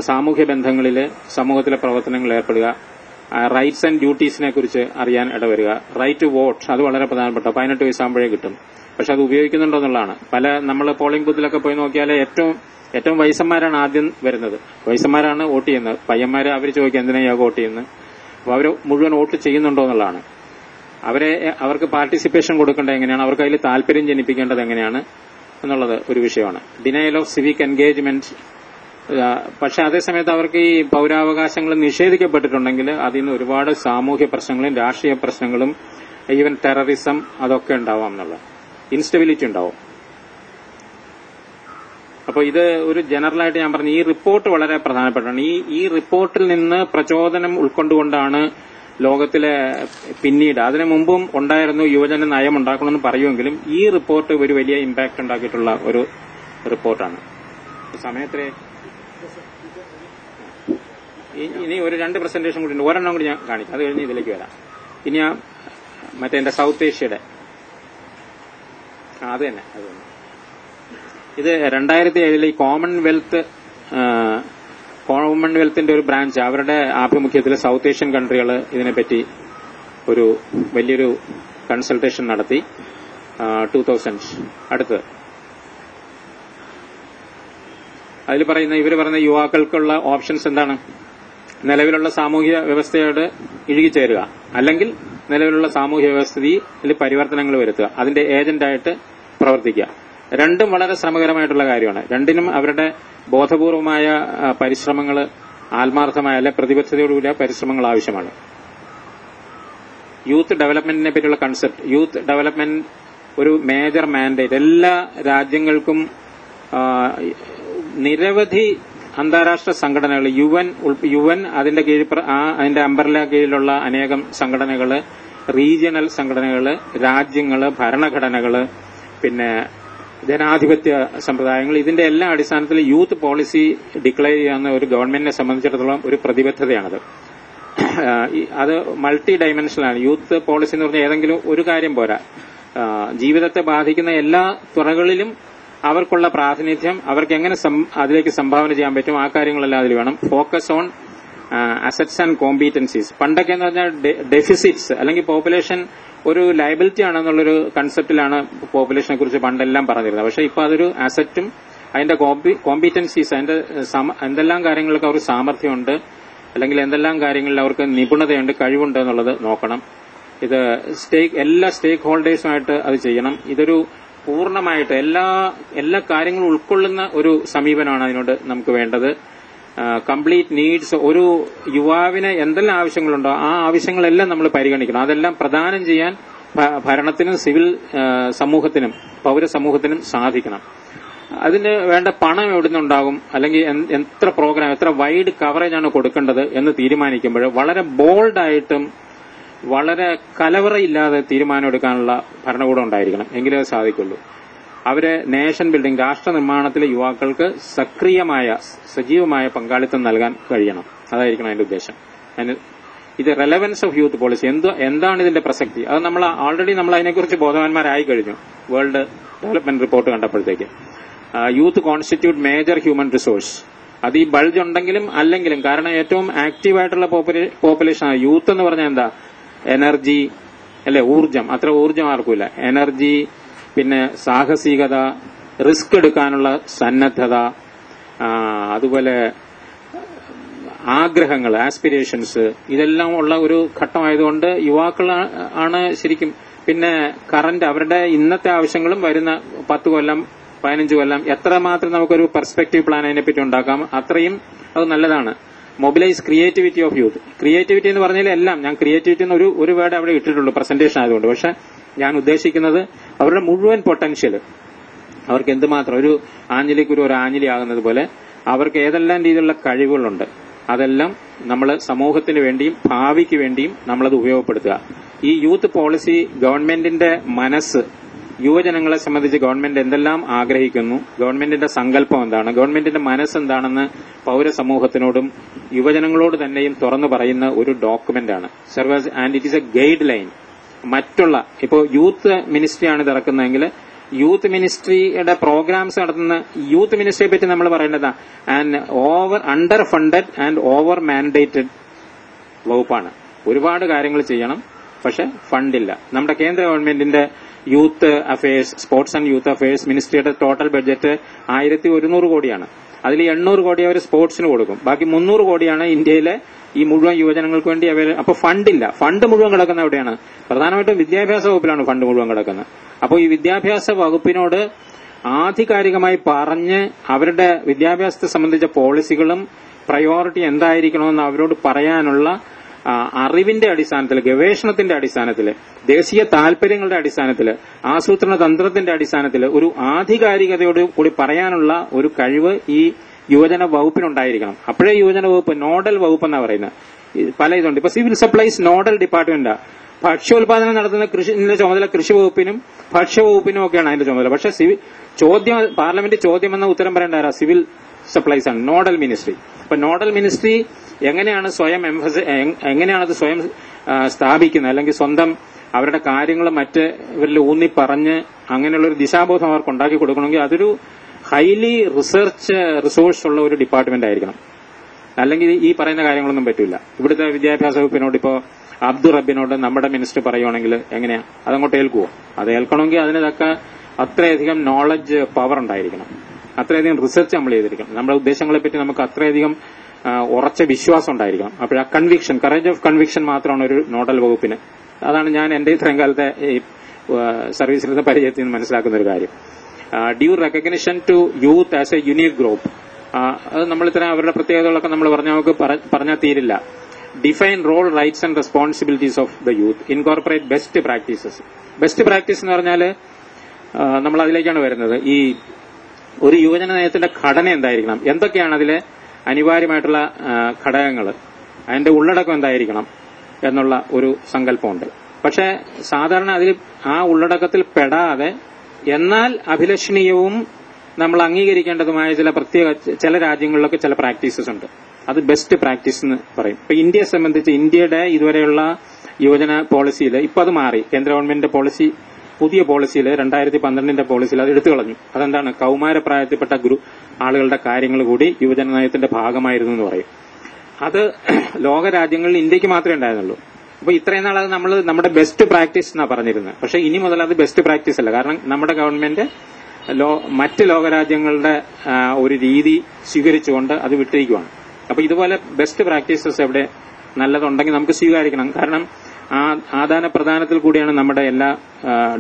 സാമൂഹ്യ ബന്ധങ്ങളിൽ സമൂഹത്തിലെ പ്രവർത്തനങ്ങളിൽ ഏർപ്പെടുക, റൈറ്റ്സ് ആൻഡ് ഡ്യൂട്ടീസിനെ കുറിച്ച് അറിയാൻ ഇടവരിക. റൈറ്റ് ടു വോട്ട് അത് വളരെ പ്രധാനപ്പെട്ട 18 വയസ്സാകുമ്പോഴേ കിട്ടും. പക്ഷെ അത് ഉപയോഗിക്കുന്നുണ്ടോ എന്നുള്ളതാണ്. നമ്മൾ പോളിംഗ് ബൂത്തിലൊക്കെ പോയി നോക്കിയാൽ ഏറ്റവും വയസ്സന്മാരാണ് ആദ്യം വരുന്നത്. വയസ്സന്മാരാണ് വോട്ട് ചെയ്യുന്നത്. പയ്യന്മാര് അവർ ചോദിക്കുക എന്തിനാ വോട്ട് ചെയ്യുന്നത്. അപ്പോൾ അവർ മുഴുവൻ വോട്ട് ചെയ്യുന്നുണ്ടോ എന്നുള്ളതാണ്. അവർക്ക് പാർട്ടിസിപ്പേഷൻ കൊടുക്കേണ്ടത് എങ്ങനെയാണ്, അവർക്ക് അതിൽ താല്പര്യം ജനിപ്പിക്കേണ്ടത് എങ്ങനെയാണ് എന്നുള്ളത് ഒരു വിഷയമാണ്. Denial of civic engagement. പക്ഷെ അതേസമയത്ത് അവർക്ക് ഈ പൌരാവകാശങ്ങൾ നിഷേധിക്കപ്പെട്ടിട്ടുണ്ടെങ്കിൽ അതിൽ നിന്ന് ഒരുപാട് സാമൂഹ്യ പ്രശ്നങ്ങളും രാഷ്ട്രീയ പ്രശ്നങ്ങളും ഈവൻ ടെററിസം അതൊക്കെ ഉണ്ടാവാം എന്നുള്ള ഇൻസ്റ്റബിലിറ്റി ഉണ്ടാവും. അപ്പോൾ ഇത് ഒരു ജനറലായിട്ട് ഞാൻ പറഞ്ഞു, ഈ റിപ്പോർട്ട് വളരെ പ്രധാനപ്പെട്ടാണ്. ഈ റിപ്പോർട്ടിൽ നിന്ന് പ്രചോദനം ഉൾക്കൊണ്ടുകൊണ്ടാണ് ലോകത്തിലെ പിന്നീട് അതിനു മുമ്പും ഉണ്ടായിരുന്നു യുവജന നയം ഉണ്ടാക്കണമെന്ന് പറയുമെങ്കിലും ഈ റിപ്പോർട്ട് ഒരു വലിയ ഇമ്പാക്ട് ഉണ്ടാക്കിയിട്ടുള്ള ഒരു റിപ്പോർട്ടാണ്. സമയത്തിലെ ഇനി ഒരു 2 പ്രസന്റേഷൻ കൂടി ഉണ്ട്. ഒരെണ്ണം കൂടി ഞാൻ കാണിക്കാം, അത് കഴിഞ്ഞ് ഇതിലേക്ക് വരാം. ഇനി ഞാൻ എന്റെ സൗത്ത് ഏഷ്യയുടെ അത് തന്നെ ഇത് 2007 ഈ കോമൺവെൽത്തിന്റെ ഒരു ബ്രാഞ്ച് അവരുടെ ആഭിമുഖ്യത്തിൽ സൗത്ത് ഏഷ്യൻ കൺട്രികൾ ഇതിനെപ്പറ്റി ഒരു വലിയൊരു കൺസൾട്ടേഷൻ നടത്തി. 2000 അടുത്ത് അതിൽ ഇവർ പറയുന്ന യുവാക്കൾക്കുള്ള ഓപ്ഷൻസ് എന്താണ്? നിലവിലുള്ള സാമൂഹിക വ്യവസ്ഥയോട് ഇഴുകിച്ചേരുക, അല്ലെങ്കിൽ നിലവിലുള്ള സാമൂഹ്യ വ്യവസ്ഥയിൽ പരിവർത്തനങ്ങൾ വരുത്തുക, അതിന്റെ ഏജന്റായിട്ട് പ്രവർത്തിക്കുക. രണ്ടും വളരെ ശ്രമകരമായിട്ടുള്ള കാര്യമാണ്. രണ്ടിനും അവരുടെ ബോധപൂർവമായ പരിശ്രമങ്ങൾ, ആത്മാർത്ഥമായ അല്ലെ പ്രതിബദ്ധതയോടുകൂടിയ പരിശ്രമങ്ങൾ ആവശ്യമാണ്. യൂത്ത് ഡെവലപ്മെന്റിനെ പറ്റിയുള്ള കൺസെപ്റ്റ്, യൂത്ത് ഡെവലപ്മെന്റ് ഒരു മേജർ മാൻഡേറ്റ്. എല്ലാ രാജ്യങ്ങൾക്കും നിരവധി അന്താരാഷ്ട്ര സംഘടനകൾ, യുഎൻ അതിന്റെ കീഴിൽ അതിന്റെ അംബ്രല്ല കീഴിലുള്ള അനേകം സംഘടനകൾ, റീജിയണൽ സംഘടനകൾ, രാജ്യങ്ങൾ, ഭരണഘടനകൾ, പിന്നെ ജനാധിപത്യ സമ്പ്രദായങ്ങൾ, ഇതിന്റെ എല്ലാ അടിസ്ഥാനത്തിൽ യൂത്ത് പോളിസി ഡിക്ലെയർ ചെയ്യാവുന്ന ഒരു ഗവൺമെന്റിനെ സംബന്ധിച്ചിടത്തോളം ഒരു പ്രതിബദ്ധതയാണത്. അത് മൾട്ടി ഡയമെൻഷനാണ്. യൂത്ത് പോളിസി എന്ന് പറഞ്ഞാൽ ഏതെങ്കിലും ഒരു കാര്യം പോരാ. ജീവിതത്തെ ബാധിക്കുന്ന എല്ലാ തുറകളിലും അവർക്കുള്ള പ്രാതിനിധ്യം, അവർക്ക് എങ്ങനെ അതിലേക്ക് സംഭാവന ചെയ്യാൻ പറ്റും, ആ കാര്യങ്ങളെല്ലാം അതിൽ വേണം. Focus on assets and competencies. പണ്ടൊക്കെ എന്ന് പറഞ്ഞാൽ ഡെഫിസിറ്റ്സ് അല്ലെങ്കിൽ പോപ്പുലേഷൻ ഒരു ലയബിലിറ്റി ആണെന്നുള്ളൊരു കൺസെപ്റ്റിലാണ് പോപ്പുലേഷനെ കുറിച്ച് പണ്ടെല്ലാം പറഞ്ഞിരുന്നത്. പക്ഷെ ഇപ്പൊ അതൊരു അസറ്റും അതിന്റെ കോമ്പീറ്റൻസീസ്, അതിന്റെ എന്തെല്ലാം കാര്യങ്ങൾക്ക് അവർക്ക് സാമർഥ്യമുണ്ട് അല്ലെങ്കിൽ എന്തെല്ലാം കാര്യങ്ങളിൽ അവർക്ക് നിപുണതയുണ്ട്, കഴിവുണ്ട് എന്നുള്ളത് നോക്കണം. ഇത് എല്ലാ സ്റ്റേക്ക് ഹോൾഡേഴ്സുമായിട്ട് അത് ചെയ്യണം. ഇതൊരു പൂർണ്ണമായിട്ട് എല്ലാ കാര്യങ്ങളും ഉൾക്കൊള്ളുന്ന ഒരു സമീപനമാണ് അതിനോട് നമുക്ക് വേണ്ടത്. കംപ്ലീറ്റ് നീഡ്സ്, ഒരു യുവാവിന് എന്തെല്ലാം ആവശ്യങ്ങളുണ്ടോ ആ ആവശ്യങ്ങളെല്ലാം നമ്മൾ പരിഗണിക്കണം. അതെല്ലാം പ്രദാനം ചെയ്യാൻ ഭരണത്തിനും സിവിൽ സമൂഹത്തിനും പൌരസമൂഹത്തിനും സാധിക്കണം. അതിന് വേണ്ട പണം എവിടുന്നുണ്ടാകും, അല്ലെങ്കിൽ എത്ര പ്രോഗ്രാം, എത്ര വൈഡ് കവറേജ് ആണ് കൊടുക്കേണ്ടത് എന്ന് തീരുമാനിക്കുമ്പോൾ വളരെ ബോൾഡായിട്ടും വളരെ കലവറയില്ലാതെ തീരുമാനമെടുക്കാനുള്ള ഭരണകൂടം ഉണ്ടായിരിക്കണം. എങ്കിലേ അത് സാധിക്കുള്ളൂ. അവര് നേഷൻ ബിൽഡിംഗ്, രാഷ്ട്ര നിർമ്മാണത്തിലെ യുവാക്കൾക്ക് സജീവമായ പങ്കാളിത്തം നൽകാൻ കഴിയണം. അതായിരിക്കണം അതിന്റെ ഉദ്ദേശം. ഇത് റെലവൻസ് ഓഫ് യൂത്ത് പോളിസി, എന്താണ് ഇതിന്റെ പ്രസക്തി, അത് നമ്മൾ അതിനെക്കുറിച്ച് ബോധവാന്മാരായി കഴിഞ്ഞു വേൾഡ് ഡെവലപ്മെന്റ് റിപ്പോർട്ട് കണ്ടപ്പോഴത്തേക്ക്. Youth constitute major human resource. അത് ഈ ബൾജ് ഉണ്ടെങ്കിലും അല്ലെങ്കിലും, കാരണം ഏറ്റവും ആക്റ്റീവായിട്ടുള്ള പോപ്പുലേഷനാണ് യൂത്ത് എന്ന് പറഞ്ഞാൽ. എന്താ? എനർജി അല്ലെ, ഊർജം. അത്ര ഊർജം ആർക്കുമില്ല. എനർജി, പിന്നെ സാഹസികത, റിസ്ക് എടുക്കാനുള്ള സന്നദ്ധത, അതുപോലെ ആഗ്രഹങ്ങൾ, ആസ്പിരേഷൻസ്, ഇതെല്ലാം ഉള്ള ഒരു ഘട്ടമായതുകൊണ്ട് യുവാക്കളാണ് ശരിക്കും. പിന്നെ കറന്റ് അവരുടെ ഇന്നത്തെ ആവശ്യങ്ങളും വരുന്ന 10 കൊല്ലം 15 കൊല്ലം എത്രമാത്രം നമുക്കൊരു പെർസ്പെക്റ്റീവ് പ്ലാൻ അതിനെപ്പറ്റി ഉണ്ടാക്കാം, അത്രയും അത് നല്ലതാണ്. Mobilise creativity of youth. Creativity എന്ന് പറഞ്ഞാൽ എല്ലാം, ഞാൻ ക്രിയേറ്റിവിറ്റി എന്ന് ഒരു വേർഡ് അവിടെ ഇട്ടിട്ടുള്ളൂ പ്രസന്റേഷൻ ആയതുകൊണ്ട്. പക്ഷെ ഞാൻ ഉദ്ദേശിക്കുന്നത് അവരുടെ മുഴുവൻ പൊട്ടൻഷ്യൽ, അവർക്ക് എന്തുമാത്രം ഒരു ആഞ്ഞിലിക്കുരു ഒരു ആഞ്ഞിലി ആകുന്നത് പോലെ അവർക്ക് ഏതെല്ലാം രീതിയിലുള്ള കഴിവുകളുണ്ട് അതെല്ലാം നമ്മൾ സമൂഹത്തിന് വേണ്ടിയും ഭാവിക്ക് വേണ്ടിയും നമ്മളത് ഉപയോഗപ്പെടുത്തുക. ഈ യൂത്ത് പോളിസി ഗവൺമെന്റിന്റെ മനസ്സ്, യുവജനങ്ങളെ സംബന്ധിച്ച് ഗവൺമെന്റ് എന്തെല്ലാം ആഗ്രഹിക്കുന്നു, ഗവൺമെന്റിന്റെ സങ്കല്പം എന്താണ്, ഗവൺമെന്റിന്റെ മനസ്സെന്താണെന്ന് പൌരസമൂഹത്തിനോടും യുവജനങ്ങളോട് തന്നെയും തുറന്നു പറയുന്ന ഒരു ഡോക്യുമെന്റാണ് surveys, and it is a guideline. മറ്റുള്ള ഇപ്പോൾ യൂത്ത് മിനിസ്ട്രിയാണ് ഇത് ഇറക്കുന്നതെങ്കിൽ യൂത്ത് മിനിസ്ട്രിയുടെ പ്രോഗ്രാംസ് നടത്തുന്ന യൂത്ത് മിനിസ്ട്രിയെ പറ്റി നമ്മൾ പറയേണ്ടതാ and underfunded and over mandated വകുപ്പാണ്. ഒരുപാട് കാര്യങ്ങൾ ചെയ്യണം, പക്ഷെ ഫണ്ടില്ല. നമ്മുടെ കേന്ദ്ര ഗവൺമെന്റിന്റെ youth affairs, sports and youth affairs മിനിസ്ട്രിയുടെ ടോട്ടൽ ബഡ്ജറ്റ് 1100 കോടിയാണ്. അതിൽ 800 കോടി അവർ സ്പോർട്സിന് കൊടുക്കും, ബാക്കി 300 കോടിയാണ് ഇന്ത്യയിലെ ഈ മുഴുവൻ യുവജനങ്ങൾക്ക് വേണ്ടി അവർ. അപ്പൊ ഫണ്ടില്ല. ഫണ്ട് മുഴുവൻ കിടക്കുന്ന എവിടെയാണ്? പ്രധാനമായിട്ടും വിദ്യാഭ്യാസ വകുപ്പിലാണ് ഫണ്ട് മുഴുവൻ കിടക്കുന്നത്. അപ്പോൾ ഈ വിദ്യാഭ്യാസ വകുപ്പിനോട് ആധികാരികമായി പറഞ്ഞ് അവരുടെ വിദ്യാഭ്യാസത്തെ സംബന്ധിച്ച പോളിസികളും പ്രയോറിറ്റി എന്തായിരിക്കണമെന്ന് അവരോട് പറയാനുള്ള അറിവിന്റെ അടിസ്ഥാനത്തിൽ, ഗവേഷണത്തിന്റെ അടിസ്ഥാനത്തിൽ, ദേശീയ താൽപര്യങ്ങളുടെ അടിസ്ഥാനത്തിൽ, ആസൂത്രണ തന്ത്രത്തിന്റെ അടിസ്ഥാനത്തിൽ ഒരു ആധികാരികതയോട് കൂടി പറയാനുള്ള ഒരു കഴിവ് ഈ യുവജന വകുപ്പിനുണ്ടായിരിക്കണം. അപ്പോഴേ യുവജന വകുപ്പ് നോഡൽ വകുപ്പ് എന്നാ പറയുന്നത്. പല ഇതുണ്ട്. ഇപ്പൊ സിവിൽ സപ്ലൈസ് നോഡൽ ഡിപ്പാർട്ട്മെന്റാ. ഭക്ഷ്യോൽപാദനം നടത്തുന്ന കൃഷിന്റെ ചുമതല കൃഷി വകുപ്പിനും ഭക്ഷ്യവകുപ്പിനും ഒക്കെയാണ് അതിന്റെ ചുമതല. പക്ഷെ പാർലമെന്റ് ചോദ്യം എന്ന ഉത്തരം പറയേണ്ട സിവിൽ സപ്ലൈസ് ആണ്, നോഡൽ മിനിസ്ട്രി. അപ്പൊ നോഡൽ മിനിസ്ട്രി എങ്ങനെയാണ് എങ്ങനെയാണത് സ്വയം സ്ഥാപിക്കുന്നത്, അല്ലെങ്കിൽ സ്വന്തം അവരുടെ കാര്യങ്ങൾ മറ്റവരിൽ ഊന്നി പറഞ്ഞ് അങ്ങനെയുള്ള ഒരു ദിശാബോധം അവർക്ക് ഉണ്ടാക്കി കൊടുക്കണമെങ്കിൽ അതൊരു ഹൈലി റിസർച്ച് റിസോഴ്സ് ഉള്ള ഒരു ഡിപ്പാർട്ട്മെന്റ് ആയിരിക്കണം. അല്ലെങ്കിൽ ഈ പറയുന്ന കാര്യങ്ങളൊന്നും പറ്റില്ല. ഇവിടുത്തെ വിദ്യാഭ്യാസ വകുപ്പിനോട് ഇപ്പോൾ അബ്ദുൾ റബ്ബിനോട് നമ്മുടെ മിനിസ്റ്റർ പറയുവാണെങ്കിൽ എങ്ങനെയാ അതങ്ങോട്ട് ഏൽക്കുവോ? അത് ഏൽക്കണമെങ്കിൽ അതിനൊക്കെ അത്രയധികം നോളജ് പവർ ഉണ്ടായിരിക്കണം, അത്രയധികം റിസർച്ച് നമ്മൾ ചെയ്തിരിക്കണം, നമ്മുടെ ഉദ്ദേശങ്ങളെപ്പറ്റി നമുക്ക് അത്രയധികം ഉറച്ച വിശ്വാസം ഉണ്ടായിരിക്കണം. അപ്പോൾ ആ കൺവിക്ഷൻ, കറേജ് ഓഫ് കൺവിക്ഷൻ മാത്രമാണ് ഒരു നോഡൽ വകുപ്പിന്. അതാണ് ഞാൻ എന്റെ ഇത്രയും കാലത്തെ സർവീസിൽ പരിചയത്തിൽ നിന്ന് മനസ്സിലാക്കുന്ന ഒരു കാര്യം. Due recognition to youth as a unique group. അത് നമ്മൾ ഇത്തരം അവരുടെ പ്രത്യേകതകളൊക്കെ നമ്മൾ പറഞ്ഞാൽ നമുക്ക് പറഞ്ഞാൽ തീരില്ല. Define role, rights and responsibilities of the youth. Incorporate best practices. Best practice എന്ന് പറഞ്ഞാൽ നമ്മൾ അതിലേക്കാണ് വരുന്നത്. ഈ ഒരു യുവജന നയത്തിന്റെ ഘടന എന്തായിരിക്കണം, എന്തൊക്കെയാണ് അതിലെ അനിവാര്യമായിട്ടുള്ള ഘടകങ്ങൾ, അതിന്റെ ഉള്ളടക്കം എന്തായിരിക്കണം എന്നുള്ള ഒരു സങ്കല്പമുണ്ട്. പക്ഷെ സാധാരണ അതിൽ ആ ഉള്ളടക്കത്തിൽ പെടാതെ എന്നാൽ അഭിലഷണീയവും നമ്മൾ അംഗീകരിക്കേണ്ടതുമായ ചില രാജ്യങ്ങളിലൊക്കെ ചില പ്രാക്ടീസസ് ഉണ്ട്. അത് ബെസ്റ്റ് പ്രാക്ടീസ് എന്ന് പറയും. ഇപ്പൊ ഇന്ത്യയെ സംബന്ധിച്ച് ഇന്ത്യയുടെ ഇതുവരെയുള്ള യുവജന പോളിസിയിൽ ഇപ്പൊ അത് മാറി. കേന്ദ്ര ഗവൺമെന്റിന്റെ പോളിസി, പുതിയ പോളിസിയിൽ 2012 പോളിസിയിൽ അത് എടുത്തു കളഞ്ഞു. അതെന്താണ്? കൌമാരപ്രായത്തിൽപ്പെട്ട ആളുകളുടെ കാര്യങ്ങൾ കൂടി യുവജന നയത്തിന്റെ ഭാഗമായിരുന്നു എന്ന് പറയും. അത് ലോകരാജ്യങ്ങളിൽ ഇന്ത്യക്ക് മാത്രമേ ഉണ്ടായിരുന്നുള്ളൂ. അപ്പൊ ഇത്രയും നാൾ അത് നമ്മൾ നമ്മുടെ ബെസ്റ്റ് പ്രാക്ടീസ് എന്നാ പറഞ്ഞിരുന്നത്. പക്ഷെ ഇനി മുതൽ അത് ബെസ്റ്റ് പ്രാക്ടീസ് അല്ല. കാരണം നമ്മുടെ ഗവൺമെന്റ് മറ്റ് ലോകരാജ്യങ്ങളുടെ ഒരു രീതി സ്വീകരിച്ചുകൊണ്ട് അത് വിട്ടിരിക്കുകയാണ്. അപ്പൊ ഇതുപോലെ ബെസ്റ്റ് പ്രാക്ടീസസ് എവിടെ നല്ലതുണ്ടെങ്കിൽ നമുക്ക് സ്വീകരിക്കണം. കാരണം ആദാന പ്രദാനത്തിൽ കൂടിയാണ് നമ്മുടെ എല്ലാ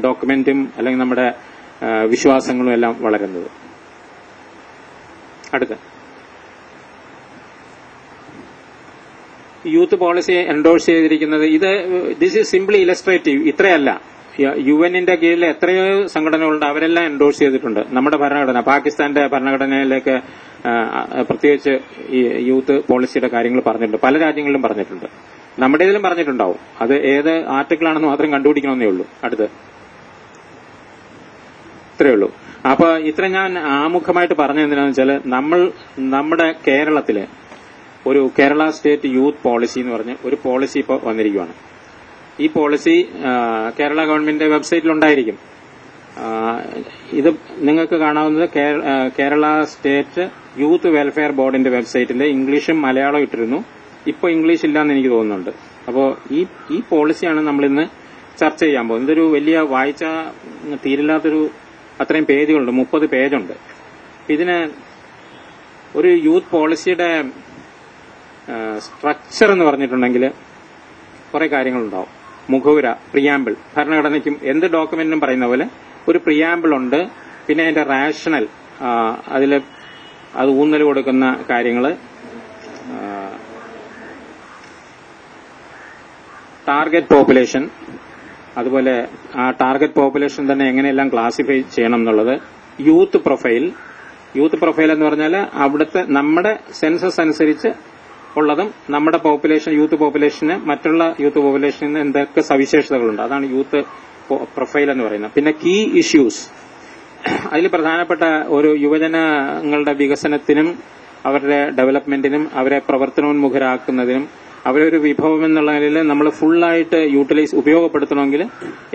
ഡോക്യുമെന്റും അല്ലെങ്കിൽ നമ്മുടെ വിശ്വാസങ്ങളും എല്ലാം വളരുന്നത്. അടുത്ത യൂത്ത് പോളിസി എൻഡോഴ്സ് ചെയ്തിരിക്കുന്നത് ദിസ് ഈസ് സിംപ്ലി ഇലസ്ട്രേറ്റീവ്. ഇത്രയല്ല, യുഎന്നിന്റെ കീഴിൽ എത്രയോ സംഘടനകളുണ്ട്, അവരെല്ലാം എൻഡോഴ്സ് ചെയ്തിട്ടുണ്ട്. നമ്മുടെ ഭരണഘടന, പാകിസ്ഥാന്റെ ഭരണഘടനയിലേക്ക് പ്രത്യേകിച്ച് ഈ യൂത്ത് പോളിസിയുടെ കാര്യങ്ങൾ പറഞ്ഞിട്ടുണ്ട്. പല രാജ്യങ്ങളിലും പറഞ്ഞിട്ടുണ്ട്. നമ്മുടെ ഇതിലും പറഞ്ഞിട്ടുണ്ടാവും. അത് ഏത് ആർട്ടിക്കിളാണെന്ന് മാത്രം കണ്ടുപിടിക്കണമെന്നേ ഉള്ളൂ. അടുത്ത് ഇത്രയേ ഉള്ളൂ. അപ്പൊ ഇത്ര ഞാൻ ആമുഖമായിട്ട് പറഞ്ഞത് എന്തിനാന്ന് വെച്ചാൽ നമ്മുടെ കേരളത്തിലെ ഒരു കേരള സ്റ്റേറ്റ് യൂത്ത് പോളിസി എന്ന് പറഞ്ഞ് ഒരു പോളിസി ഇപ്പോൾ വന്നിരിക്കുകയാണ്. ഈ പോളിസി കേരള ഗവൺമെന്റ് വെബ്സൈറ്റിലുണ്ടായിരിക്കും. ഇത് നിങ്ങൾക്ക് കാണാവുന്നത് കേരള സ്റ്റേറ്റ് യൂത്ത് വെൽഫെയർ ബോർഡിന്റെ വെബ്സൈറ്റിൽ ഇംഗ്ലീഷും മലയാളവും ഇട്ടിരുന്നു. ഇപ്പൊ ഇംഗ്ലീഷ് ഇല്ലാന്ന് എനിക്ക് തോന്നുന്നുണ്ട്. അപ്പോൾ ഈ പോളിസിയാണ് നമ്മളിന്ന് ചർച്ച ചെയ്യാൻ പോകുന്നത്. ഇതൊരു വലിയ വായിച്ച തീരില്ലാത്തൊരു അത്രയും പേജുകളുണ്ട്, 30 പേജുണ്ട്. ഇതിന് ഒരു യൂത്ത് പോളിസിയുടെ സ്ട്രക്ചർ എന്ന് പറഞ്ഞിട്ടുണ്ടെങ്കിൽ കുറെ കാര്യങ്ങളുണ്ടാവും. മുഖവുര, പ്രിയാമ്പിൾ, ഭരണഘടനയ്ക്കും എന്ത് ഡോക്യുമെന്റിനും പറയുന്ന പോലെ ഒരു പ്രിയാമ്പിൾ ഉണ്ട്. പിന്നെ അതിന്റെ റാഷണൽ, അത് ഊന്നൽ കൊടുക്കുന്ന കാര്യങ്ങൾ, ടാർഗറ്റ് പോപ്പുലേഷൻ, അതുപോലെ ആ ടാർഗറ്റ് പോപ്പുലേഷൻ തന്നെ എങ്ങനെയെല്ലാം ക്ലാസിഫൈ ചെയ്യണം എന്നുള്ളത്, യൂത്ത് പ്രൊഫൈൽ എന്ന് പറഞ്ഞാൽ അവിടുത്തെ നമ്മുടെ സെൻസസ് അനുസരിച്ച് ഉള്ളതും നമ്മുടെ പോപ്പുലേഷൻ യൂത്ത് പോപ്പുലേഷന് മറ്റുള്ള യൂത്ത് പോപ്പുലേഷനിൽ നിന്ന് എന്തൊക്കെ സവിശേഷതകളുണ്ട്, അതാണ് യൂത്ത് പ്രൊഫൈൽ എന്ന് പറയുന്നത്. പിന്നെ കീ ഇഷ്യൂസ്, അതിൽ പ്രധാനപ്പെട്ട ഒരു യുവജനങ്ങളുടെ വികസനത്തിനും അവരുടെ ഡെവലപ്മെന്റിനും അവരെ പ്രവർത്തനോന്മുഖരാക്കുന്നതിനും അവരെ ഒരു വിഭവം എന്നുള്ള നിലയിൽ നമ്മൾ ഫുള്ളായിട്ട് ഉപയോഗപ്പെടുത്തണമെങ്കിൽ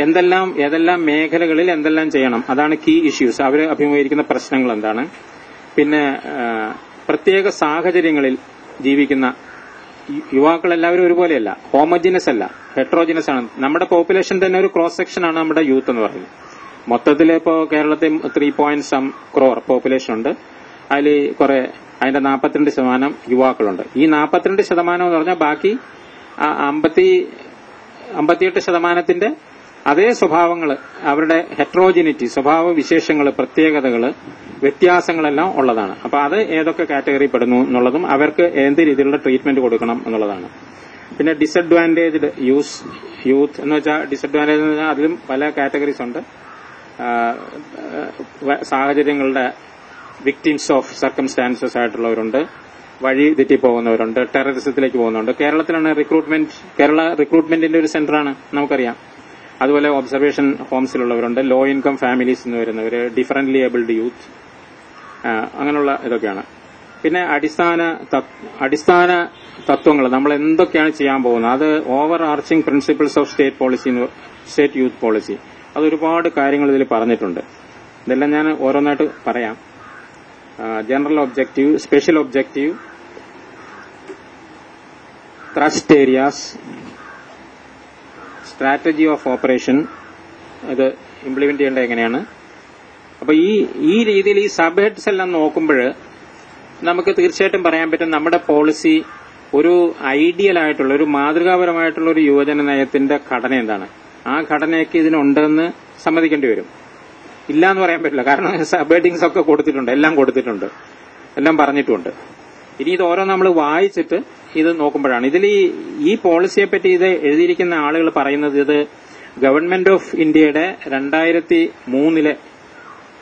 ഏതെല്ലാം മേഖലകളിൽ എന്തെല്ലാം ചെയ്യണം, അതാണ് കീ ഇഷ്യൂസ്. അവർ അഭിമുഖീകരിക്കുന്ന പ്രശ്നങ്ങൾ എന്താണ്. പിന്നെ പ്രത്യേക സാഹചര്യങ്ങളിൽ ജീവിക്കുന്ന യുവാക്കളെല്ലാവരും ഒരുപോലെയല്ല, ഹോമോജിനസ് അല്ല, ഹെട്രോജിനസ് ആണ്. നമ്മുടെ പോപ്പുലേഷൻ തന്നെ ഒരു ക്രോസ് സെക്ഷനാണ് നമ്മുടെ യൂത്ത് എന്ന് പറയുന്നത്. മൊത്തത്തിൽ ഇപ്പോൾ കേരളത്തിൽ 3.some crore പോപ്പുലേഷൻ ഉണ്ട്. അതിൽ അതിന്റെ 42% യുവാക്കളുണ്ട്. ഈ 42% എന്ന് പറഞ്ഞാൽ ബാക്കി 58% അതേ സ്വഭാവങ്ങൾ, അവരുടെ ഹെട്രോജിനിറ്റി, സ്വഭാവ വിശേഷങ്ങൾ, പ്രത്യേകതകൾ, വ്യത്യാസങ്ങളെല്ലാം ഉള്ളതാണ്. അപ്പൊ അത് ഏതൊക്കെ കാറ്റഗറി പെടുന്നു എന്നുള്ളതും അവർക്ക് എന്ത് രീതിയിലുള്ള ട്രീറ്റ്മെന്റ് കൊടുക്കണം എന്നുള്ളതാണ്. പിന്നെ ഡിസഡ്വാൻറ്റേജ്ഡ് യൂത്ത് എന്ന് വെച്ചാൽ ഡിസഡ്വാൻറ്റേജ് എന്ന് വെച്ചാൽ അതിലും പല കാറ്റഗറീസ് ഉണ്ട്. സാഹചര്യങ്ങളുടെ വിക്ടിംസ് ഓഫ് സർക്കംസ്റ്റാൻസസ് ആയിട്ടുള്ളവരുണ്ട്, വഴി തെറ്റിപ്പോകുന്നവരുണ്ട്, ടെററിസത്തിലേക്ക് പോകുന്നുണ്ട്. കേരളത്തിലാണ് കേരള റിക്രൂട്ട്മെന്റിന്റെ ഒരു സെന്ററാണ്, നമുക്കറിയാം. അതുപോലെ ഒബ്സർവേഷൻ ഹോംസിലുള്ളവരുണ്ട്, ലോ ഇൻകം ഫാമിലീസ് എന്ന് വരുന്നവർ, ഡിഫറന്റ്ലി ഏബിൾഡ് യൂത്ത്, അങ്ങനെയുള്ള ഇതൊക്കെയാണ്. പിന്നെ അടിസ്ഥാന തത്വങ്ങൾ, നമ്മൾ എന്തൊക്കെയാണ് ചെയ്യാൻ പോകുന്നത്, അത് over arching principles of state youth policy, അത് ഒരുപാട് കാര്യങ്ങൾ ഇതിൽ പറഞ്ഞിട്ടുണ്ട്. ഇതെല്ലാം ഞാൻ ഓരോന്നായിട്ട് പറയാം. General objective, special objective, thrust areas, strategy of operation, ഇത് ഇംപ്ലിമെന്റ് ചെയ്യേണ്ടത് എങ്ങനെയാണ്. അപ്പൊ ഈ രീതിയിൽ ഈ സബ് ഹെഡ്സ് എല്ലാം നോക്കുമ്പോൾ നമുക്ക് തീർച്ചയായിട്ടും പറയാൻ പറ്റും നമ്മുടെ പോളിസി ഒരു ഐഡിയൽ ആയിട്ടുള്ള, ഒരു മാതൃകാപരമായിട്ടുള്ള ഒരു യുവജന നയത്തിന്റെ ഘടന എന്താണ്. ആ ഘടനയൊക്കെ ഇതിനുണ്ടെന്ന് സമ്മതിക്കേണ്ടി വരും. ഇല്ല എന്ന് പറയാൻ പറ്റില്ല, കാരണം സബ് ഹെഡിങ്സ് ഒക്കെ കൊടുത്തിട്ടുണ്ട്, എല്ലാം പറഞ്ഞിട്ടുണ്ട്. ഇനി ഇത് ഓരോ നമ്മൾ വായിച്ചിട്ട് ഇത് നോക്കുമ്പോഴാണ് ഇതിൽ ഈ പോളിസിയെ പറ്റി ഇത് എഴുതിയിരിക്കുന്ന ആളുകൾ പറയുന്നത് ഇത് ഗവൺമെന്റ് ഓഫ് ഇന്ത്യയുടെ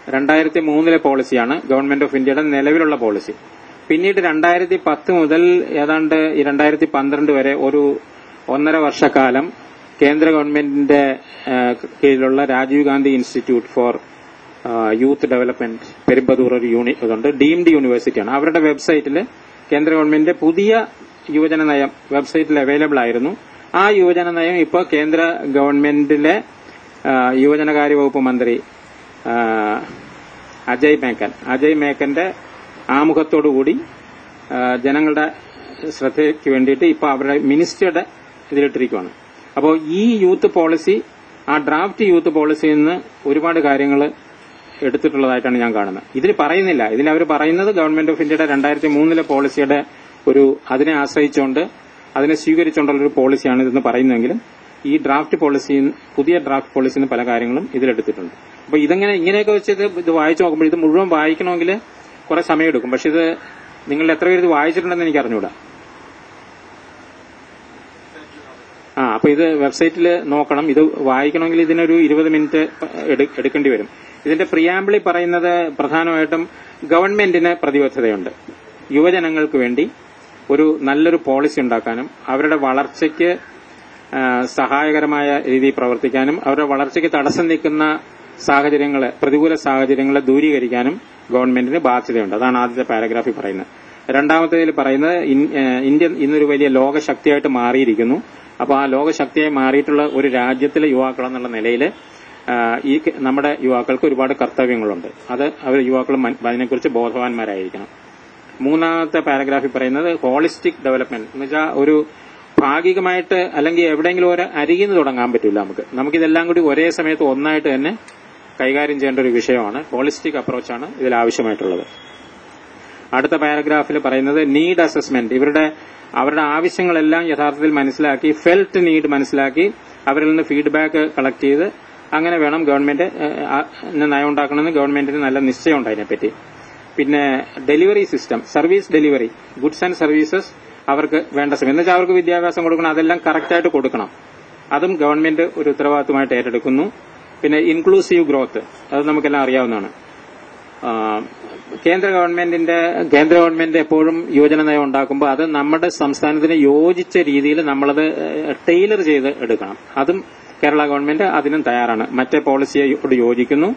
2003 പോളിസിയാണ്. ഗവൺമെന്റ് ഓഫ് ഇന്ത്യയുടെ നിലവിലുള്ള പോളിസി. പിന്നീട് 2010 മുതൽ ഏതാണ്ട് 2012 വരെ ഒരു 1.5 വർഷക്കാലം കേന്ദ്ര ഗവൺമെന്റിന്റെ കീഴിലുള്ള Rajiv Gandhi institute for youth development Perumbudur ഒരു ഇതുണ്ട്, ഡീംഡ് യൂണിവേഴ്സിറ്റിയാണ്. അവരുടെ വെബ്സൈറ്റിൽ കേന്ദ്ര ഗവൺമെന്റിന്റെ പുതിയ യുവജന നയം വെബ്സൈറ്റിൽ അവൈലബിൾ ആയിരുന്നു. ആ യുവജന നയം ഇപ്പോൾ കേന്ദ്ര ഗവൺമെന്റിലെ യുവജനകാര്യ വകുപ്പ് മന്ത്രി അജയ് മേക്കന്റെ ആമുഖത്തോടുകൂടി ജനങ്ങളുടെ ശ്രദ്ധയ്ക്ക് വേണ്ടിയിട്ട് ഇപ്പോൾ അവരുടെ മിനിസ്റ്ററുടെ ഇതിലിട്ടിരിക്കുകയാണ്. അപ്പോൾ ഈ യൂത്ത് പോളിസി, ആ ഡ്രാഫ്റ്റ് യൂത്ത് പോളിസിയിൽ നിന്ന് ഒരുപാട് കാര്യങ്ങൾ എടുത്തിട്ടുള്ളതായിട്ടാണ് ഞാൻ കാണുന്നത്. ഇതിൽ പറയുന്നില്ല, ഇതിൽ അവർ പറയുന്നത് ഗവൺമെന്റ് ഓഫ് ഇന്ത്യയുടെ 2003 പോളിസിയുടെ അതിനെ ആശ്രയിച്ചുകൊണ്ട്, അതിനെ സ്വീകരിച്ചുകൊണ്ടുള്ള ഒരു പോളിസിയാണ് ഇതെന്ന് പറയുന്നതെങ്കിലും ഈ പുതിയ ഡ്രാഫ്റ്റ് പോളിസിയിൽ നിന്ന് പല കാര്യങ്ങളും ഇതിലെടുത്തിട്ടുണ്ട്. അപ്പൊ ഇങ്ങനെയൊക്കെ വെച്ച് ഇത് വായിച്ചു നോക്കുമ്പോൾ ഇത് മുഴുവൻ വായിക്കണമെങ്കിൽ കുറെ സമയമെടുക്കും. പക്ഷെ ഇത് നിങ്ങൾ എത്ര പേര് ഇത് വായിച്ചിട്ടുണ്ടെന്ന് എനിക്ക് അറിഞ്ഞൂടാ. അപ്പൊ ഇത് വെബ്സൈറ്റിൽ നോക്കണം. ഇത് വായിക്കണമെങ്കിൽ ഇതിനൊരു 20 മിനിറ്റ് എടുക്കേണ്ടി വരും. ഇതിന്റെ പ്രിയാമ്പിളിൽ പറയുന്നത് പ്രധാനമായിട്ടും ഗവൺമെന്റിന് പ്രതിബദ്ധതയുണ്ട്. യുവജനങ്ങൾക്ക് വേണ്ടി ഒരു നല്ലൊരു പോളിസി ഉണ്ടാക്കാനും അവരുടെ വളർച്ചയ്ക്ക് സഹായകരമായ രീതിയിൽ പ്രവർത്തിക്കാനും അവരുടെ വളർച്ചയ്ക്ക് തടസ്സം നിൽക്കുന്ന പ്രതികൂല സാഹചര്യങ്ങളെ ദൂരീകരിക്കാനും ഗവൺമെന്റിന് ബാധ്യതയുണ്ട്. അതാണ് ആദ്യത്തെ പാരഗ്രാഫിൽ പറയുന്നത്. രണ്ടാമത്തേതിൽ പറയുന്നത് ഇന്ത്യ ഇന്നൊരു വലിയ ലോകശക്തിയായിട്ട് മാറിയിരിക്കുന്നു. അപ്പോൾ ആ ലോകശക്തിയായി മാറിയിട്ടുള്ള ഒരു രാജ്യത്തിലെ യുവാക്കൾ എന്നുള്ള നിലയിൽ നമ്മുടെ യുവാക്കൾക്ക് ഒരുപാട് കർത്തവ്യങ്ങളുണ്ട്. അത് യുവാക്കൾ അതിനെക്കുറിച്ച് ബോധവാന്മാരായിരിക്കണം. മൂന്നാമത്തെ പാരഗ്രാഫിൽ പറയുന്നത് ഹോളിസ്റ്റിക് ഡെവലപ്മെന്റ് എന്ന് വെച്ചാൽ ഒരു ഭാഗികമായിട്ട് അല്ലെങ്കിൽ എവിടെയെങ്കിലും ഒരു അരികിൽ നിന്ന് തുടങ്ങാൻ പറ്റില്ല. നമുക്കിതെല്ലാം കൂടി ഒരേ സമയത്ത് ഒന്നായിട്ട് തന്നെ കൈകാര്യം ചെയ്യേണ്ട ഒരു വിഷയമാണ്. ഹോളിസ്റ്റിക് അപ്രോച്ചാണ് ഇതിൽ ആവശ്യമായിട്ടുള്ളത്. അടുത്ത പാരഗ്രാഫിൽ പറയുന്നത് നീഡ് അസസ്മെന്റ്. അവരുടെ ആവശ്യങ്ങളെല്ലാം യഥാർത്ഥത്തിൽ മനസ്സിലാക്കി, ഫെൽറ്റ് നീഡ് മനസ്സിലാക്കി, അവരിൽ നിന്ന് ഫീഡ്ബാക്ക് കളക്ട് ചെയ്ത് അങ്ങനെ വേണം ഗവൺമെന്റ് നയം ഉണ്ടാക്കണമെന്ന് ഗവൺമെന്റിന് നല്ല നിശ്ചയമുണ്ട് അതിനെപ്പറ്റി. പിന്നെ delivery system, service delivery, goods and services അവർക്ക് വേണ്ട സമയം എന്ന് വെച്ചാൽ അവർക്ക് വിദ്യാഭ്യാസം കൊടുക്കണം, അതെല്ലാം കറക്റ്റായിട്ട് കൊടുക്കണം. അതും ഗവൺമെന്റ് ഒരു ഉത്തരവാദിത്തമായിട്ട് ഏറ്റെടുക്കുന്നു. പിന്നെ ഇൻക്ലൂസീവ് ഗ്രോത്ത്, അത് നമുക്കെല്ലാം അറിയാവുന്നതാണ്. കേന്ദ്ര ഗവൺമെന്റ് എപ്പോഴും യുവജന നയം ഉണ്ടാക്കുമ്പോൾ അത് നമ്മുടെ സംസ്ഥാനത്തിന് യോജിച്ച രീതിയിൽ നമ്മളത് ടൈലർ ചെയ്ത് എടുക്കണം. അതും കേരള ഗവൺമെന്റ് അതിനും തയ്യാറാണ്. മറ്റേ പോളിസിയോട് യോജിക്കുന്നു,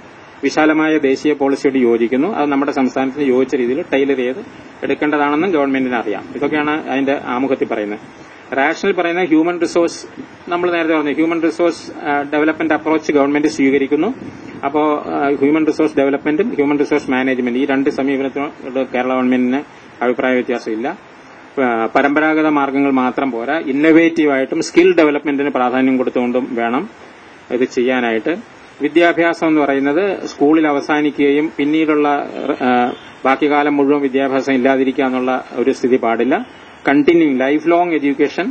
വിശാലമായ ദേശീയ പോളിസിയോട് യോജിക്കുന്നു. അത് നമ്മുടെ സംസ്ഥാനത്തിന് യോജിച്ച രീതിയിൽ ടൈലർ ചെയ്ത് എടുക്കേണ്ടതാണെന്നും ഗവൺമെന്റിന് അറിയാം. ഇതൊക്കെയാണ് അതിന്റെ ആമുഖത്തിൽ പറയുന്നത്. റാഷണൽ പറയുന്ന ഹ്യൂമൻ റിസോഴ്സ്, നമ്മൾ നേരത്തെ പറഞ്ഞു human resource development approach government സ്വീകരിക്കുന്നു. അപ്പോൾ ഹ്യൂമൻ റിസോഴ്സ് ഡെവലപ്മെന്റും ഹ്യൂമൻ റിസോഴ്സ് മാനേജ്മെന്റ് ഈ രണ്ട് സമീപനത്തിനോട് കേരള ഗവൺമെന്റിന് അഭിപ്രായ വ്യത്യാസമില്ല. പരമ്പരാഗത മാർഗ്ഗങ്ങൾ മാത്രം പോരാ, ഇന്നൊവേറ്റീവായിട്ടും സ്കിൽ ഡെവലപ്മെന്റിന് പ്രാധാന്യം കൊടുത്തുകൊണ്ടും വേണം ഇത് ചെയ്യാനായിട്ട്. വിദ്യാഭ്യാസം എന്ന് പറയുന്നത് സ്കൂളിൽ അവസാനിക്കുകയും പിന്നീടുള്ള ബാക്കി കാലം മുഴുവൻ വിദ്യാഭ്യാസം ഇല്ലാതിരിക്കുക എന്നുള്ള ഒരു സ്ഥിതി പാടില്ല. Continuing life long education,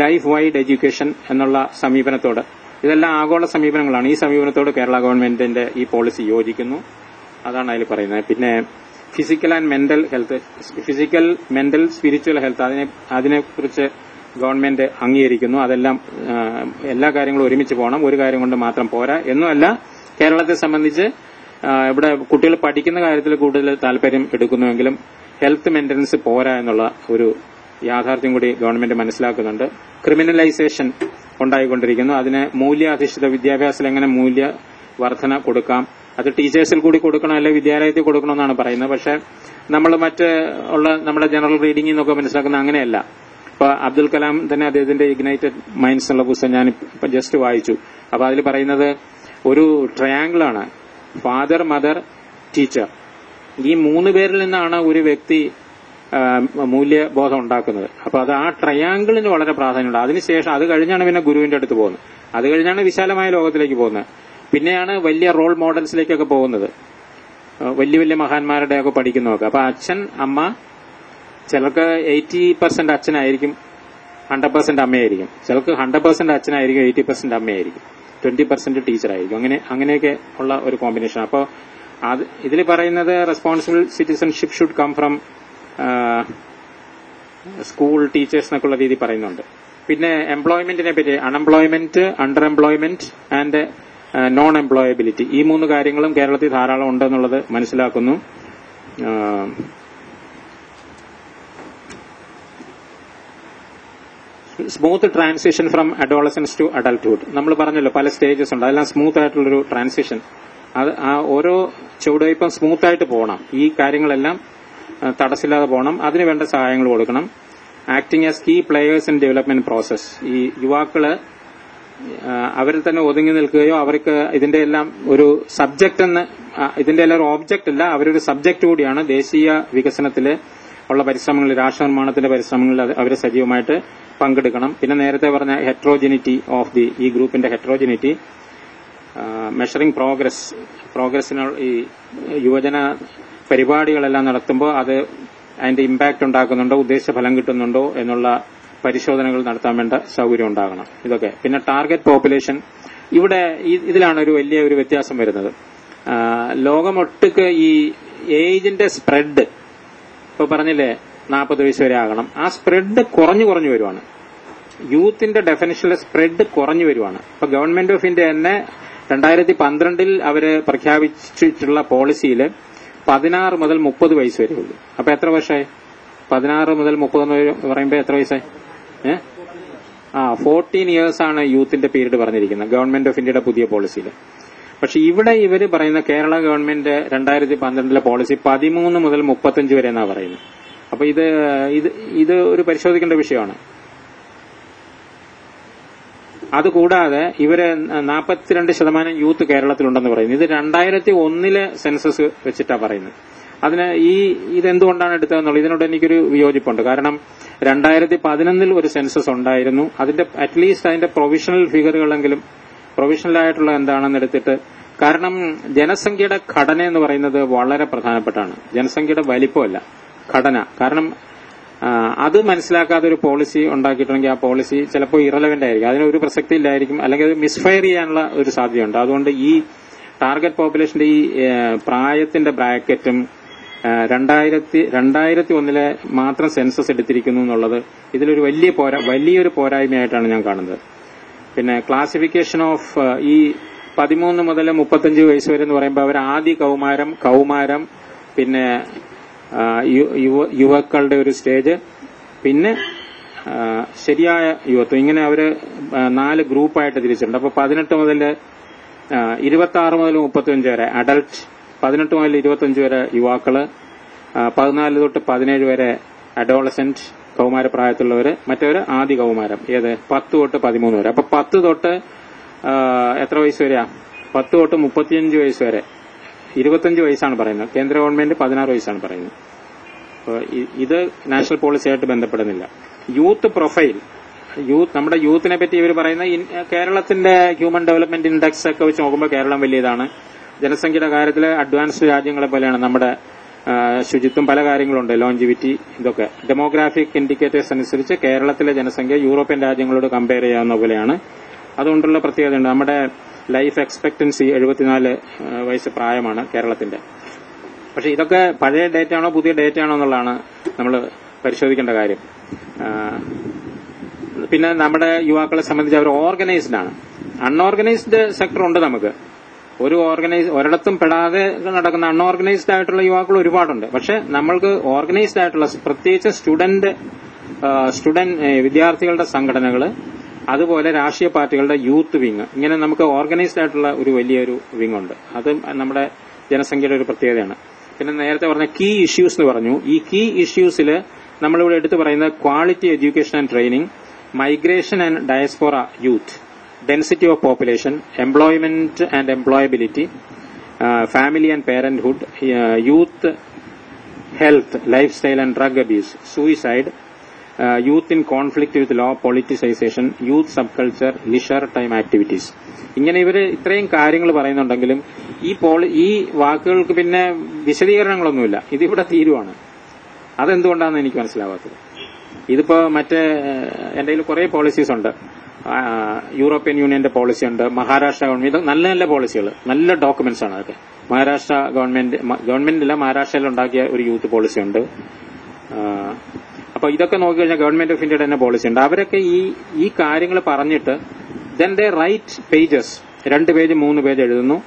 life wide education എന്നുള്ള സമീപനത്തോട്, ഇതെല്ലാം ആഗോള സമീപനങ്ങളാണ്. ഈ സമീപനത്തോട് കേരള ഗവൺമെന്റിന്റെ ഈ പോളിസി യോജിക്കുന്നു. അതാണ് അതിൽ പറയുന്നത്. പിന്നെ physical and mental health, physical, mental, spiritual health, അതിനെക്കുറിച്ച് ഗവൺമെന്റ് അംഗീകരിക്കുന്നു. അതെല്ലാം എല്ലാ കാര്യങ്ങളും ഒരുമിച്ച് പോകണം, ഒരു കാര്യം കൊണ്ട് മാത്രം പോരാ എന്നുമല്ല. കേരളത്തെ സംബന്ധിച്ച് ഇവിടെ കുട്ടികൾ പഠിക്കുന്ന കാര്യത്തിൽ കൂടുതൽ താല്പര്യം എടുക്കുന്നുവെങ്കിലും ഹെൽത്ത് മെയിന്റനൻസ് പോരാ എന്നുള്ള ഒരു യാഥാർത്ഥ്യം കൂടി ഗവൺമെന്റ് മനസ്സിലാക്കുന്നുണ്ട്. ക്രിമിനലൈസേഷൻ ഉണ്ടായിക്കൊണ്ടിരിക്കുന്നു. അതിന് മൂല്യാധിഷ്ഠിത വിദ്യാഭ്യാസത്തിൽ എങ്ങനെ മൂല്യവർദ്ധന കൊടുക്കാം, അത് ടീച്ചേഴ്സിൽ കൂടി കൊടുക്കണം, അല്ലെങ്കിൽ വിദ്യാലയത്തിൽ കൊടുക്കണമെന്നാണ് പറയുന്നത്. പക്ഷെ നമ്മൾ നമ്മുടെ ജനറൽ റീഡിംഗിൽ നിന്നൊക്കെ മനസ്സിലാക്കുന്ന അങ്ങനെയല്ല. ഇപ്പൊ അബ്ദുൽ കലാം തന്നെ അദ്ദേഹത്തിന്റെ ഇഗ്നൈറ്റഡ് മൈൻഡ്സ് എന്നുള്ള പുസ്തകം ഞാൻ ഇപ്പൊ ജസ്റ്റ് വായിച്ചു. അപ്പൊ അതിൽ പറയുന്നത് ഒരു ട്രയാങ്കിൾ ആണ്, ഫാദർ, മദർ, ടീച്ചർ. ഈ മൂന്ന് പേരിൽ നിന്നാണ് ഒരു വ്യക്തി മൂല്യബോധം ഉണ്ടാക്കുന്നത്. അപ്പൊ അത് ആ ട്രയാങ്കിളിന് വളരെ പ്രാധാന്യമുണ്ട്. അതിനുശേഷം അത് കഴിഞ്ഞാണ് പിന്നെ ഗുരുവിന്റെ അടുത്ത് പോകുന്നത്, അത് കഴിഞ്ഞാണ് വിശാലമായ ലോകത്തിലേക്ക് പോകുന്നത്, പിന്നെയാണ് വലിയ റോൾ മോഡൽസിലേക്കൊക്കെ പോകുന്നത്, വലിയ വലിയ മഹാന്മാരുടെയൊക്കെ പഠിക്കുന്നതൊക്കെ. അപ്പൊ അച്ഛൻ, അമ്മ, ചിലർക്ക് 80% അച്ഛനായിരിക്കും, 100% അമ്മയായിരിക്കും. ചിലർക്ക് 100% അച്ഛനായിരിക്കും, 80% അമ്മയായിരിക്കും, 20% ടീച്ചറായിരിക്കും. അങ്ങനെയൊക്കെ ഉള്ള ഒരു കോമ്പിനേഷൻ. അപ്പോൾ ഇതിൽ പറയുന്നത് responsible citizenship should come from school teachers എന്നൊക്കെയുള്ള രീതി പറയുന്നുണ്ട്. പിന്നെ എംപ്ലോയ്മെന്റിനെ പറ്റി unemployment, under employment and non employability, ഈ മൂന്ന് കാര്യങ്ങളും കേരളത്തിൽ ധാരാളം ഉണ്ടെന്നുള്ളത് മനസ്സിലാക്കുന്നു. Smooth transition from adolescence to adulthood, നമ്മൾ പറഞ്ഞല്ലോ പല സ്റ്റേജസ് ഉണ്ട്, അതെല്ലാം സ്മൂത്ത് ആയിട്ടുള്ളൊരു ട്രാൻസിഷൻ. അത് ആ ഓരോ ചുവടുവയ്പും സ്മൂത്തായിട്ട് പോകണം. ഈ കാര്യങ്ങളെല്ലാം തടസ്സമില്ലാതെ പോകണം. അതിന് വേണ്ട സഹായങ്ങൾ കൊടുക്കണം. Acting as key players in development process, ഈ യുവാക്കള് അവരിൽ തന്നെ ഒതുങ്ങി നിൽക്കുകയോ അവർക്ക് ഇതിന്റെ എല്ലാം ഒരു സബ്ജക്ട് ഇതിന്റെ എല്ലാം ഒരു ഓബ്ജക്റ്റ് അല്ല, അവരൊരു സബ്ജക്ട് കൂടിയാണ്. ദേശീയ വികസനത്തില് ഉള്ള പരിശ്രമങ്ങളിൽ, രാഷ്ട്ര നിർമ്മാണത്തിന്റെ പരിശ്രമങ്ങളിൽ അവർ സജീവമായിട്ട് പങ്കെടുക്കണം. പിന്നെ നേരത്തെ പറഞ്ഞ ഹെട്രോജിനിറ്റി ഓഫ് ഈ ഗ്രൂപ്പിന്റെ ഹെട്രോജിനിറ്റി, മെഷറിംഗ് പ്രോഗ്രസിനുള്ള ഈ യുവജന പരിപാടികളെല്ലാം നടത്തുമ്പോൾ അത് അതിന്റെ ഇമ്പാക്ട് ഉണ്ടാക്കുന്നുണ്ടോ, ഉദ്ദേശിച്ച ഫലം കിട്ടുന്നുണ്ടോ എന്നുള്ള പരിശോധനകൾ നടത്താൻ വേണ്ട സൌകര്യം ഉണ്ടാകണം. ഇതൊക്കെ. പിന്നെ ടാർഗറ്റ് പോപ്പുലേഷൻ, ഇതിലാണ് ഒരു വലിയ ഒരു വ്യത്യാസം വരുന്നത്. ലോകമൊട്ടുക്ക് ഈ ഏജിന്റെ സ്പ്രെഡ്, ഇപ്പൊ പറഞ്ഞില്ലേ 40 വയസ്സ് വരെ ആകണം, ആ സ്പ്രെഡ് കുറഞ്ഞു വരുവാണ്. യൂത്തിന്റെ ഡെഫിനിഷനിലെ സ്പ്രെഡ് കുറഞ്ഞു വരുവാണ്. ഇപ്പൊ ഗവൺമെന്റ് ഓഫ് ഇന്ത്യ തന്നെ 2012 അവര് പ്രഖ്യാപിച്ചിട്ടുള്ള പോളിസിയിൽ 16 മുതൽ 30 വയസ്സ് വരെ ഉള്ളൂ. അപ്പൊ എത്ര വർഷമായി? 16 മുതൽ 30 പറയുമ്പോ എത്ര വയസ്സായി? 14 ഇയേഴ്സ് ആണ് യൂത്തിന്റെ പീരീഡ് പറഞ്ഞിരിക്കുന്നത് ഗവൺമെന്റ് ഓഫ് ഇന്ത്യയുടെ പുതിയ പോളിസിയിൽ. പക്ഷെ ഇവിടെ ഇവര് പറയുന്ന കേരള ഗവൺമെന്റ് 2012 പോളിസി 13 മുതൽ 35 വരെ എന്നാ പറയുന്നത്. അപ്പൊ ഇത് ഒരു പരിശോധിക്കേണ്ട വിഷയമാണ്. അതുകൂടാതെ ഇവര് 42% യൂത്ത് കേരളത്തിലുണ്ടെന്ന് പറയുന്നു. ഇത് 2001 സെൻസസ് വെച്ചിട്ടാ പറയുന്നത്. അതിന് ഇതെന്തുകൊണ്ടാണ് എടുത്തതെന്നുള്ളത് ഇതിനോട് എനിക്കൊരു വിയോജിപ്പുണ്ട്. കാരണം 2011 ഒരു സെൻസസ് ഉണ്ടായിരുന്നു. അറ്റ്ലീസ്റ്റ് അതിന്റെ പ്രൊവിഷണൽ ഫിഗറുകളെങ്കിലും പ്രൊവിഷണലായിട്ടുള്ള എന്താണെന്ന് എടുത്തിട്ട്, കാരണം ജനസംഖ്യയുടെ ഘടന എന്ന് പറയുന്നത് വളരെ പ്രധാനപ്പെട്ടാണ്. ജനസംഖ്യയുടെ വലിപ്പമല്ല, ഘടന. കാരണം അത് മനസ്സിലാക്കാതെ ഒരു പോളിസി ഉണ്ടാക്കിയിട്ടുണ്ടെങ്കിൽ ആ പോളിസി ചിലപ്പോൾ ഇറലവന്റ് ആയിരിക്കും, അതിനൊരു പ്രസക്തി ഇല്ലായിരിക്കും, അല്ലെങ്കിൽ അത് മിസ്ഫയർ ചെയ്യാനുള്ള ഒരു സാധ്യതയുണ്ട്. അതുകൊണ്ട് ഈ ടാർഗറ്റ് പോപ്പുലേഷന്റെ ഈ പ്രായത്തിന്റെ ബ്രാക്കറ്റും 2001 മാത്രം സെൻസസ് എടുത്തിരിക്കുന്നു എന്നുള്ളത് ഇതിലൊരു വലിയൊരു പോരായ്മയായിട്ടാണ് ഞാൻ കാണുന്നത്. പിന്നെ ക്ലാസിഫിക്കേഷൻ ഓഫ് ഈ 13 മുതൽ 35 വയസ്സ് വരെ എന്ന് പറയുമ്പോൾ അവർ ആദ്യ കൗമാരം, പിന്നെ യുവാക്കളുടെ ഒരു സ്റ്റേജ്, പിന്നെ ശരിയായ യുവത്വം. ഇങ്ങനെ അവര് 4 ഗ്രൂപ്പായിട്ട് തിരിച്ചിട്ടുണ്ട്. അപ്പൊ 18 മുതൽ 26 മുതൽ 35 വരെ അഡൽട്ട്, 18 മുതൽ 25 വരെ യുവാക്കള്, 14 തൊട്ട് 17 വരെ അഡോളസെന്റ് കൗമാരപ്രായത്തിലുള്ളവര്, മറ്റവര് ആദ്യ കൗമാരം. ഏത് 10 തൊട്ട് 13 വരെ. അപ്പൊ 10 തൊട്ട് എത്ര വയസ്സ് വരെയാ? 10 തൊട്ട് 35 വയസ്സ് വരെ. 25 വയസ്സാണ് പറയുന്നത്. കേന്ദ്ര ഗവൺമെന്റ് 16 വയസ്സാണ് പറയുന്നത്. ഇത് നാഷണൽ പോളിസിയായിട്ട് ബന്ധപ്പെടുന്നില്ല. യൂത്ത് പ്രൊഫൈൽ, നമ്മുടെ യൂത്തിനെ പറ്റി ഇവർ പറയുന്ന കേരളത്തിന്റെ ഹ്യൂമൻ ഡെവലപ്മെന്റ് ഇൻഡെക്സ് ഒക്കെ വെച്ച് നോക്കുമ്പോൾ കേരളം വലിയതാണ്. ജനസംഖ്യയുടെ കാര്യത്തിൽ അഡ്വാൻസ്ഡ് രാജ്യങ്ങളെ പോലെയാണ്. നമ്മുടെ ശുചിത്വം, പല കാര്യങ്ങളുണ്ട്, ലോഞ്ചിവിറ്റി, ഇതൊക്കെ ഡെമോഗ്രാഫിക് ഇൻഡിക്കേറ്റേഴ്സ് അനുസരിച്ച് കേരളത്തിലെ ജനസംഖ്യ യൂറോപ്യൻ രാജ്യങ്ങളോട് കമ്പയർ ചെയ്യാവുന്ന പോലെയാണ്. അതുകൊണ്ടുള്ള പ്രത്യേകതയുണ്ട്. നമ്മുടെ ലൈഫ് എക്സ്പെക്ടൻസി 74 വയസ്സ് പ്രായമാണ് കേരളത്തിന്റെ. പക്ഷെ ഇതൊക്കെ പഴയ ഡേറ്റ ആണോ പുതിയ ഡേറ്റ ആണോ എന്നുള്ളതാണ് നമ്മൾ പരിശോധിക്കേണ്ട കാര്യം. പിന്നെ നമ്മുടെ യുവാക്കളെ സംബന്ധിച്ച് അവർ ഓർഗനൈസ്ഡ് ആണ്. അൺഓർഗനൈസ്ഡ് സെക്ടർ ഉണ്ട് നമുക്ക്. ഒരിടത്തും പെടാതെ നടക്കുന്ന അൺഓർഗനൈസ്ഡ് ആയിട്ടുള്ള യുവാക്കൾ ഒരുപാടുണ്ട്. പക്ഷെ നമ്മൾക്ക് ഓർഗനൈസ്ഡ് ആയിട്ടുള്ള, പ്രത്യേകിച്ച് വിദ്യാർത്ഥികളുടെ സംഘടനകള്, അതുപോലെ രാഷ്ട്രീയ പാർട്ടികളുടെ യൂത്ത് വിങ്, ഇങ്ങനെ നമുക്ക് ഓർഗനൈസ്ഡ് ആയിട്ടുള്ള ഒരു വലിയൊരു വിങ് ഉണ്ട്. അത് നമ്മുടെ ജനസംഖ്യയുടെ ഒരു പ്രത്യേകതയാണ്. പിന്നെ നേരത്തെ പറഞ്ഞ കീ ഇഷ്യൂസ് എന്ന് പറഞ്ഞു. ഈ കീ ഇഷ്യൂസിൽ നമ്മളിവിടെ എടുത്തു പറയുന്നത് quality education and training, migration and diaspora youth, density of population, employment and employability, family and parenthood, youth health, lifestyle and drug abuse, suicide, youth in conflict with law, politicisation, youth subculture, leisure time activities. ഇങ്ങനെ ഇവര് ഇത്രയും കാര്യങ്ങൾ പറയുന്നുണ്ടെങ്കിലും ഈ വാക്കുകൾക്ക് പിന്നെ വിശദീകരണങ്ങളൊന്നുമില്ല. ഇതിവിടെ തീരുവാണ്. അതെന്തുകൊണ്ടാണെന്ന് എനിക്ക് മനസ്സിലാവാത്തത്. ഇതിപ്പോ എന്റെ കയ്യിൽ കുറെ പോളിസീസ് ഉണ്ട്. യൂറോപ്യൻ യൂണിയന്റെ പോളിസി ഉണ്ട്, മഹാരാഷ്ട്ര ഗവൺമെന്റ്, ഇത് നല്ല നല്ല പോളിസികൾ, നല്ല ഡോക്യുമെന്റ്സ് ആണ് അതൊക്കെ. മഹാരാഷ്ട്ര ഗവൺമെന്റില്ല, മഹാരാഷ്ട്രയിൽ ഉണ്ടാക്കിയ ഒരു യൂത്ത് പോളിസി ഉണ്ട്. അപ്പൊ ഇതൊക്കെ നോക്കിക്കഴിഞ്ഞാൽ ഗവൺമെന്റ് ഓഫ് ഇന്ത്യയുടെ തന്നെ പോളിസി ഉണ്ട്. അവരൊക്കെ ഈ കാര്യങ്ങൾ പറഞ്ഞിട്ട് then they write pages, 2 page 3 page എഴുതുന്നു.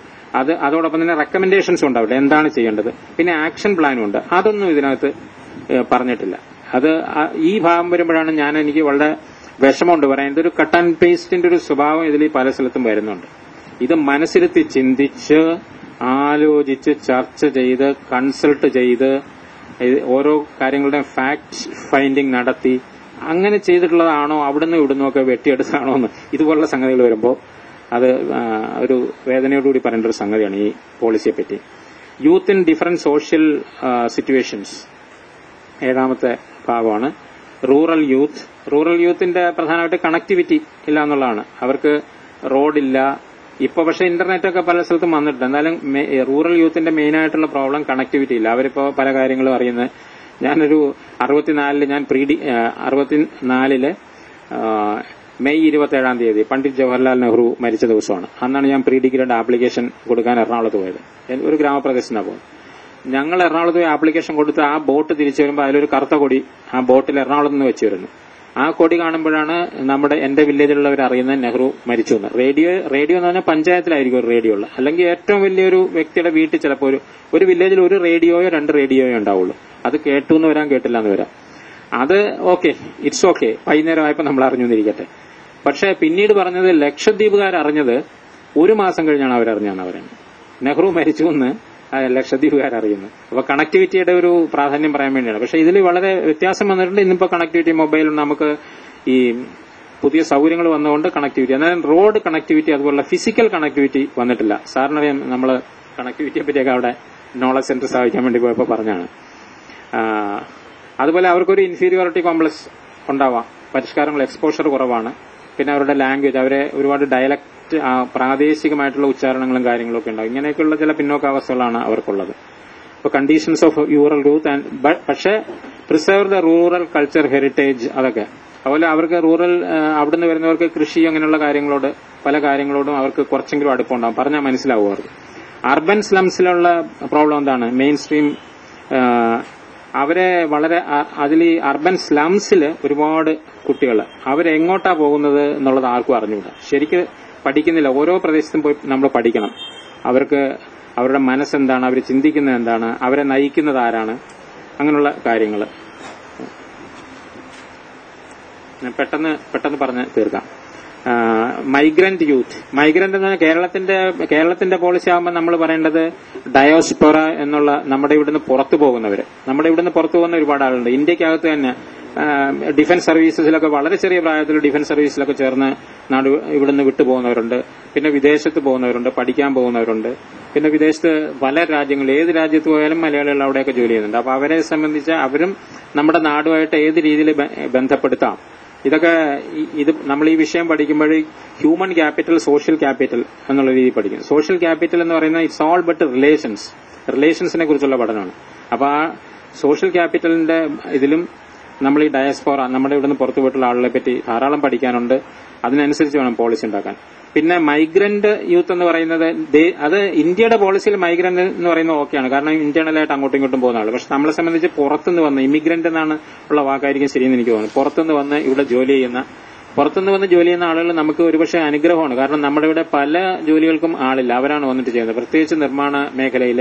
അതോടൊപ്പം തന്നെ റെക്കമെൻഡേഷൻസ് ഉണ്ട് അവിടെ എന്താണ് ചെയ്യേണ്ടത്. പിന്നെ ആക്ഷൻ പ്ലാനും ഉണ്ട്. അതൊന്നും ഇതിനകത്ത് പറഞ്ഞിട്ടില്ല. അത് ഈ ഭാഗം വരുമ്പോഴാണ് എനിക്ക് വളരെ വിഷമമുണ്ട് പറയാൻ. ഇതൊരു കട്ട് ആൻഡ് പേസ്റ്റിന്റെ ഒരു സ്വഭാവം ഇതിൽ പല സ്ഥലത്തും വരുന്നുണ്ട്. ഇത് മനസ്സിരുത്തി ചിന്തിച്ച് ആലോചിച്ച് ചർച്ച ചെയ്ത് കൺസൾട്ട് ചെയ്ത് ഓരോ കാര്യങ്ങളുടെയും ഫാക്ട് ഫൈൻഡിങ് നടത്തി അങ്ങനെ ചെയ്തിട്ടുള്ളതാണോ, അവിടുന്ന് ഇവിടുന്നും ഒക്കെ വെട്ടിയെടുത്താണോ എന്ന് ഇതുപോലുള്ള സംഗതികൾ വരുമ്പോൾ അത് ഒരു വേദനയോടുകൂടി പറയേണ്ട ഒരു സംഗതിയാണ് ഈ പോളിസിയെ പറ്റി. Youth in different social situations 7ാമത്തെ ഭാഗമാണ്. റൂറൽ യൂത്തിന്റെ പ്രധാനമായിട്ട് കണക്ടിവിറ്റി ഇല്ല എന്നുള്ളതാണ്. അവർക്ക് റോഡില്ല. ഇപ്പൊ പക്ഷെ ഇന്റർനെറ്റൊക്കെ പല സ്ഥലത്തും വന്നിട്ടുണ്ട്. എന്നാലും റൂറൽ യൂത്തിന്റെ മെയിൻ ആയിട്ടുള്ള പ്രോബ്ലം കണക്ടിവിറ്റി ഇല്ല. അവരിപ്പോ പല കാര്യങ്ങളും അറിയുന്നത്. ഞാനൊരു 64 മെയ് 27-ാം തീയതി പണ്ഡിറ്റ് ജവഹർലാൽ നെഹ്റു മരിച്ച ദിവസമാണ്. അന്നാണ് ഞാൻ പ്രീ ഡിഗ്രിയുടെ ആപ്ലിക്കേഷൻ കൊടുക്കാൻ എറണാകുളത്ത് പോയത്. ഒരു ഗ്രാമപ്രദേശത്താണ് പോകുന്നത്. ഞങ്ങൾ എറണാകുളത്ത് പോയി ആപ്ലിക്കേഷൻ കൊടുത്ത് ആ ബോട്ട് തിരിച്ചു വരുമ്പോൾ അതിലൊരു കറുത്ത കൊടി ആ ബോട്ടിൽ എറണാകുളത്ത് നിന്ന് വെച്ച് വരുന്നു. ആ കൊടി കാണുമ്പോഴാണ് എന്റെ വില്ലേജിലുള്ളവർ അറിയുന്നത് നെഹ്റു മരിച്ചു എന്ന്. റേഡിയോ എന്ന് പറഞ്ഞാൽ പഞ്ചായത്തിലായിരിക്കും ഒരു റേഡിയോ ഉള്ളത്. അല്ലെങ്കിൽ ഏറ്റവും വലിയൊരു വ്യക്തിയുടെ വീട്ടിൽ ചിലപ്പോൾ ഒരു വില്ലേജിൽ ഒരു റേഡിയോയോ 2 റേഡിയോയോ ഉണ്ടാവുള്ളൂ. അത് കേട്ടു എന്ന് വരാം, കേട്ടില്ല എന്ന് വരാം. അത് ഓക്കെ, ഇറ്റ്സ് ഓക്കെ. വൈകുന്നേരമായപ്പോൾ നമ്മൾ അറിഞ്ഞിരിക്കട്ടെ. പക്ഷെ പിന്നീട് പറഞ്ഞത് ലക്ഷദ്വീപുകാർ അറിഞ്ഞത് 1 മാസം കഴിഞ്ഞാണ് അവരറിഞ്ഞാണ് പറയുന്നത്. നെഹ്റു മരിച്ചു എന്ന് ലക്ഷദ്വീപുകാർ അറിയുന്നു. അപ്പൊ കണക്ടിവിറ്റിയുടെ ഒരു പ്രാധാന്യം പറയാൻ വേണ്ടിയാണ്. പക്ഷെ ഇതിൽ വളരെ വ്യത്യാസം വന്നിട്ടുണ്ട്. ഇന്നിപ്പോ കണക്ടിവിറ്റി മൊബൈൽ നമുക്ക് ഈ പുതിയ സൗകര്യങ്ങൾ വന്നുകൊണ്ട് കണക്ടിവിറ്റി, എന്നാൽ റോഡ് കണക്ടിവിറ്റി അതുപോലുള്ള ഫിസിക്കൽ കണക്ടിവിറ്റി വന്നിട്ടില്ല. സാറിനറിയാം, നമ്മൾ കണക്ടിവിറ്റിയെ പറ്റിയൊക്കെ അവിടെ നോളജ് സെന്റർ സ്ഥാപിക്കാൻ വേണ്ടി പോയപ്പോൾ പറഞ്ഞാണ്. അതുപോലെ അവർക്കൊരു ഇൻഫീരിയോറിറ്റി കോംപ്ലക്സ് ഉണ്ടാവാം. പരിഷ്കാരങ്ങൾ എക്സ്പോഷർ കുറവാണ്. പിന്നെ അവരുടെ ലാംഗ്വേജ്, അവരെ ഒരുപാട് ഡയലക്ട്, പ്രാദേശികമായിട്ടുള്ള ഉച്ചാരണങ്ങളും കാര്യങ്ങളും ഒക്കെ ഉണ്ടാവും. ഇങ്ങനെയൊക്കെയുള്ള ചില പിന്നോക്കാവസ്ഥകളാണ് അവർക്കുള്ളത്. ഇപ്പൊ കണ്ടീഷൻസ് ഓഫ് യൂറൽ യൂത്ത് പക്ഷേ preserve the rural culture heritage, അതൊക്കെ. അതുപോലെ അവർക്ക് റൂറൽ അവിടുന്ന് വരുന്നവർക്ക് കൃഷി അങ്ങനെയുള്ള കാര്യങ്ങളോട്, പല കാര്യങ്ങളോടും അവർക്ക് കുറച്ചെങ്കിലും അടുപ്പമുണ്ടാവും. പറഞ്ഞാൽ മനസ്സിലാവും അവർക്ക്. അർബൻ സ്ലംസിലുള്ള പ്രോബ്ലം എന്താണ്? മെയിൻ സ്ട്രീം അവരെ വളരെ അതിൽ ഈ അർബൻ സ്ലംസിൽ ഒരുപാട് കുട്ടികൾ അവരെങ്ങോട്ടാ പോകുന്നത് എന്നുള്ളത് ആർക്കും അറിഞ്ഞുകൂടാ. ശരിക്ക് പഠിക്കുന്നില്ല. ഓരോ പ്രദേശത്തും പോയി നമ്മൾ പഠിക്കണം. അവരുടെ മനസ്സെന്താണ്, അവർ ചിന്തിക്കുന്നത് എന്താണ്, അവരെ നയിക്കുന്നത് ആരാണ്, അങ്ങനെയുള്ള കാര്യങ്ങൾ പെട്ടെന്ന് പറഞ്ഞ് തീർക്കാം. Migrant youth. മൈഗ്രന്റ് എന്ന് പറഞ്ഞാൽ കേരളത്തിന്റെ പോളിസി ആകുമ്പോൾ നമ്മൾ പറയേണ്ടത് ഡയോസ്പൊറ എന്നുള്ള നമ്മുടെ ഇവിടുന്ന് പുറത്തു പോകുന്നവര്. നമ്മുടെ ഇവിടുന്ന് പുറത്തു പോകുന്ന ഒരുപാട് ആളുണ്ട്. ഇന്ത്യക്കകത്ത് തന്നെ ഡിഫൻസ് സർവീസസിലൊക്കെ വളരെ ചെറിയ പ്രായത്തിൽ ഡിഫൻസ് സർവീസിലൊക്കെ ചേർന്ന് ഇവിടുന്ന് വിട്ടുപോകുന്നവരുണ്ട്. പിന്നെ വിദേശത്ത് പോകുന്നവരുണ്ട്, പഠിക്കാൻ പോകുന്നവരുണ്ട്. പിന്നെ വിദേശത്ത് പല രാജ്യങ്ങളിൽ, ഏത് രാജ്യത്ത് പോയാലും മലയാളികൾ അവിടെയൊക്കെ ജോലി ചെയ്യുന്നുണ്ട്. അപ്പൊ അവരെ സംബന്ധിച്ച് അവരും നമ്മുടെ നാടുമായിട്ട് ഏത് രീതിയിൽ ബന്ധപ്പെടുത്താം, ഇതൊക്കെ നമ്മൾ ഈ വിഷയം പഠിക്കുമ്പോൾ ഹ്യൂമൻ ക്യാപിറ്റൽ, സോഷ്യൽ ക്യാപിറ്റൽ എന്നുള്ള രീതിയിൽ പഠിക്കും. സോഷ്യൽ ക്യാപിറ്റൽ എന്ന് പറയുന്നത് ഇറ്റ്സ് ഓൾ ബട്ട് റിലേഷൻസിനെ കുറിച്ചുള്ള പഠനമാണ്. അപ്പൊ ആ സോഷ്യൽ ക്യാപിറ്റലിന്റെ ഇതിലും നമ്മൾ ഈ ഡയസ്പോറ, നമ്മുടെ ഇവിടുന്ന് പുറത്തു പോയിട്ടുള്ള ആളുകളെ പറ്റി ധാരാളം പഠിക്കാനുണ്ട്. അതിനനുസരിച്ച് വേണം പോളിസി ഉണ്ടാക്കാൻ. പിന്നെ മൈഗ്രന്റ് യൂത്ത് എന്ന് പറയുന്നത് അത് ഇന്ത്യയുടെ പോളിസിയിൽ മൈഗ്രന്റ് എന്ന് പറയുന്നത് ഓക്കെയാണ്, കാരണം ഇന്റേണലായിട്ട് അങ്ങോട്ടും ഇങ്ങോട്ടും പോകുന്ന ആള്. പക്ഷെ നമ്മളെ സംബന്ധിച്ച് പുറത്തുനിന്ന് വന്ന് ഇമിഗ്രന്റ് എന്നാണ് ഉള്ള വാക്കായിരിക്കും ശരിയെന്ന് എനിക്ക് തോന്നുന്നു. പുറത്തുനിന്ന് വന്ന് ഇവിടെ ജോലി ചെയ്യുന്ന ആളുകൾ നമുക്ക് ഒരുപക്ഷെ അനുഗ്രഹമാണ്. കാരണം നമ്മുടെ ഇവിടെ പല ജോലികൾക്കും ആളില്ല, അവരാണ് വന്നിട്ട് ചെയ്യുന്നത്. പ്രത്യേകിച്ച് നിർമ്മാണ മേഖലയിൽ,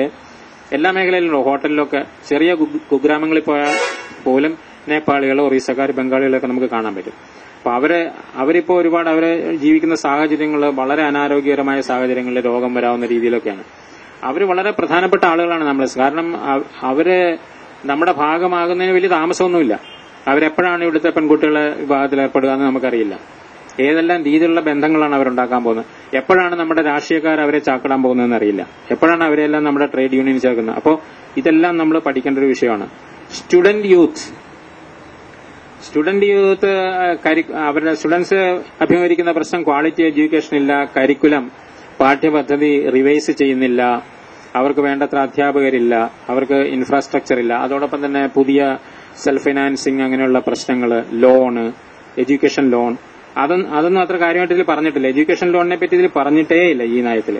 എല്ലാ മേഖലയിലും, ഹോട്ടലിലൊക്കെ, ചെറിയ കുഗ്രാമങ്ങളിൽ പോയാൽ പോലും നേപ്പാളികളോ ഒറീസക്കാർ, ബംഗാളികളൊക്കെ നമുക്ക് കാണാൻ പറ്റും. അപ്പൊ അവരിപ്പോ ഒരുപാട് അവരെ ജീവിക്കുന്ന സാഹചര്യങ്ങൾ വളരെ അനാരോഗ്യകരമായ സാഹചര്യങ്ങളിൽ രോഗം വരാവുന്ന രീതിയിലൊക്കെയാണ്. അവര് വളരെ പ്രധാനപ്പെട്ട ആളുകളാണ് നമ്മൾ. കാരണം അവര് നമ്മുടെ ഭാഗമാകുന്നതിന് വലിയ താമസമൊന്നുമില്ല. അവരെപ്പോഴാണ് ഇവിടുത്തെ പെൺകുട്ടികളെ വിവാഹത്തിൽ ഏർപ്പെടുക എന്ന് നമുക്കറിയില്ല. ഏതെല്ലാം രീതിയിലുള്ള ബന്ധങ്ങളാണ് അവരുണ്ടാക്കാൻ പോകുന്നത്, എപ്പോഴാണ് നമ്മുടെ രാഷ്ട്രീയക്കാർ അവരെ ചാക്കിടാൻ പോകുന്നതെന്ന് അറിയില്ല, എപ്പോഴാണ് അവരെല്ലാം നമ്മുടെ ട്രേഡ് യൂണിയൻ ചേർക്കുന്നത്. അപ്പോൾ ഇതെല്ലാം നമ്മൾ പഠിക്കേണ്ട ഒരു വിഷയമാണ്. സ്റ്റുഡന്റ് യൂത്ത് അവരുടെ സ്റ്റുഡൻസ് അഭിമുഖീകരിക്കുന്ന പ്രശ്നം ക്വാളിറ്റി എഡ്യൂക്കേഷൻ ഇല്ല, കരിക്കുലം, പാഠ്യപദ്ധതി റിവൈസ് ചെയ്യുന്നില്ല, അവർക്ക് വേണ്ടത്ര അധ്യാപകരില്ല, അവർക്ക് ഇൻഫ്രാസ്ട്രക്ചർ ഇല്ല. അതോടൊപ്പം തന്നെ പുതിയ സെൽഫ് ഫൈനാൻസിങ്, അങ്ങനെയുള്ള പ്രശ്നങ്ങൾ, ലോണ്, എഡ്യൂക്കേഷൻ ലോൺ, അതൊന്നും അത്ര കാര്യമായിട്ട് ഇതിൽ പറഞ്ഞിട്ടില്ല. എഡ്യൂക്കേഷൻ ലോണിനെ പറ്റി ഇതിൽ പറഞ്ഞിട്ടേ ഇല്ല ഈ നയത്തിൽ.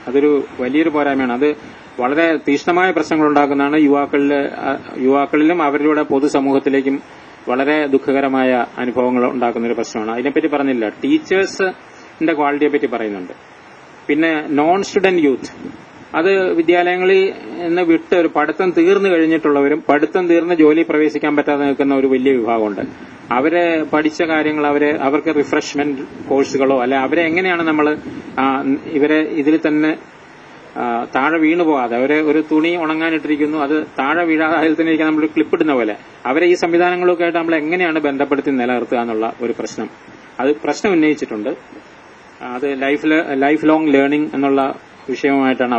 അതൊരു വലിയൊരു പോരായ്മയാണ്. അത് വളരെ തീക്ഷ്ണമായ പ്രശ്നങ്ങൾ ഉണ്ടാക്കുന്നതാണ് യുവാക്കളിലും അവരിലൂടെ പൊതുസമൂഹത്തിലേക്കും വളരെ ദുഃഖകരമായ അനുഭവങ്ങൾ ഉണ്ടാക്കുന്ന ഒരു പ്രശ്നമാണ്. അതിനെപ്പറ്റി പറഞ്ഞില്ല. ടീച്ചേഴ്സിന്റെ ക്വാളിറ്റിയെ പറ്റി പറയുന്നുണ്ട്. പിന്നെ നോൺ സ്റ്റുഡന്റ് യൂത്ത്, അത് വിദ്യാലയങ്ങളിൽ നിന്ന് വിട്ട് ഒരു പഠിത്തം തീർന്നു കഴിഞ്ഞിട്ടുള്ളവരും പഠിത്തം തീർന്ന് ജോലി പ്രവേശിക്കാൻ പറ്റാതെ നിൽക്കുന്ന ഒരു വലിയ വിഭാഗമുണ്ട്. അവരെ പഠിച്ച കാര്യങ്ങൾ അവർക്ക് റിഫ്രഷ്മെന്റ് കോഴ്സുകളോ അല്ലെ അവരെ എങ്ങനെയാണ് നമ്മൾ ഇവരെ ഇതിൽ തന്നെ താഴെ വീണു പോകാതെ, അവരെ ഒരു തുണി ഉണങ്ങാനിട്ടിരിക്കുന്നു, അത് താഴെ വീഴാതെ അതിൽ തന്നെ ഇരിക്കാൻ നമ്മൾ ക്ലിപ്പിടുന്ന പോലെ അവരെ ഈ സംവിധാനങ്ങളൊക്കെ ആയിട്ട് നമ്മൾ എങ്ങനെയാണ് ബന്ധപ്പെടുത്തി നിലനിർത്തുക എന്നുള്ള ഒരു പ്രശ്നം ഉന്നയിച്ചിട്ടുണ്ട്. അത് ലൈഫ് ലോങ് ലേണിംഗ് എന്നുള്ള വിഷയവുമായിട്ടാണ്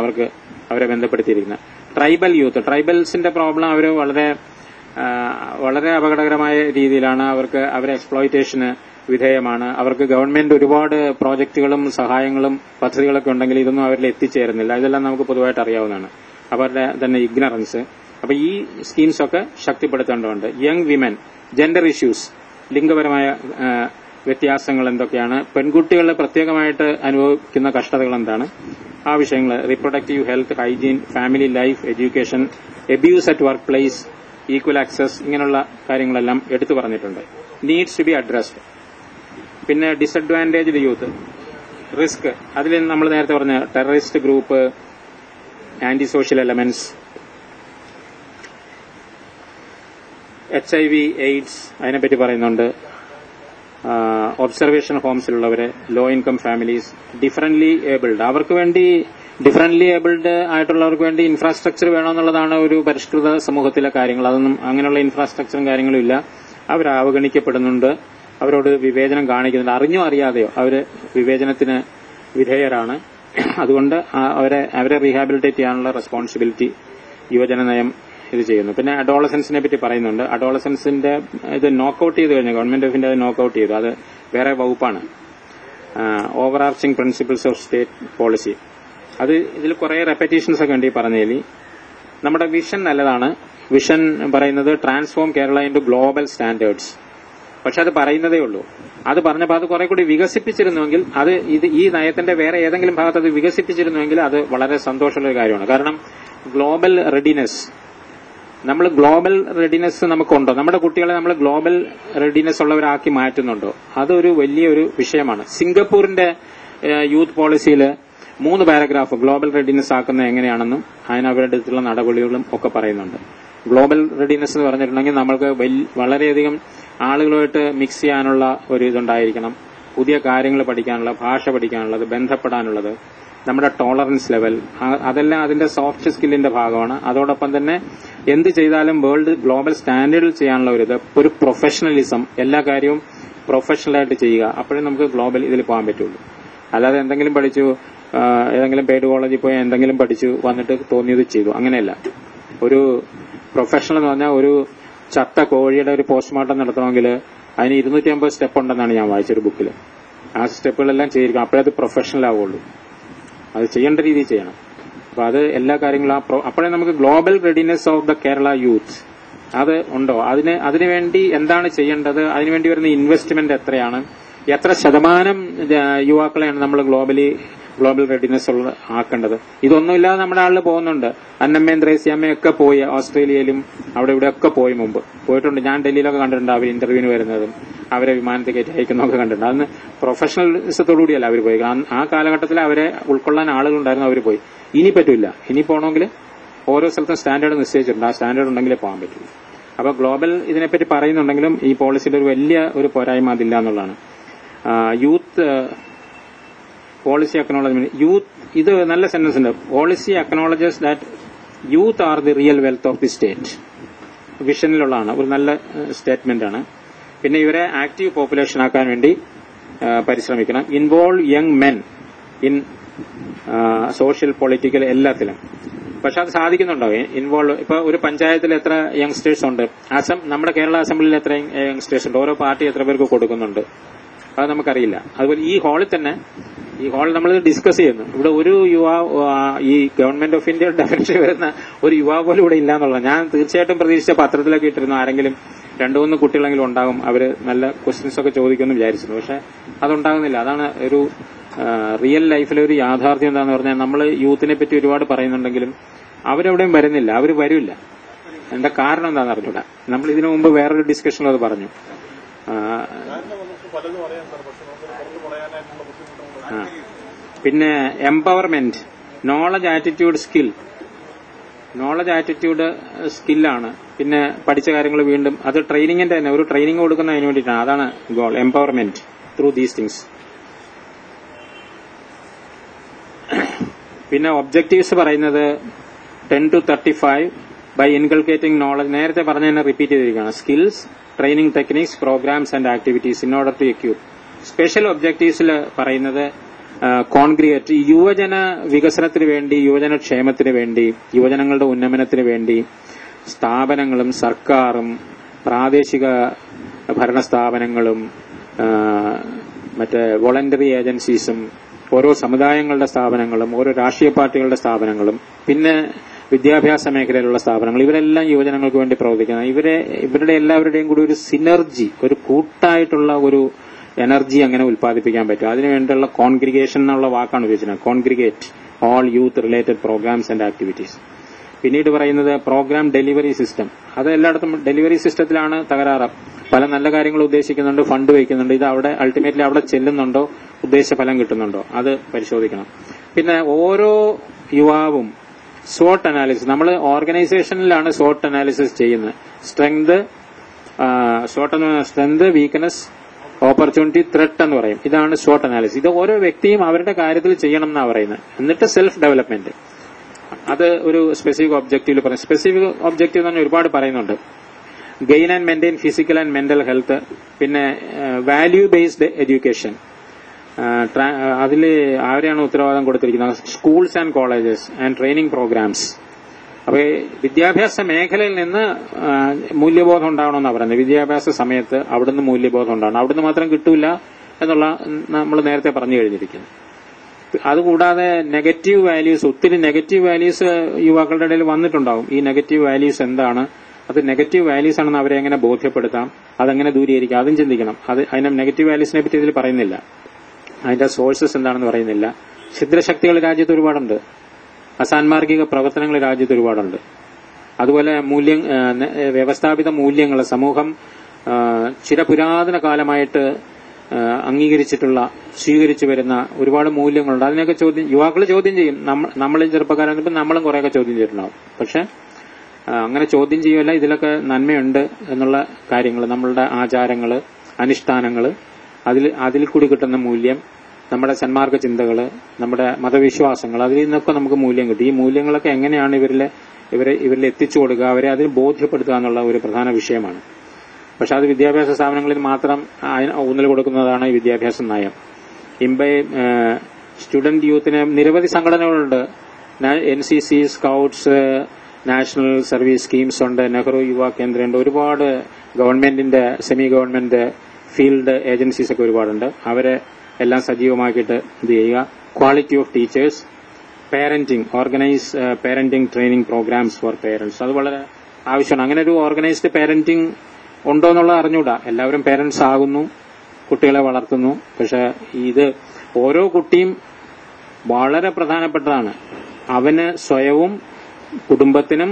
അവരെ ബന്ധപ്പെടുത്തിയിരിക്കുന്നത്. ട്രൈബൽ യൂത്ത്, ട്രൈബൽസിന്റെ പ്രോബ്ലം അവർ വളരെ അപകടകരമായ രീതിയിലാണ്. അവരെ എക്സ്പ്ലോയിറ്റേഷന് വിധേയമാണ്. അവർക്ക് ഗവൺമെന്റ് ഒരുപാട് പ്രോജക്റ്റുകളും സഹായങ്ങളും പദ്ധതികളൊക്കെ ഉണ്ടെങ്കിൽ ഇതൊന്നും അവരിൽ എത്തിച്ചേരുന്നില്ല. ഇതെല്ലാം നമുക്ക് പൊതുവായിട്ട് അറിയാവുന്നതാണ്. അവരുടെ തന്നെ ഇഗ്നറൻസ്. അപ്പൊ ഈ സ്കീംസൊക്കെ ശക്തിപ്പെടുത്തേണ്ടതുണ്ട്. യങ് വിമൻ, ജെൻഡർ ഇഷ്യൂസ്, ലിംഗപരമായ വ്യത്യാസങ്ങൾ എന്തൊക്കെയാണ്, പെൺകുട്ടികൾ പ്രത്യേകമായിട്ട് അനുഭവിക്കുന്ന കഷ്ടതകൾ എന്താണ്, ആ വിഷയങ്ങൾ, reproductive health, hygiene, family life, education, abuse at workplace, equal access, ഇങ്ങനെയുള്ള കാര്യങ്ങളെല്ലാം എടുത്തു പറഞ്ഞിട്ടുണ്ട്. Needs to be addressed. പിന്നെ ഡിസഡ്വാൻറ്റേജ്ഡ് യൂത്ത്, റിസ്ക്, അതിൽ നമ്മൾ നേരത്തെ പറഞ്ഞ terrorist group, anti social elements, HIV, AIDS, അതിനെപ്പറ്റി പറയുന്നുണ്ട്. ഒബ്സർവേഷൻ ഹോംസിലുള്ളവരെ, low income families, differently abled, അവർക്ക് വേണ്ടി ഡിഫറന്റ്ലി ഏബിൾഡ് ആയിട്ടുള്ളവർക്ക് വേണ്ടി ഇൻഫ്രാസ്ട്രക്ചർ വേണമെന്നുള്ളതാണ് ഒരു പരിഷ്കൃത സമൂഹത്തിലെ കാര്യങ്ങൾ. അതൊന്നും അങ്ങനെയുള്ള ഇൻഫ്രാസ്ട്രക്ചറും കാര്യങ്ങളും ഇല്ല. അവർ അവഗണിക്കപ്പെടുന്നുണ്ട്, അവരോട് വിവേചനം കാണിക്കുന്നുണ്ട്, അറിഞ്ഞോ അറിയാതെയോ അവർ വിവേചനത്തിന് വിധേയരാണ്. അതുകൊണ്ട് അവരെ റീഹാബിലിറ്റേറ്റ് ചെയ്യാനുള്ള റെസ്പോൺസിബിലിറ്റി യുവജന നയം ഇത് ചെയ്യുന്നു. പിന്നെ അഡോളസൻസിനെ പറ്റി പറയുന്നുണ്ട്. അഡോളസൻസിന്റെ ഇത് നോക്കൌട്ട് ചെയ്ത് കഴിഞ്ഞു, ഗവൺമെന്റ് ഓഫ് ഇന്ത്യ അത് നോക്കൌട്ട് ചെയ്തു. അത് വേറെ വകുപ്പാണ്. Over arching principles of state policy, അത് ഇതിൽ കുറെ റെപ്പറ്റീഷൻസ് ഒക്കെ ഉണ്ട് ഈ പറഞ്ഞതിൽ. നമ്മുടെ വിഷൻ നല്ലതാണ്. വിഷൻ പറയുന്നത് transform Kerala into global standards. പക്ഷെ അത് പറയുന്നതേ ഉള്ളൂ. അത് പറഞ്ഞപ്പോൾ അത് കുറെ കൂടി വികസിപ്പിച്ചിരുന്നുവെങ്കിൽ, ഈ നയത്തിന്റെ വേറെ ഏതെങ്കിലും ഭാഗത്ത് അത് വികസിപ്പിച്ചിരുന്നുവെങ്കിൽ അത് വളരെ സന്തോഷമുള്ള ഒരു കാര്യമാണ്. കാരണം ഗ്ലോബൽ റെഡിനെസ് നമുക്കുണ്ടോ? നമ്മുടെ കുട്ടികളെ നമ്മൾ ഗ്ലോബൽ റെഡിനെസ് ഉള്ളവരാക്കി മാറ്റുന്നുണ്ടോ? അതൊരു വലിയൊരു വിഷയമാണ്. സിംഗപ്പൂരിന്റെ യൂത്ത് പോളിസിയിൽ 3 പാരഗ്രാഫ് ഗ്ലോബൽ റെഡിനെസ് ആക്കുന്നത് എങ്ങനെയാണെന്നും അതിന് അവരുടെ അടുത്തുള്ള നടപടികളും ഒക്കെ പറയുന്നുണ്ട്. ഗ്ലോബൽ റെഡിനെസ് എന്ന് പറഞ്ഞിട്ടുണ്ടെങ്കിൽ നമ്മൾക്ക് വളരെയധികം ആളുകളുമായിട്ട് മിക്സ് ചെയ്യാനുള്ള ഒരു ഇതുണ്ടായിരിക്കണം, പുതിയ കാര്യങ്ങൾ പഠിക്കാനുള്ള, ഭാഷ പഠിക്കാനുള്ളത്, ബന്ധപ്പെടാനുള്ളത്, നമ്മുടെ ടോളറൻസ് ലെവൽ, അതെല്ലാം അതിന്റെ സോഫ്റ്റ് സ്കില്ലിന്റെ ഭാഗമാണ്. അതോടൊപ്പം തന്നെ എന്ത് ചെയ്താലും വേൾഡ് ഗ്ലോബൽ സ്റ്റാൻഡേർഡിൽ ചെയ്യാനുള്ള ഒരു പ്രൊഫഷണലിസം, എല്ലാ കാര്യവും പ്രൊഫഷണലായിട്ട് ചെയ്യുക. അപ്പോഴേ നമുക്ക് ഗ്ലോബൽ ഇതിൽ പോകാൻ പറ്റുള്ളൂ. അല്ലാതെ എന്തെങ്കിലും പഠിച്ചു, ഏതെങ്കിലും പെയ്ഡ് കോളേജിൽ പോയി എന്തെങ്കിലും പഠിച്ചു വന്നിട്ട് തോന്നിയത് ചെയ്തു, അങ്ങനെയല്ല. ഒരു പ്രൊഫഷണൽ എന്ന് പറഞ്ഞാൽ ഒരു ചത്ത കോഴിയുടെ ഒരു പോസ്റ്റ്മോർട്ടം നടത്തണമെങ്കിൽ അതിന് 250 സ്റ്റെപ്പ് ഉണ്ടെന്നാണ് ഞാൻ വായിച്ചൊരു ബുക്കിൽ. ആ സ്റ്റെപ്പുകളെല്ലാം ചെയ്തിരിക്കണം, അപ്പോഴേ അത് പ്രൊഫഷണൽ ആവുള്ളൂ. അത് ചെയ്യേണ്ട രീതിയിൽ ചെയ്യണം. അപ്പൊ അത് എല്ലാ കാര്യങ്ങളും അപ്പോഴേ നമുക്ക് global readiness of the Kerala youth അത് ഉണ്ടോ, അതിനുവേണ്ടി എന്താണ് ചെയ്യേണ്ടത്, അതിനുവേണ്ടി വരുന്ന ഇൻവെസ്റ്റ്മെന്റ് എത്രയാണ്, എത്ര ശതമാനം യുവാക്കളെയാണ് നമ്മൾ ഗ്ലോബൽ റെഡിനെസ് ആക്കേണ്ടത്. ഇതൊന്നുമില്ലാതെ നമ്മുടെ ആളിൽ പോകുന്നുണ്ട്. അന്നമ്മയും ത്രേസ്യാമ്മയൊക്കെ പോയി ഓസ്ട്രേലിയയിലും അവിടെ ഇവിടെയൊക്കെ പോയി മുമ്പ് പോയിട്ടുണ്ട്. ഞാൻ ഡൽഹിയിലൊക്കെ കണ്ടിട്ടുണ്ട് അവർ ഇന്റർവ്യൂവിന് വരുന്നതും അവരെ വിമാനത്തിൽ കയറ്റി അയക്കുന്നതൊക്കെ കണ്ടിട്ടുണ്ട്. അന്ന് പ്രൊഫഷണലിസത്തോടുകൂടിയല്ല അവർ പോയി. ആ കാലഘട്ടത്തിൽ അവരെ ഉൾക്കൊള്ളാൻ ആളുകളുണ്ടായിരുന്നു, അവർ പോയി. ഇനി പറ്റില്ല. ഇനി പോകണമെങ്കിൽ ഓരോ സ്ഥലത്തും സ്റ്റാൻഡേർഡ് നിശ്ചയിച്ചിട്ടുണ്ട്. ആ സ്റ്റാൻഡേർഡ് ഉണ്ടെങ്കിലേ പോകാൻ പറ്റുള്ളൂ. അപ്പൊ ഗ്ലോബൽ ഇതിനെപ്പറ്റി പറയുന്നുണ്ടെങ്കിലും ഈ പോളിസിയുടെ ഒരു പോരായ്മ അതില്ല എന്നുള്ളതാണ്. യൂത്ത് പോളിസി അക്നോളജ്മെന്റ്, യൂത്ത്, ഇത് നല്ല സെന്റൻസ് ഉണ്ട്. Policy acknowledges that youth are the real wealth of the state. വിഷനിലുള്ളതാണ്, ഒരു നല്ല സ്റ്റേറ്റ്മെന്റ് ആണ്. പിന്നെ ഇവരെ ആക്റ്റീവ് പോപ്പുലേഷൻ ആക്കാൻ വേണ്ടി പരിശ്രമിക്കണം. Involve young men in social political എല്ലാത്തിലും. പക്ഷെ അത് സാധിക്കുന്നുണ്ടോ? ഇൻവോൾവ് ഇപ്പൊ ഒരു പഞ്ചായത്തിൽ എത്ര യങ്സ്റ്റേഴ്സ് ഉണ്ട്, നമ്മുടെ കേരള അസംബ്ലിയിൽ എത്ര യങ്സ്റ്റേഴ്സ് ഉണ്ട്, ഓരോ പാർട്ടി എത്ര പേർക്ക് കൊടുക്കുന്നുണ്ട്, അത് നമുക്കറിയില്ല. അതുപോലെ ഈ ഹാളിൽ തന്നെ, ഈ ഹാൾ നമ്മൾ ഡിസ്കസ് ചെയ്യുന്നു, ഇവിടെ ഒരു ഈ ഗവൺമെന്റ് ഓഫ് ഇന്ത്യ ഡെഫിനേഷൻ വരുന്ന ഒരു യുവാവ് പോലും ഇവിടെ ഇല്ല എന്നുള്ളത്. ഞാൻ തീർച്ചയായിട്ടും പ്രതീക്ഷിച്ച പത്രത്തിലൊക്കെ ഇട്ടിരുന്നു ആരെങ്കിലും 2-3 കുട്ടികളെങ്കിലും ഉണ്ടാകും, അവര് നല്ല ക്വസ്റ്റ്യൻസ് ഒക്കെ ചോദിക്കുമെന്ന് വിചാരിച്ചിരുന്നു. പക്ഷെ അതുണ്ടാകുന്നില്ല. അതാണ് ഒരു റിയൽ ലൈഫിലെ ഒരു യാഥാർത്ഥ്യം. എന്താന്ന് പറഞ്ഞാൽ നമ്മൾ യൂത്തിനെ പറ്റി ഒരുപാട് പറയുന്നുണ്ടെങ്കിലും അവരെവിടെയും വരുന്നില്ല, അവർ വരില്ല. എന്താ കാരണം എന്താണെന്ന് അറിഞ്ഞൂടാ. നമ്മൾ ഇതിനു മുമ്പ് വേറൊരു ഡിസ്കഷനിൽ അത് പറഞ്ഞു. പിന്നെ empowerment, knowledge attitude skill. Knowledge attitude സ്കില്ലാണ്. പിന്നെ പഠിച്ച കാര്യങ്ങൾ വീണ്ടും അത് ട്രെയിനിങ്ങിന്റെ തന്നെ, ഒരു ട്രെയിനിങ് കൊടുക്കുന്നതിന് വേണ്ടിയിട്ടാണ്. അതാണ് goal, empowerment through these things. പിന്നെ ഒബ്ജക്റ്റീവ്സ് പറയുന്നത് 10 to 35 ബൈ ഇൻകൾക്കേറ്റിംഗ് നോളജ്. നേരത്തെ പറഞ്ഞ തന്നെ റിപ്പീറ്റ് ചെയ്തിരിക്കുകയാണ്. Skills, training techniques, programmes and activities in order to equip. Special ഒബ്ജക്റ്റീവ്സിൽ പറയുന്നത് കോൺഗ്രിഗേറ്റ്, യുവജന വികസനത്തിന് വേണ്ടി, യുവജന ക്ഷേമത്തിന് വേണ്ടി, യുവജനങ്ങളുടെ ഉന്നമനത്തിന് വേണ്ടി സ്ഥാപനങ്ങളും സർക്കാരും പ്രാദേശിക ഭരണ സ്ഥാപനങ്ങളും മറ്റേ വോളണ്ടറി ഏജൻസീസും ഓരോ സമുദായങ്ങളുടെ സ്ഥാപനങ്ങളും ഓരോ രാഷ്ട്രീയ പാർട്ടികളുടെ സ്ഥാപനങ്ങളും പിന്നെ വിദ്യാഭ്യാസ മേഖലയിലുള്ള സ്ഥാപനങ്ങൾ, ഇവരെല്ലാം യുവജനങ്ങൾക്ക് വേണ്ടി പ്രവർത്തിക്കുന്നത്. ഇവരുടെ എല്ലാവരുടെയും കൂടി ഒരു സിനർജി, ഒരു കൂട്ടായിട്ടുള്ള ഒരു എനർജി അങ്ങനെ ഉൽപ്പാദിപ്പിക്കാൻ പറ്റും. അതിനുവേണ്ടിയുള്ള കോൺഗ്രിഗേഷൻ എന്നുള്ള വാക്കാണ് ഉപയോഗിച്ചത്. Congregate all youth related programmes and activities. പിന്നീട് പറയുന്നത് പ്രോഗ്രാം ഡെലിവറി സിസ്റ്റം. അത് എല്ലായിടത്തും ഡെലിവറി സിസ്റ്റത്തിലാണ് തകരാറ്. പല നല്ല കാര്യങ്ങൾ ഉദ്ദേശിക്കുന്നുണ്ട്, ഫണ്ട് വയ്ക്കുന്നുണ്ട്, ഇത് അവിടെ അൾട്ടിമേറ്റ്ലി അവിടെ ചെല്ലുന്നുണ്ടോ, ഉദ്ദേശിച്ച ഫലം കിട്ടുന്നുണ്ടോ, അത് പരിശോധിക്കണം. പിന്നെ ഓരോ യുവാവും SWOT അനാലിസിസ്, നമ്മൾ ഓർഗനൈസേഷനിലാണ് SWOT അനാലിസിസ് ചെയ്യുന്നത്. സ്ട്രെങ്ത്, വീക്ക്നെസ്, ഓപ്പർച്യൂണിറ്റി, ത്രെട്ട് എന്ന് പറയും. ഇതാണ് SWOT അനാലിസിസ്. ഇത് ഓരോ വ്യക്തിയും അവരുടെ കാര്യത്തിൽ ചെയ്യണം എന്നാണ് പറയുന്നത്. എന്നിട്ട് സെൽഫ് ഡെവലപ്മെന്റ്, അത് ഒരു സ്പെസിഫിക് ഒബ്ജക്റ്റീവിൽ പറയും. സ്പെസിഫിക് ഒബ്ജക്റ്റീവ് എന്ന് പറഞ്ഞാൽ ഒരുപാട് പറയുന്നുണ്ട്. Gain and maintain physical and mental health. പിന്നെ വാല്യൂ ബേസ്ഡ് എഡ്യൂക്കേഷൻ, അതിൽ ആരെയാണ് ഉത്തരവാദിത്തം കൊടുത്തിരിക്കുന്നത്? Schools and colleges and training programs. അപ്പൊ വിദ്യാഭ്യാസ മേഖലയിൽ നിന്ന് മൂല്യബോധം ഉണ്ടാവണമെന്നാണ് പറയുന്നത്. വിദ്യാഭ്യാസ സമയത്ത് അവിടുന്ന് മൂല്യബോധം ഉണ്ടാവണം. അവിടുന്ന് മാത്രം കിട്ടൂല എന്നുള്ള നമ്മൾ നേരത്തെ പറഞ്ഞു കഴിഞ്ഞിരിക്കുന്നു. അതുകൂടാതെ നെഗറ്റീവ് വാല്യൂസ്, ഒത്തിരി നെഗറ്റീവ് വാല്യൂസ് യുവാക്കളുടെ ഇടയിൽ വന്നിട്ടുണ്ടാവും. ഈ നെഗറ്റീവ് വാല്യൂസ് എന്താണ്, അത് നെഗറ്റീവ് വാല്യൂസ് ആണെന്ന് അവരെ എങ്ങനെ ബോധ്യപ്പെടുത്താം, അതെങ്ങനെ ദൂരീകരിക്കാം, അതും ചിന്തിക്കണം. അതിനെ നെഗറ്റീവ് വാല്യൂസിനെ പറ്റി ഇതിൽ പറയുന്നില്ല. അതിന്റെ സോഴ്സസ് എന്താണെന്ന് പറയുന്നില്ല. ഛിദ്രശക്തികൾ രാജ്യത്ത് ഒരുപാടുണ്ട്, അസാൻമാർഗിക പ്രവർത്തനങ്ങൾ രാജ്യത്ത് ഒരുപാടുണ്ട്. അതുപോലെ വ്യവസ്ഥാപിത മൂല്യങ്ങൾ, സമൂഹം ചിരപുരാതന കാലമായിട്ട് അംഗീകരിച്ചിട്ടുള്ള സ്വീകരിച്ചു വരുന്ന ഒരുപാട് മൂല്യങ്ങളുണ്ട്. അതിനൊക്കെ യുവാക്കൾ ചോദ്യം ചെയ്യും. നമ്മളും ചെറുപ്പക്കാരാകുമ്പോൾ നമ്മളും കുറെയൊക്കെ ചോദ്യം ചെയ്തിട്ടുണ്ടാവും. പക്ഷെ അങ്ങനെ ചോദ്യം ചെയ്യുമല്ല, ഇതിലൊക്കെ നന്മയുണ്ട് എന്നുള്ള കാര്യങ്ങൾ, നമ്മളുടെ ആചാരങ്ങൾ, അനുഷ്ഠാനങ്ങൾ, അതിൽ കൂടി കിട്ടുന്ന മൂല്യം, നമ്മുടെ സന്മാർഗ ചിന്തകൾ, നമ്മുടെ മതവിശ്വാസങ്ങൾ, അതിൽ നിന്നൊക്കെ നമുക്ക് മൂല്യം കിട്ടും. ഈ മൂല്യങ്ങളൊക്കെ എങ്ങനെയാണ് ഇവരിൽ എത്തിച്ചു കൊടുക്കുക, അവരെ അതിന് ബോധ്യപ്പെടുത്തുക എന്നുള്ള ഒരു പ്രധാന വിഷയമാണ്. പക്ഷെ അത് വിദ്യാഭ്യാസ സ്ഥാപനങ്ങളിൽ മാത്രം ഊന്നൽ കൊടുക്കുന്നതാണ് ഈ വിദ്യാഭ്യാസ നയം. സ്റ്റുഡന്റ് യൂത്തിന് നിരവധി സംഘടനകളുണ്ട്. NCC, scouts, national service schemes ഉണ്ട്, നെഹ്റു യുവ കേന്ദ്രമുണ്ട്, ഒരുപാട് ഗവൺമെന്റിന്റെ സെമി ഗവൺമെന്റ് ഫീൽഡ് ഏജൻസീസ് ഒക്കെ ഒരുപാടുണ്ട്. അവരെ എല്ലാം സജീവമാക്കിയിട്ട് ഇത് ചെയ്യുക. Quality of teachers, parenting, organise parenting training programs for parents, അത് വളരെ ആവശ്യമാണ്. അങ്ങനെ ഒരു ഓർഗനൈസ്ഡ് പാരന്റിംഗ് ഉണ്ടോ എന്നുള്ളത് അറിഞ്ഞൂടാ. എല്ലാവരും പേരന്റ്സ് ആകുന്നു, കുട്ടികളെ വളർത്തുന്നു. പക്ഷെ ഇത് ഓരോ കുട്ടിയും വളരെ പ്രധാനപ്പെട്ടതാണ്. അവന് സ്വയവും കുടുംബത്തിനും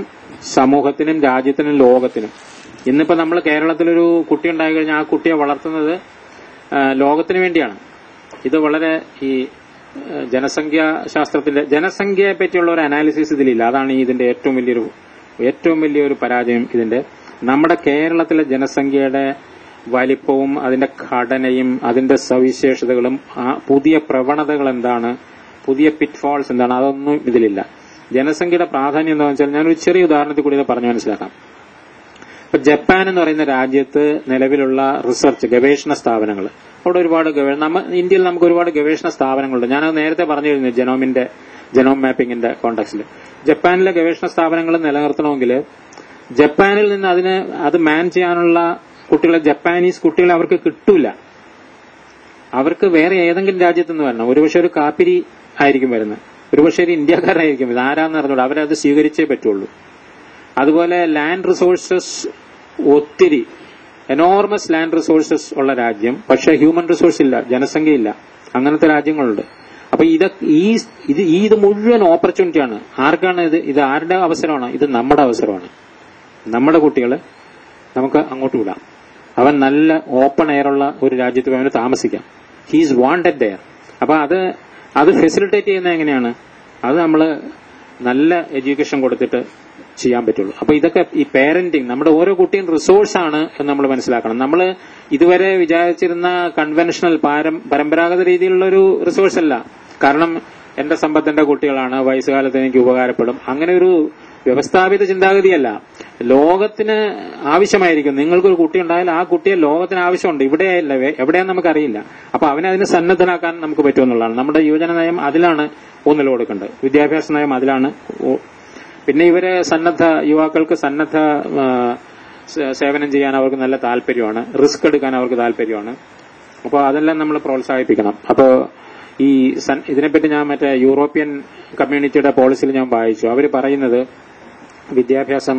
സമൂഹത്തിനും രാജ്യത്തിനും ലോകത്തിനും. ഇന്നിപ്പോ നമ്മൾ കേരളത്തിലൊരു കുട്ടി ഉണ്ടായി കഴിഞ്ഞാൽ ആ കുട്ടിയെ വളർത്തുന്നത് ലോകത്തിന് വേണ്ടിയാണ്. ഇത് വളരെ ഈ ജനസംഖ്യയെ പറ്റിയുള്ള ഒരു അനാലിസിസ് ഇതിലില്ല. അതാണ് ഇതിന്റെ ഏറ്റവും വലിയൊരു പരാജയം. ഇതിന്റെ നമ്മുടെ കേരളത്തിലെ ജനസംഖ്യയുടെ വലിപ്പവും അതിന്റെ ഘടനയും അതിന്റെ സവിശേഷതകളും പുതിയ പ്രവണതകൾ എന്താണ്, പുതിയ പിറ്റ്ഫോൾസ് എന്താണ്, അതൊന്നും ഇതിലില്ല. ജനസംഖ്യയുടെ പ്രാധാന്യം എന്താണെന്ന് വെച്ചാൽ ഞാനൊരു ചെറിയ ഉദാഹരണത്തിൽ കൂടി ഇത് പറഞ്ഞു മനസ്സിലാക്കാം. ഇപ്പൊ ജപ്പാൻ എന്ന് പറയുന്ന രാജ്യത്ത് നിലവിലുള്ള റിസർച്ച് ഗവേഷണ സ്ഥാപനങ്ങൾ, അവിടെ ഒരുപാട് ഇന്ത്യയിൽ നമുക്ക് ഒരുപാട് ഗവേഷണ സ്ഥാപനങ്ങളുണ്ട്. ഞാനത് നേരത്തെ പറഞ്ഞിരുന്നു ജനോം മാപ്പിംഗിന്റെ കോണ്ടെക്സ്റ്റിൽ. ജപ്പാനിലെ ഗവേഷണ സ്ഥാപനങ്ങൾ നിലനിർത്തണമെങ്കിൽ ജപ്പാനിൽ നിന്ന് അത് മാൻ ചെയ്യാനുള്ള ജപ്പാനീസ് കുട്ടികളെ അവർക്ക് കിട്ടൂല. അവർക്ക് വേറെ ഏതെങ്കിലും രാജ്യത്തുനിന്ന് വരണം. ഒരുപക്ഷെ ഒരു കാപ്പിരി ആയിരിക്കും വരുന്നത്, ഒരുപക്ഷെ ഒരു ഇന്ത്യക്കാരായിരിക്കും ഇത്, ആരാന്ന് അറിഞ്ഞൂടാ. അവരത് സ്വീകരിച്ചേ പറ്റുള്ളൂ. അതുപോലെ ലാൻഡ് റിസോഴ്സസ്, ഒത്തിരി എനോർമസ് ലാൻഡ് റിസോഴ്സസ് ഉള്ള രാജ്യം, പക്ഷെ ഹ്യൂമൻ റിസോഴ്സ് ഇല്ല, ജനസംഖ്യയില്ല. അങ്ങനത്തെ രാജ്യങ്ങളുണ്ട്. അപ്പൊ ഇത് മുഴുവൻ ഓപ്പർച്യൂണിറ്റിയാണ്. ആർക്കാണ് ഇത് ആരുടെ അവസരമാണ്? ഇത് നമ്മുടെ അവസരമാണ്. നമ്മുടെ കുട്ടികളെ നമുക്ക് അങ്ങോട്ട് വിടാം. അവൻ നല്ല ഓപ്പൺ എയറുള്ള ഒരു രാജ്യത്ത് അവന് താമസിക്കാം. He's wanted there. അപ്പൊ അത് ഫെസിലിറ്റേറ്റ് ചെയ്യുന്നത് എങ്ങനെയാണ്? അത് നമ്മൾ നല്ല എഡ്യൂക്കേഷൻ കൊടുത്തിട്ട് ചെയ്യാൻ പറ്റുള്ളൂ. അപ്പൊ ഇതൊക്കെ ഈ പേരന്റിങ്, നമ്മുടെ ഓരോ കുട്ടിയും റിസോഴ്സാണ് എന്ന് നമ്മൾ മനസ്സിലാക്കണം. നമ്മൾ ഇതുവരെ വിചാരിച്ചിരുന്ന കൺവെൻഷണൽ പരമ്പരാഗത രീതിയിലുള്ള ഒരു റിസോഴ്സ് അല്ല. കാരണം എന്റെ സമ്പത്തിന്റെ കുട്ടികളാണ്, വയസ്സുകാലത്ത് എനിക്ക് ഉപകാരപ്പെടും, അങ്ങനെ ഒരു വ്യവസ്ഥാപിത ചിന്താഗതിയല്ല. ലോകത്തിന് ആവശ്യമായിരിക്കും. നിങ്ങൾക്കൊരു കുട്ടി ഉണ്ടായാൽ ആ കുട്ടിയെ ലോകത്തിന് ആവശ്യമുണ്ട്. ഇവിടെയല്ല, എവിടെയാന്ന് നമുക്കറിയില്ല. അപ്പൊ അവനതിന് സന്നദ്ധനാക്കാൻ നമുക്ക് പറ്റുമെന്നുള്ളതാണ്. നമ്മുടെ യുവജന നയം അതിലാണ് ഊന്നൽ കൊടുക്കേണ്ടത്. വിദ്യാഭ്യാസ നയം അതിലാണ്. പിന്നെ യുവാക്കൾക്ക് സന്നദ്ധ സേവനം ചെയ്യാൻ അവർക്ക് നല്ല താല്പര്യമാണ്, റിസ്ക് എടുക്കാൻ അവർക്ക് താല്പര്യമാണ്. അപ്പോൾ അതെല്ലാം നമ്മൾ പ്രോത്സാഹിപ്പിക്കണം. അപ്പോൾ ഇതിനെപ്പറ്റി ഞാൻ യൂറോപ്യൻ കമ്മ്യൂണിറ്റിയുടെ പോളിസിയിൽ ഞാൻ വായിച്ചു. അവർ പറയുന്നത് വിദ്യാഭ്യാസം,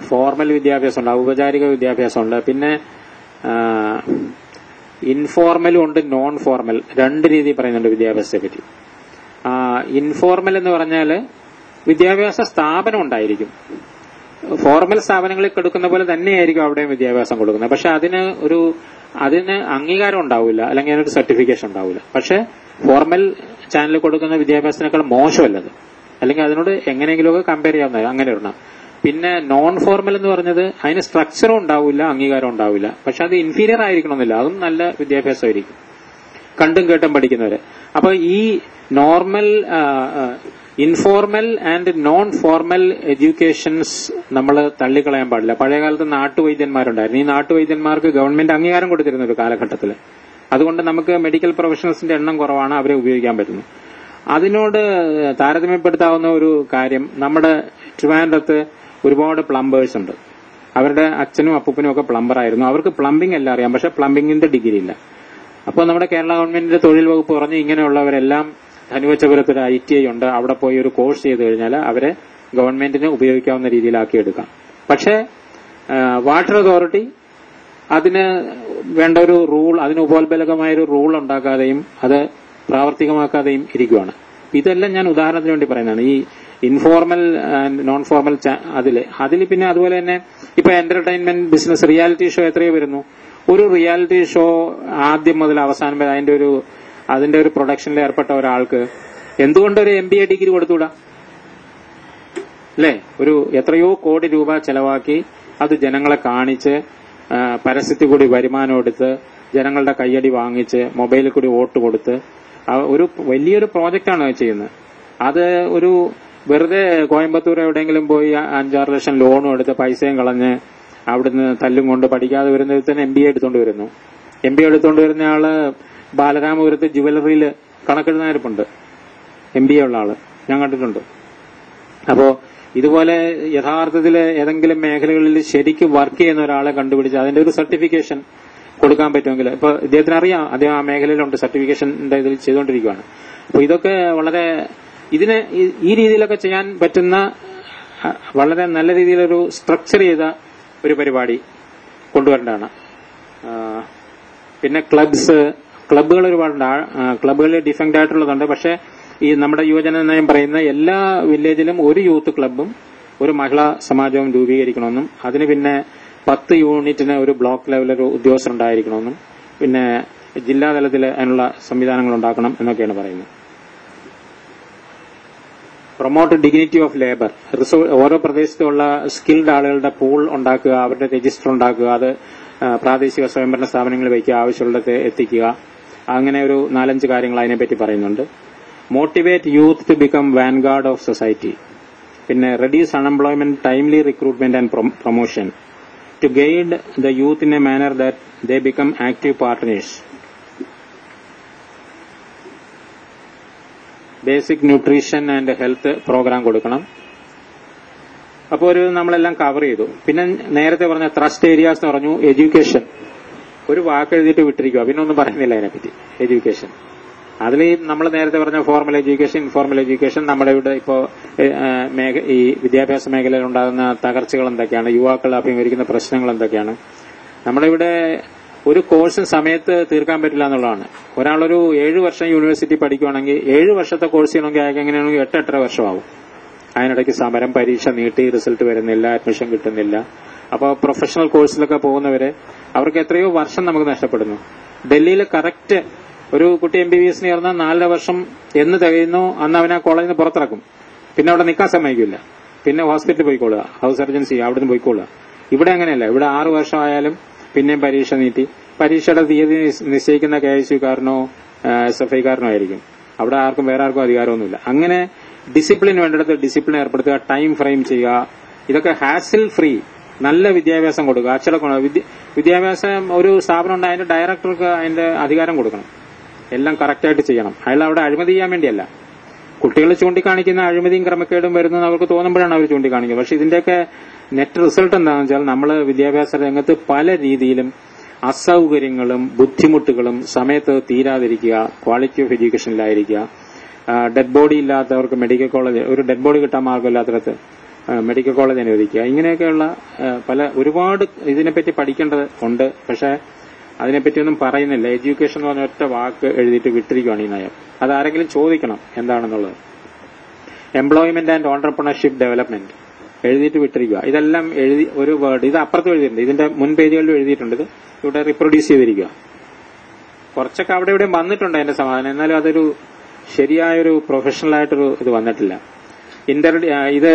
ഫോർമൽ വിദ്യാഭ്യാസമുണ്ട്, ഔപചാരിക വിദ്യാഭ്യാസമുണ്ട്, പിന്നെ ഇൻഫോർമലും ഉണ്ട്, നോൺ ഫോർമൽ, രണ്ട് രീതി പറയുന്നുണ്ട് വിദ്യാഭ്യാസത്തെ പറ്റി. ഇൻഫോർമൽ എന്ന് പറഞ്ഞാൽ വിദ്യാഭ്യാസ സ്ഥാപനം ഉണ്ടായിരിക്കും. ഫോർമൽ സ്ഥാപനങ്ങളിൽ കൊടുക്കുന്ന പോലെ തന്നെയായിരിക്കും അവിടെയും വിദ്യാഭ്യാസം കൊടുക്കുന്നത്. പക്ഷെ അതിന് അംഗീകാരം ഉണ്ടാവില്ല, അല്ലെങ്കിൽ അതിനൊരു സർട്ടിഫിക്കേഷൻ ഉണ്ടാവില്ല. പക്ഷെ ഫോർമൽ ചാനലിൽ കൊടുക്കുന്ന വിദ്യാഭ്യാസത്തിനേക്കാൾ മോശമല്ലത്, അല്ലെങ്കിൽ അതിനോട് എങ്ങനെയെങ്കിലുമൊക്കെ കമ്പയർ ചെയ്യാവുന്ന അങ്ങനെ ഒരെണ്ണം. പിന്നെ നോൺ ഫോർമൽ എന്ന് പറഞ്ഞത് അതിന് സ്ട്രക്ചറും ഉണ്ടാവില്ല, അംഗീകാരം ഉണ്ടാവില്ല. പക്ഷെ അത് ഇൻഫീരിയർ ആയിരിക്കണമെന്നില്ല, അതും നല്ല വിദ്യാഭ്യാസമായിരിക്കും, കണ്ടും കേട്ടും പഠിക്കുന്നവര്. അപ്പൊ ഈ informal and non formal educations നമ്മൾ തള്ളിക്കളയാൻ പാടില്ല. പഴയകാലത്ത് നാട്ടുവൈദ്യന്മാരുണ്ടായിരുന്നു. ഈ നാട്ടുവൈദ്യന്മാർക്ക് ഗവൺമെന്റ് അംഗീകാരം കൊടുത്തിരുന്ന ഒരു കാലഘട്ടത്തിൽ. അതുകൊണ്ട് നമുക്ക് മെഡിക്കൽ പ്രൊഫഷണൽസിന്റെ എണ്ണം കുറവാണ്, അവരെ ഉപയോഗിക്കാൻ പറ്റുന്നു. അതിനോട് താരതമ്യപ്പെടുത്താവുന്ന ഒരു കാര്യം, നമ്മുടെ ട്രിവാൻഡ്രത്ത് ഒരുപാട് പ്ലംബേഴ്സ് ഉണ്ട്. അവരുടെ അച്ഛനും അപ്പൂപ്പനും ഒക്കെ പ്ലംബറായിരുന്നു. അവർക്ക് പ്ലംബിംഗ് എല്ലാം അറിയാം, പക്ഷെ പ്ലംബിംഗിന്റെ ഡിഗ്രി ഇല്ല. അപ്പോൾ നമ്മുടെ കേരള ഗവൺമെന്റിന്റെ തൊഴിൽ വകുപ്പ് പറഞ്ഞു ഇങ്ങനെയുള്ളവരെല്ലാം ധനുവച്ചപുരത്ത് ഒരു ITI ഉണ്ട്, അവിടെ പോയി ഒരു കോഴ്സ് ചെയ്ത് കഴിഞ്ഞാൽ അവരെ ഗവൺമെന്റിന് ഉപയോഗിക്കാവുന്ന രീതിയിലാക്കി എടുക്കാം. പക്ഷേ വാട്ടർ അതോറിറ്റി അതിന് വേണ്ട ഒരു റൂൾ, അതിന് ഉപോത്ബലകമായൊരു റൂൾ ഉണ്ടാക്കാതെയും അത് പ്രാവർത്തികമാക്കാതെയും ഇരിക്കുകയാണ്. ഇതെല്ലാം ഞാൻ ഉദാഹരണത്തിന് വേണ്ടി പറയുന്നതാണ്. ഈ ഇൻഫോർമൽ ആൻഡ് നോൺ ഫോർമൽ അതിൽ പിന്നെ അതുപോലെ തന്നെ ഇപ്പൊ എന്റർടൈൻമെന്റ് ബിസിനസ്, റിയാലിറ്റി ഷോ എത്രയോ വരുന്നു. ഒരു റിയാലിറ്റി ഷോ ആദ്യം മുതൽ അവസാനം വരെ അതിന്റെ ഒരു പ്രൊഡക്ഷനിൽ ഏർപ്പെട്ട ഒരാൾക്ക് എന്തുകൊണ്ടൊരു MBA ഡിഗ്രി കൊടുത്തുകൂടാ? അല്ലേ? ഒരു എത്രയോ കോടി രൂപ ചെലവാക്കി അത് ജനങ്ങളെ കാണിച്ച് പരസ്യത്തിൽ കൂടി വരുമാനം എടുത്ത് ജനങ്ങളുടെ കയ്യടി വാങ്ങിച്ച് മൊബൈലിൽ കൂടി വോട്ട് കൊടുത്ത് ഒരു വലിയൊരു പ്രോജക്റ്റാണ് ചെയ്യുന്നത്. അത് ഒരു വെറുതെ കോയമ്പത്തൂർ എവിടെയെങ്കിലും പോയി 5-6 ലക്ഷം ലോണും എടുത്ത് പൈസയും കളഞ്ഞ് അവിടുന്ന് തല്ലും കൊണ്ട് പഠിക്കാതെ വരുന്നതിൽ തന്നെ MBA എടുത്തോണ്ട് വരുന്നു. MBA എടുത്തോണ്ട് വരുന്ന ആള് ബാലരാമപുരത്ത് ജുവലറിയിൽ കണക്കെഴുതാനിരിപ്പുണ്ട്. MBA ഉള്ള ആള് ഞാൻ കണ്ടിട്ടുണ്ട്. അപ്പോ ഇതുപോലെ യഥാർത്ഥത്തിൽ ഏതെങ്കിലും മേഖലകളിൽ ശരിക്കും വർക്ക് ചെയ്യുന്ന ഒരാളെ കണ്ടുപിടിച്ച് അതിന്റെ ഒരു സർട്ടിഫിക്കേഷൻ കൊടുക്കാൻ പറ്റുമെങ്കിൽ, ഇപ്പൊ ഇദ്ദേഹത്തിന് അറിയാം, അദ്ദേഹം ആ മേഖലയിലുണ്ട്, സർട്ടിഫിക്കേഷന്റെ ഇതിൽ ചെയ്തുകൊണ്ടിരിക്കുകയാണ്. അപ്പൊ ഇതൊക്കെ വളരെ ഇതിന് ഈ രീതിയിലൊക്കെ ചെയ്യാൻ പറ്റുന്ന വളരെ നല്ല രീതിയിലൊരു സ്ട്രക്ചർ ചെയ്ത ഒരു പരിപാടി കൊണ്ടുവരേണ്ടതാണ്. പിന്നെ ക്ലബ്ബുകൾ ഒരുപാടുണ്ട്. ക്ലബ്ബുകളിൽ ഡിഫറെന്റ് ആയിട്ടുള്ളതുണ്ട്. പക്ഷെ ഈ നമ്മുടെ യുവജന നയം പറയുന്ന എല്ലാ വില്ലേജിലും ഒരു യൂത്ത് ക്ലബ്ബും ഒരു മഹിളാ സമാജവും രൂപീകരിക്കണമെന്നും അതിന് പിന്നെ 10 യൂണിറ്റിന് ഒരു ബ്ലോക്ക് ലെവലൊരു ഉദ്യോഗസ്ഥരുണ്ടായിരിക്കണമെന്നും പിന്നെ ജില്ലാതലത്തിൽ അതിനുള്ള സംവിധാനങ്ങൾ ഉണ്ടാക്കണം എന്നൊക്കെയാണ് പറയുന്നത്. Promote dignity of labour. ഓരോ പ്രദേശത്തുള്ള സ്കിൽഡ് ആളുകളുടെ പൂൾ ഉണ്ടാക്കുക, അവരുടെ രജിസ്റ്റർ ഉണ്ടാക്കുക, അത് പ്രാദേശിക സ്വയംഭരണ സ്ഥാപനങ്ങളിൽ വയ്ക്കുക, ആവശ്യമുള്ളത് എത്തിക്കുക. അങ്ങനെ ഒരു 4-5 കാര്യങ്ങൾ അതിനെപ്പറ്റി പറയുന്നുണ്ട്. Motivate youth to become vanguard of society. പിന്നെ reduce unemployment, timely recruitment and promotion to guide the youth in a manner that they become active partners. Basic nutrition and health programme കൊടുക്കണം. അപ്പോൾ നമ്മളെല്ലാം കവർ ചെയ്തു. പിന്നെ നേരത്തെ പറഞ്ഞ thrust areas എന്ന് പറഞ്ഞു. എഡ്യൂക്കേഷൻ ഒരു വാക്ക് എഴുതിയിട്ട് വിട്ടിരിക്കുക, പിന്നെ ഒന്നും പറയുന്നില്ല അതിനെപ്പറ്റി. എഡ്യൂക്കേഷൻ അതിൽ നമ്മൾ നേരത്തെ പറഞ്ഞ ഫോർമൽ എഡ്യൂക്കേഷൻ, ഇൻഫോർമൽ എഡ്യൂക്കേഷൻ, നമ്മുടെ ഇവിടെ ഇപ്പോ ഈ വിദ്യാഭ്യാസ മേഖലയിൽ ഉണ്ടാകുന്ന തകർച്ചകൾ എന്തൊക്കെയാണ്, യുവാക്കൾ അഭിമുഖീകരിക്കുന്ന പ്രശ്നങ്ങൾ എന്തൊക്കെയാണ്. നമ്മുടെ ഇവിടെ ഒരു കോഴ്സ് സമയത്ത് തീർക്കാൻ പറ്റില്ല എന്നുള്ളതാണ്. ഒരാളൊരു 7 വർഷം യൂണിവേഴ്സിറ്റി പഠിക്കുകയാണെങ്കിൽ 7 വർഷത്തെ കോഴ്സ് ചെയ്യണമെങ്കിൽ അയാൾക്ക് എങ്ങനെയാണെങ്കിൽ 8-8.5 വർഷമാവും. അതിനിടയ്ക്ക് സമരം, പരീക്ഷ നീട്ടി, റിസൾട്ട് വരുന്നില്ല, അഡ്മിഷൻ കിട്ടുന്നില്ല. അപ്പോൾ പ്രൊഫഷണൽ കോഴ്സിലൊക്കെ പോകുന്നവരെ അവർക്ക് എത്രയോ വർഷം നമുക്ക് നഷ്ടപ്പെടുന്നു. ഡൽഹിയിൽ കറക്റ്റ് ഒരു കുട്ടി MBBS ചേർന്നാൽ 4 വർഷം എന്ന് തികയുന്നു അന്ന് അവനെ കോളേജിൽ നിന്ന് പുറത്തിറക്കും. പിന്നെ അവിടെ നിൽക്കാൻ സമ്മതിക്കില്ല. പിന്നെ ഹോസ്പിറ്റലിൽ പോയിക്കോളുക, ഹൗസ് സർജൻസി, അവിടുന്ന് പോയിക്കോളുക. ഇവിടെ അങ്ങനെയല്ല. ഇവിടെ 6 വർഷമായാലും പിന്നെയും പരീക്ഷ നീട്ടി. പരീക്ഷയുടെ തീയതി നിശ്ചയിക്കുന്ന KICക്കാരനോ SFIക്കാരനോ ആയിരിക്കും. അവിടെ വേറെ ആർക്കും അധികാരമൊന്നുമില്ല. അങ്ങനെ ഡിസിപ്ലിൻ വേണ്ടിടത്ത് ഡിസിപ്ലിൻ ഏർപ്പെടുത്തുക, ടൈം ഫ്രെയിം ചെയ്യുക. ഇതൊക്കെ ഹാസിൽ ഫ്രീ, നല്ല വിദ്യാഭ്യാസം കൊടുക്കുക. അച്ചടക്കം വിദ്യാഭ്യാസം ഒരു സ്ഥാപനം ഉണ്ട്, അതിന്റെ ഡയറക്ടർക്ക് അതിന്റെ അധികാരം കൊടുക്കണം. എല്ലാം കറക്റ്റായിട്ട് ചെയ്യണം. അയാൾ അവിടെ അഴിമതി ചെയ്യാൻ വേണ്ടിയല്ല. കുട്ടികൾ ചൂണ്ടിക്കാണിക്കുന്ന അഴിമതിയും ക്രമക്കേടും വരുന്നത് അവർക്ക് തോന്നുമ്പോഴാണ് അവർ ചൂണ്ടിക്കാണിക്കുക. പക്ഷെ ഇതിന്റെയൊക്കെ നെറ്റ് റിസൾട്ട് എന്താണെന്ന് വെച്ചാൽ നമ്മൾ വിദ്യാഭ്യാസ രംഗത്ത് പല രീതിയിലും അസൌകര്യങ്ങളും ബുദ്ധിമുട്ടുകളും സമയത്ത് തീരാതിരിക്കുക, ക്വാളിറ്റി ഓഫ് എഡ്യൂക്കേഷനിലായിരിക്കുക, ഡെഡ് ബോഡി ഇല്ലാത്തവർക്ക് മെഡിക്കൽ കോളേജ്, ഒരു ഡെഡ് ബോഡി കിട്ടാൻ മാർഗമില്ലാത്തടത്ത് മെഡിക്കൽ കോളേജ് അനുവദിക്കുക. ഇങ്ങനെയൊക്കെയുള്ള ഒരുപാട് ഇതിനെപ്പറ്റി പഠിക്കേണ്ടത് ഉണ്ട്. പക്ഷെ അതിനെപ്പറ്റിയൊന്നും പറയുന്നില്ല. എഡ്യൂക്കേഷൻ എന്ന് പറഞ്ഞ ഒറ്റ വാക്ക് എഴുതിയിട്ട് വിട്ടിരിക്കുകയാണ് ഈ നയം. അതാരെങ്കിലും ചോദിക്കണം എന്താണെന്നുള്ളത്. എംപ്ലോയ്മെന്റ് ആൻഡ് ഓൺട്രപ്രണർഷിപ്പ് ഡെവലപ്മെന്റ് എഴുതിയിട്ട് വിട്ടിരിക്കുക. ഇതെല്ലാം എഴുതി ഒരു വേർഡ് ഇത് അപ്പുറത്ത് എഴുതിയിട്ടുണ്ട്. ഇതിന്റെ മുൻ പേജുകളിലും എഴുതിയിട്ടുണ്ട്. ഇത് ഇവിടെ റിപ്രൊഡ്യൂസ് ചെയ്തിരിക്കുക. കുറച്ചൊക്കെ അവിടെ ഇവിടെ വന്നിട്ടുണ്ട് അതിന്റെ സമാധാനം. എന്നാലും അതൊരു ശരിയായൊരു പ്രൊഫഷണലായിട്ടൊരു ഇത് വന്നിട്ടില്ല. ഇത്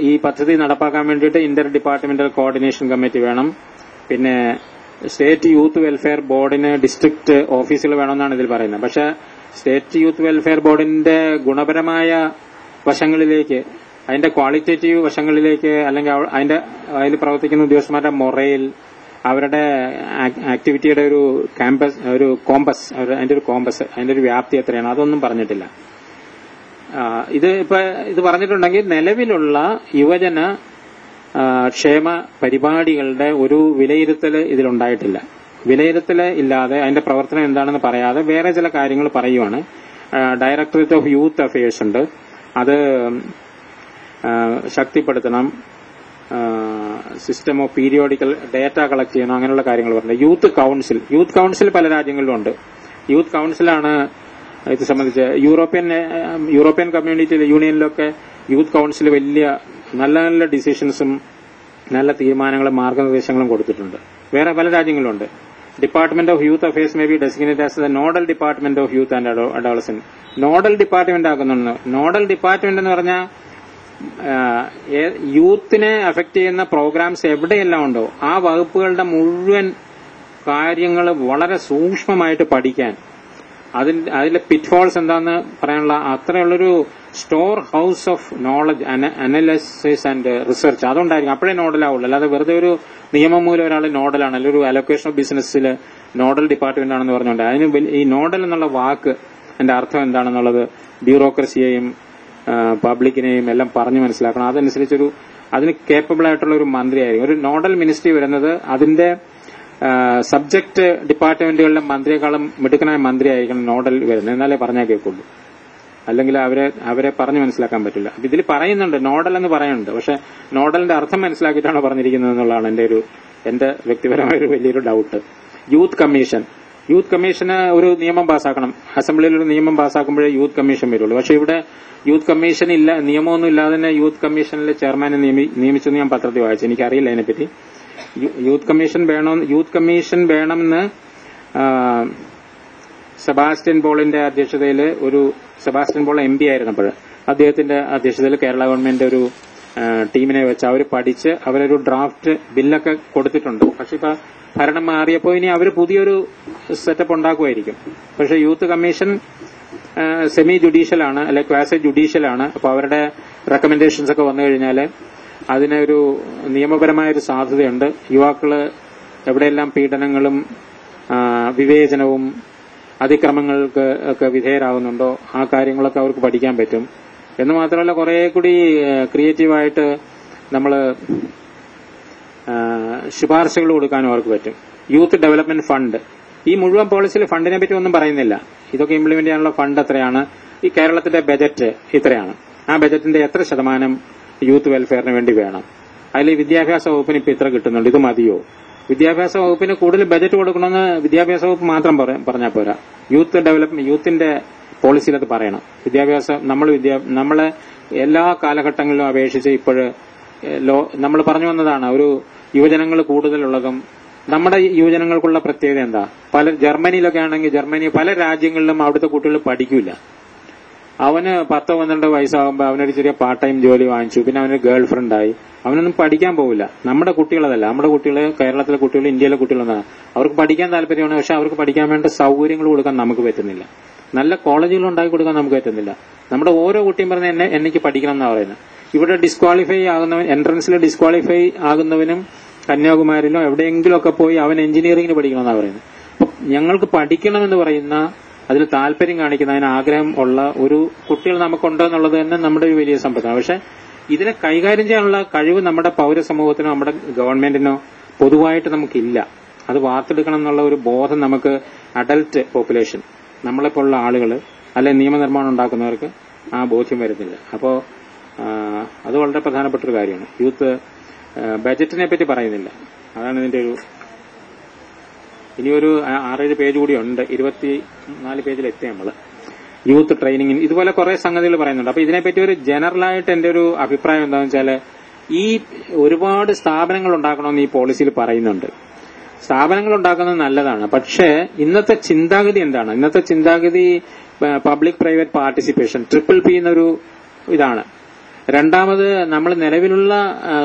ഈ പദ്ധതി നടപ്പാക്കാൻ വേണ്ടിയിട്ട് ഇന്റർ ഡിപ്പാർട്ട്മെന്റൽ കോർഡിനേഷൻ കമ്മിറ്റി വേണം. പിന്നെ സ്റ്റേറ്റ് യൂത്ത് വെൽഫെയർ ബോർഡിന് ഡിസ്ട്രിക്ട് ഓഫീസുകൾ വേണമെന്നാണ് ഇതിൽ പറയുന്നത്. പക്ഷെ സ്റ്റേറ്റ് യൂത്ത് വെൽഫെയർ ബോർഡിന്റെ ഗുണപരമായ വശങ്ങളിലേക്ക്, അതിന്റെ ക്വാളിറ്റേറ്റീവ് വശങ്ങളിലേക്ക്, അല്ലെങ്കിൽ അതിൽ പ്രവർത്തിക്കുന്ന ഉദ്യോഗസ്ഥന്മാരുടെ മൊറയിൽ, അവരുടെ ആക്ടിവിറ്റിയുടെ ഒരു കോമ്പസ്, അതിന്റെ ഒരു വ്യാപ്തി എത്രയാണ്, അതൊന്നും പറഞ്ഞിട്ടില്ല. ഇത് പറഞ്ഞിട്ടുണ്ടെങ്കിൽ നിലവിലുള്ള യുവജന ക്ഷേമ പരിപാടികളുടെ ഒരു വിലയിരുത്തൽ ഇതിലുണ്ടായിട്ടില്ല. വിലയിരുത്തൽ ഇല്ലാതെ അതിന്റെ പ്രവർത്തനം എന്താണെന്ന് പറയാതെ വേറെ ചില കാര്യങ്ങൾ പറയുവാണ്. ഡയറക്ടറേറ്റ് ഓഫ് യൂത്ത് അഫയേഴ്സ് ഉണ്ട്, അത് ശക്തിപ്പെടുത്തണം. System of periodical data collect ചെയ്യണം, അങ്ങനെയുള്ള കാര്യങ്ങൾ പറഞ്ഞു. യൂത്ത് കൌൺസിൽ പല രാജ്യങ്ങളിലും ഉണ്ട്. യൂത്ത് കൌൺസിലാണ് ഇത് സംബന്ധിച്ച് യൂറോപ്യൻ കമ്മ്യൂണിറ്റി യൂണിയനിലൊക്കെ യൂത്ത് കൌൺസിൽ വലിയ നല്ല നല്ല ഡിസിഷൻസും നല്ല തീരുമാനങ്ങളും മാർഗനിർദ്ദേശങ്ങളും കൊടുത്തിട്ടുണ്ട്. വേറെ പല രാജ്യങ്ങളുണ്ട്. Department of Youth Affairs may be designated as the Nodal Department of Youth and Adolescent. Nodal department ആക്കുന്നുണ്ട്. നോഡൽ ഡിപ്പാർട്ട്മെന്റ് എന്ന് പറഞ്ഞാൽ യൂത്തിനെ അഫക്ട് ചെയ്യുന്ന പ്രോഗ്രാംസ് എവിടെയെല്ലാം ഉണ്ടോ ആ വകുപ്പുകളുടെ മുഴുവൻ കാര്യങ്ങൾ വളരെ സൂക്ഷ്മമായിട്ട് പഠിക്കാൻ, അതിലെ പിറ്റ്ഫോൾസ് എന്താന്ന് പറയാനുള്ള അത്രയുള്ളൊരു store house of knowledge, analysis and research അതുണ്ടായിരിക്കും. അപ്പോഴേ നോഡലാവുള്ളൂ. അല്ലാതെ വെറുതെ ഒരു നിയമം മൂലം ഒരാൾ നോഡലാണ്, അല്ലെങ്കിൽ ഒരു അലോക്കേഷൻ ഓഫ് ബിസിനസ്സിൽ നോഡൽ ഡിപ്പാർട്ട്മെന്റ് ആണെന്ന് പറഞ്ഞുകൊണ്ട് അതിന് ഈ നോഡൽ എന്നുള്ള വാക്ക് അതിന്റെ അർത്ഥം എന്താണെന്നുള്ളത് ബ്യൂറോക്രസിയെയും പബ്ലിക്കിനെയും എല്ലാം പറഞ്ഞു മനസ്സിലാക്കണം. അതനുസരിച്ചൊരു അതിന് കേപ്പബിൾ ആയിട്ടുള്ള ഒരു മന്ത്രിയായിരിക്കും. ഒരു നോഡൽ മിനിസ്ട്രി വരുന്നത് അതിന്റെ സബ്ജക്ട് ഡിപ്പാർട്ട്മെന്റുകളിലെ മന്ത്രിയെക്കാളും മിടുക്കനായ മന്ത്രിയായിരിക്കണം നോഡൽ വരുന്നത്, എന്നാലേ പറഞ്ഞാൽ കേൾക്കുള്ളൂ. അല്ലെങ്കിൽ അവരെ പറഞ്ഞു മനസ്സിലാക്കാൻ പറ്റില്ല. ഇതിൽ പറയുന്നുണ്ട് നോഡൽ എന്ന് പറയുന്നുണ്ട്, പക്ഷെ നോഡലിന്റെ അർത്ഥം മനസ്സിലാക്കിയിട്ടാണ് പറഞ്ഞിരിക്കുന്നത് എന്നുള്ളതാണ് എന്റെ വ്യക്തിപരമായ ഒരു വലിയൊരു ഡൌട്ട്. യൂത്ത് കമ്മീഷന് ഒരു നിയമം പാസ്സാക്കണം. അസംബ്ലിയിൽ ഒരു നിയമം പാസ്സാക്കുമ്പോഴേ യൂത്ത് കമ്മീഷൻ വരുള്ളൂ. പക്ഷെ ഇവിടെ യൂത്ത് കമ്മീഷൻ ഇല്ല, നിയമമൊന്നും ഇല്ലാതെ തന്നെ യൂത്ത് കമ്മീഷനിലെ ചെയർമാനെ നിയമിച്ചെന്ന് ഞാൻ പത്രത്തിൽ വായിച്ചു. എനിക്കറിയില്ല അതിനെപ്പറ്റി. യൂത്ത് കമ്മീഷൻ വേണമെന്ന് സെബാസ്റ്റ്യൻ പോളിന്റെ അധ്യക്ഷതയിൽ സെബാസ്റ്റ്യൻ പോൾ MP ആയിരുന്നപ്പോൾ അദ്ദേഹത്തിന്റെ അധ്യക്ഷതയിൽ കേരള ഗവൺമെന്റ് ഒരു ടീമിനെ വെച്ച് അവർ പഠിച്ച് അവരൊരു ഡ്രാഫ്റ്റ് ബില്ലൊക്കെ കൊടുത്തിട്ടുണ്ട്. പക്ഷെ ഇപ്പൊ ഭരണം മാറിയപ്പോൾ ഇനി അവർ പുതിയൊരു സെറ്റപ്പ് ഉണ്ടാക്കുമായിരിക്കും. പക്ഷെ യൂത്ത് കമ്മീഷൻ സെമി ജുഡീഷ്യലാണ്, അല്ലെ ക്വാസി ജുഡീഷ്യലാണ്. അപ്പൊ അവരുടെ റെക്കമെൻഡേഷൻസ് ഒക്കെ വന്നു കഴിഞ്ഞാൽ അതിനൊരു നിയമപരമായൊരു സാധ്യതയുണ്ട്. യുവാക്കള് എവിടെയെല്ലാം പീഡനങ്ങളും വിവേചനവും അതിക്രമങ്ങൾക്ക് ഒക്കെ വിധേയരാകുന്നുണ്ടോ ആ കാര്യങ്ങളൊക്കെ അവർക്ക് പഠിക്കാൻ പറ്റും. എന്ന് മാത്രമല്ല കുറെ കൂടി ക്രിയേറ്റീവായിട്ട് നമ്മള് ശുപാർശകൾ കൊടുക്കാനും അവർക്ക് പറ്റും. യൂത്ത് ഡെവലപ്മെന്റ് ഫണ്ട്, ഈ മുഴുവൻ പോളിസിയിൽ ഫണ്ടിനെ പറ്റി ഒന്നും പറയുന്നില്ല. ഇതൊക്കെ ഇംപ്ലിമെന്റ് ചെയ്യാനുള്ള ഫണ്ട് എത്രയാണ്, ഈ കേരളത്തിന്റെ ബജറ്റ് ഇത്രയാണ്, ആ ബജറ്റിന്റെ എത്ര ശതമാനം യൂത്ത് വെൽഫെയറിന് വേണ്ടി വേണം, അതിൽ വിദ്യാഭ്യാസ വകുപ്പിന് ഇപ്പൊ ഇത്ര കിട്ടുന്നുണ്ട്, ഇത് മതിയോ? വിദ്യാഭ്യാസ വകുപ്പിന് കൂടുതൽ ബജറ്റ് കൊടുക്കണമെന്ന് വിദ്യാഭ്യാസ വകുപ്പ് മാത്രം പറഞ്ഞാൽ പോരാ, യൂത്തിന്റെ പോളിസിയിൽ അത് പറയണം. നമ്മളെ എല്ലാ കാലഘട്ടങ്ങളിലും അപേക്ഷിച്ച് ഇപ്പോഴ് നമ്മൾ പറഞ്ഞു വന്നതാണ് ഒരു യുവജനങ്ങൾ കൂടുതലുള്ളതും. നമ്മുടെ യുവജനങ്ങൾക്കുള്ള പ്രത്യേകത എന്താ? ജർമ്മനിയിലൊക്കെ ആണെങ്കിൽ പല രാജ്യങ്ങളിലും അവിടുത്തെ കുട്ടികൾ പഠിക്കില്ല. അവന് 10-12 വയസ്സാകുമ്പോൾ അവനൊരു ചെറിയ പാർട്ട് ടൈം ജോലി വാങ്ങിച്ചു, പിന്നെ അവനൊരു ഗേൾ ഫ്രണ്ടായി, അവനൊന്നും പഠിക്കാൻ പോകില്ല. നമ്മുടെ കുട്ടികളതല്ല, നമ്മുടെ കുട്ടികൾ, കേരളത്തിലെ കുട്ടികൾ, ഇന്ത്യയിലെ കുട്ടികളെന്നാണ്. അവർക്ക് പഠിക്കാൻ താല്പര്യമാണ്, പക്ഷെ അവർക്ക് പഠിക്കാൻ വേണ്ട സൗകര്യങ്ങൾ കൊടുക്കാൻ നമുക്ക് പറ്റുന്നില്ല. നല്ല കോളേജുകൾ ഉണ്ടാക്കി കൊടുക്കാൻ നമുക്ക് പറ്റുന്നില്ല. നമ്മുടെ ഓരോ കുട്ടിയും പറഞ്ഞ എനിക്ക് പഠിക്കണം എന്നാണ് പറയുന്നത്. ഇവിടെ ഡിസ്ക്വാളിഫൈ ആകുന്നവൻ, എൻട്രൻസിൽ ഡിസ്ക്വാളിഫൈ ആകുന്നവനും കന്യാകുമാരിയിലോ എവിടെയെങ്കിലുമൊക്കെ പോയി അവൻ എഞ്ചിനീയറിംഗിന് പഠിക്കണമെന്നാണ് പറയുന്നത്. അപ്പൊ ഞങ്ങൾക്ക് പഠിക്കണമെന്ന് പറയുന്ന, അതിൽ താല്പര്യം കാണിക്കുന്ന, അതിന് ആഗ്രഹം ഉള്ള ഒരു കുട്ടികൾ നമുക്കുണ്ടോ എന്നുള്ളത് തന്നെ നമ്മുടെ ഒരു വലിയ സമ്പത്താണ്. പക്ഷെ ഇതിനെ കൈകാര്യം ചെയ്യാനുള്ള കഴിവ് നമ്മുടെ പൌരസമൂഹത്തിനോ നമ്മുടെ ഗവൺമെന്റിനോ പൊതുവായിട്ട് നമുക്കില്ല. അത് വാർത്തെടുക്കണം എന്നുള്ള ഒരു ബോധം നമുക്ക് അഡൽട്ട് പോപ്പുലേഷൻ, നമ്മളെപ്പോലുള്ള ആളുകൾ അല്ലെ നിയമനിർമ്മാണം ഉണ്ടാക്കുന്നവർക്ക് ആ ബോധ്യം വരുന്നില്ല. അപ്പോ അത് വളരെ പ്രധാനപ്പെട്ട ഒരു കാര്യമാണ്. യൂത്ത് ബജറ്റിനെ പറ്റി പറയുന്നില്ല, അതാണ് ഇതിന്റെ ഇനിയൊരു 6-7 പേജ് കൂടി ഉണ്ട്. 24 പേജിലെത്തി നമ്മള്. യൂത്ത് ട്രെയിനിങ്ങിന് ഇതുപോലെ കുറെ സംഗതികൾ പറയുന്നുണ്ട്. അപ്പൊ ഇതിനെപ്പറ്റി ഒരു ജനറലായിട്ട് എന്റെ ഒരു അഭിപ്രായം എന്താണെന്ന് വെച്ചാൽ, ഈ ഒരുപാട് സ്ഥാപനങ്ങൾ ഉണ്ടാക്കണമെന്ന് ഈ പോളിസിയിൽ പറയുന്നുണ്ട്. സ്ഥാപനങ്ങൾ ഉണ്ടാക്കുന്നത് നല്ലതാണ്, പക്ഷേ ഇന്നത്തെ ചിന്താഗതി എന്താണ്? ഇന്നത്തെ ചിന്താഗതി പബ്ലിക് പ്രൈവറ്റ് പാർട്ടിസിപ്പേഷൻ, PPP എന്നൊരു ഇതാണ്. രണ്ടാമത്, നമ്മൾ നിലവിലുള്ള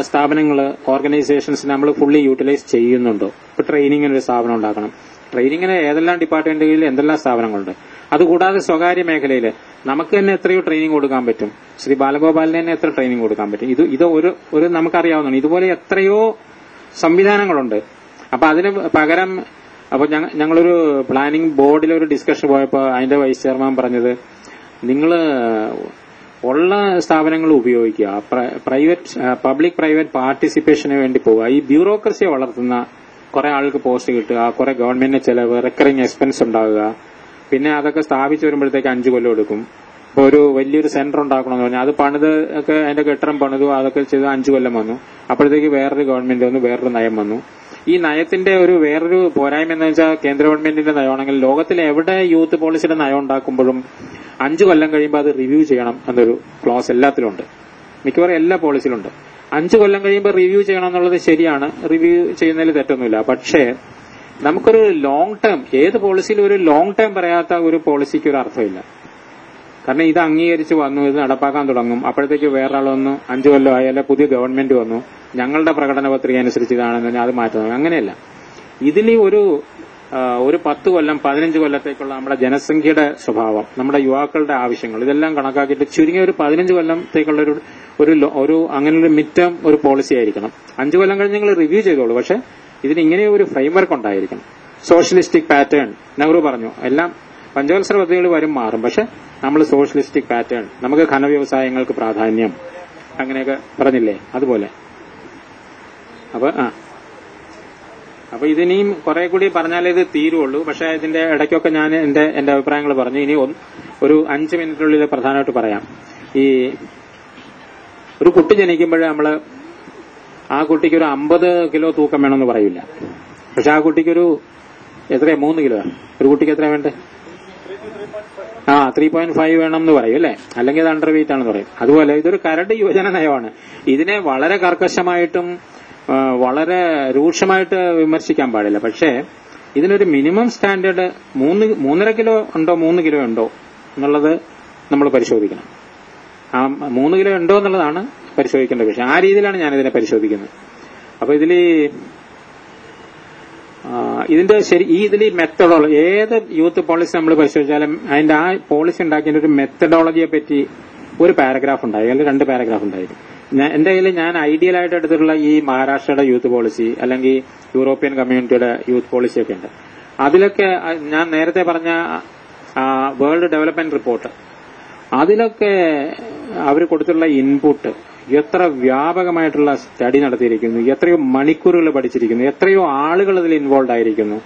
സ്ഥാപനങ്ങൾ, ഓർഗനൈസേഷൻസ് നമ്മൾ ഫുള്ളി യൂട്ടിലൈസ് ചെയ്യുന്നുണ്ടോ? ഇപ്പൊ ട്രെയിനിങ്ങിന് ഒരു സ്ഥാപനം ഉണ്ടാക്കണം. ട്രെയിനിങ്ങിന് ഏതെല്ലാം ഡിപ്പാർട്ട്മെന്റുകളിൽ എന്തെല്ലാം സ്ഥാപനങ്ങളുണ്ട്? അതുകൂടാതെ സ്വകാര്യ മേഖലയിൽ നമുക്ക് തന്നെ എത്രയോ ട്രെയിനിങ് കൊടുക്കാൻ പറ്റും. ശ്രീ ബാലഗോപാലിന് തന്നെ എത്ര ട്രെയിനിങ് കൊടുക്കാൻ പറ്റും? ഇത് ഒരു നമുക്കറിയാവുന്നതാണ്. ഇതുപോലെ എത്രയോ സംവിധാനങ്ങളുണ്ട്. അപ്പൊ അതിന് പകരം അപ്പൊ ഞങ്ങളൊരു പ്ലാനിംഗ് ബോർഡിലൊരു ഡിസ്കഷൻ പോയപ്പോൾ അതിന്റെ വൈസ് ചെയർമാൻ പറഞ്ഞത്, നിങ്ങള് ഉള്ള സ്ഥാപനങ്ങൾ ഉപയോഗിക്കുക, പബ്ലിക് പ്രൈവറ്റ് പാർട്ടിസിപ്പേഷന് വേണ്ടി പോവുക. ഈ ബ്യൂറോക്രസിയെ വളർത്തുന്ന കുറെ ആൾക്ക് പോസ്റ്റ് കിട്ടുക, കുറെ ഗവൺമെന്റിന് ചെലവ്, റെക്കറിംഗ് എക്സ്പെൻസ് ഉണ്ടാവുക, പിന്നെ അതൊക്കെ സ്ഥാപിച്ചു വരുമ്പോഴത്തേക്ക് 5 കൊല്ലം എടുക്കും. ഇപ്പൊ ഒരു വലിയൊരു സെന്റർ ഉണ്ടാക്കണമെന്ന് പറഞ്ഞാൽ അത് പണിത് ഒക്കെ അതിന്റെ കെട്ടിടം പണിതു, അതൊക്കെ ചെയ്ത് 5 കൊല്ലം വന്നു. അപ്പോഴത്തേക്ക് വേറൊരു ഗവൺമെന്റ് വന്നു, വേറൊരു നയം വന്നു. ഈ നയത്തിന്റെ വേറൊരു പോരായ്മ എന്ന് വെച്ചാൽ, കേന്ദ്ര ഗവൺമെന്റിന്റെ നയമാണെങ്കിൽ ലോകത്തിൽ എവിടെ യൂത്ത് പോളിസിയുടെ നയം ഉണ്ടാക്കുമ്പോഴും 5 കൊല്ലം കഴിയുമ്പോൾ അത് റിവ്യൂ ചെയ്യണം എന്നൊരു ക്ലോസ് എല്ലാത്തിലും ഉണ്ട്. മിക്കവാറും എല്ലാ പോളിസിയിലുണ്ട്. 5 കൊല്ലം കഴിയുമ്പോൾ റിവ്യൂ ചെയ്യണം എന്നുള്ളത് ശരിയാണ്, റിവ്യൂ ചെയ്യുന്നതിൽ തെറ്റൊന്നുമില്ല. പക്ഷേ നമുക്കൊരു ലോങ് ടേം, ഏത് പോളിസിയിലും ഒരു ലോങ് ടേം പറയാത്ത ഒരു പോളിസിക്ക് ഒരു അർത്ഥമില്ല. കാരണം ഇത് അംഗീകരിച്ച് വന്നു, ഇത് നടപ്പാക്കാൻ തുടങ്ങും, അപ്പോഴത്തേക്ക് വേറൊരാളൊന്ന് 5 കൊല്ലം ആയാലും പുതിയ ഗവൺമെന്റ് വന്നു, ഞങ്ങളുടെ പ്രകടന പത്രിക അനുസരിച്ച് ഇതാണെന്ന് പറഞ്ഞാൽ അത് മാറ്റുന്നത്. അങ്ങനെയല്ല. ഇതിൽ ഒരു 10 കൊല്ലം 15 കൊല്ലത്തേക്കുള്ള നമ്മുടെ ജനസംഖ്യയുടെ സ്വഭാവം, നമ്മുടെ യുവാക്കളുടെ ആവശ്യങ്ങൾ, ഇതെല്ലാം കണക്കാക്കിയിട്ട് ചുരുങ്ങിയ ഒരു 15 കൊല്ലത്തേക്കുള്ള ഒരു അങ്ങനെ ഒരു മിഡ് ടേം ഒരു പോളിസി ആയിരിക്കണം. 5 കൊല്ലം കഴിഞ്ഞ് നിങ്ങൾ റിവ്യൂ ചെയ്തോളൂ. പക്ഷെ ഇതിന് ഇങ്ങനെ ഒരു ഫ്രെയിംവർക്ക് ഉണ്ടായിരിക്കണം. സോഷ്യലിസ്റ്റിക് പാറ്റേൺ, നെഹ്റു പറഞ്ഞു, എല്ലാം പഞ്ചവത്സര പദ്ധതികൾ വരും മാറും, പക്ഷെ നമ്മൾ സോഷ്യലിസ്റ്റിക് പാറ്റേൺ, നമുക്ക് ഘനവ്യവസായങ്ങൾക്ക് പ്രാധാന്യം, അങ്ങനെയൊക്കെ പറഞ്ഞില്ലേ, അതുപോലെ. അപ്പൊ ഇതിനിയും കുറെ കൂടി പറഞ്ഞാലേ ഇത് തീരുള്ളൂ. പക്ഷെ ഇതിന്റെ ഇടയ്ക്കൊക്കെ ഞാൻ എന്റെ അഭിപ്രായങ്ങൾ പറഞ്ഞു. ഇനി ഒരു 5 മിനിറ്റിനുള്ളിൽ പ്രധാനമായിട്ട് പറയാം. ഈ ഒരു കുട്ടി ജനിക്കുമ്പോഴേ നമ്മള് ആ കുട്ടിക്ക് ഒരു 50 കിലോ തൂക്കം വേണമെന്ന് പറയില്ല. പക്ഷെ ആ കുട്ടിക്കൊരു 3 കിലോ, ഒരു കുട്ടിക്ക് എത്ര വേണ്ടേ? 3.5 വേണം എന്ന് പറയും അല്ലെ, അല്ലെങ്കിൽ അത് അണ്ടർ വെയിറ്റ് ആണെന്ന് പറയും. അതുപോലെ ഇതൊരു കരട് യുവജന നയമാണ്. ഇതിനെ വളരെ കർക്കശമായിട്ടും വളരെ രൂക്ഷമായിട്ട് വിമർശിക്കാൻ പാടില്ല. പക്ഷേ ഇതിനൊരു മിനിമം സ്റ്റാൻഡേർഡ് 3.5 കിലോ ഉണ്ടോ 3 കിലോ ഉണ്ടോ എന്നുള്ളത് നമ്മൾ പരിശോധിക്കണം. 3 കിലോ ഉണ്ടോ എന്നുള്ളതാണ് പരിശോധിക്കേണ്ട വിഷയം. ആ രീതിയിലാണ് ഞാനിതിനെ പരിശോധിക്കുന്നത്. അപ്പൊ ഇതിന്റെ ഇതിൽ മെത്തഡോളജി, ഏത് യൂത്ത് പോളിസി നമ്മൾ പരിശോധിച്ചാലും അതിന്റെ ആ പോളിസി ഉണ്ടാക്കിയ ഒരു മെത്തഡോളജിയെ പറ്റി ഒരു പാരഗ്രാഫ് ഉണ്ടായി, അല്ലെങ്കിൽ 2 പാരഗ്രാഫ് ഉണ്ടായിരുന്നു. എന്റെ കയ്യിൽ ഞാൻ ഐഡിയൽ ആയിട്ട് എടുത്തിട്ടുള്ള ഈ മഹാരാഷ്ട്രയുടെ യൂത്ത് പോളിസി, അല്ലെങ്കിൽ യൂറോപ്യൻ കമ്മ്യൂണിറ്റിയുടെ യൂത്ത് പോളിസിയൊക്കെ ഉണ്ട്. അതിലൊക്കെ ഞാൻ നേരത്തെ പറഞ്ഞ വേൾഡ് ഡെവലപ്മെന്റ് റിപ്പോർട്ട്, അതിലൊക്കെ അവർ കൊടുത്തിട്ടുള്ള ഇൻപുട്ട്, എത്ര വ്യാപകമായിട്ടുള്ള സ്റ്റഡി നടത്തിയിരിക്കുന്നു, എത്രയോ മണിക്കൂറുകൾ പഠിച്ചിരിക്കുന്നു, എത്രയോ ആളുകൾ അതിൽ ഇൻവോൾവ് ആയിരിക്കുന്നു,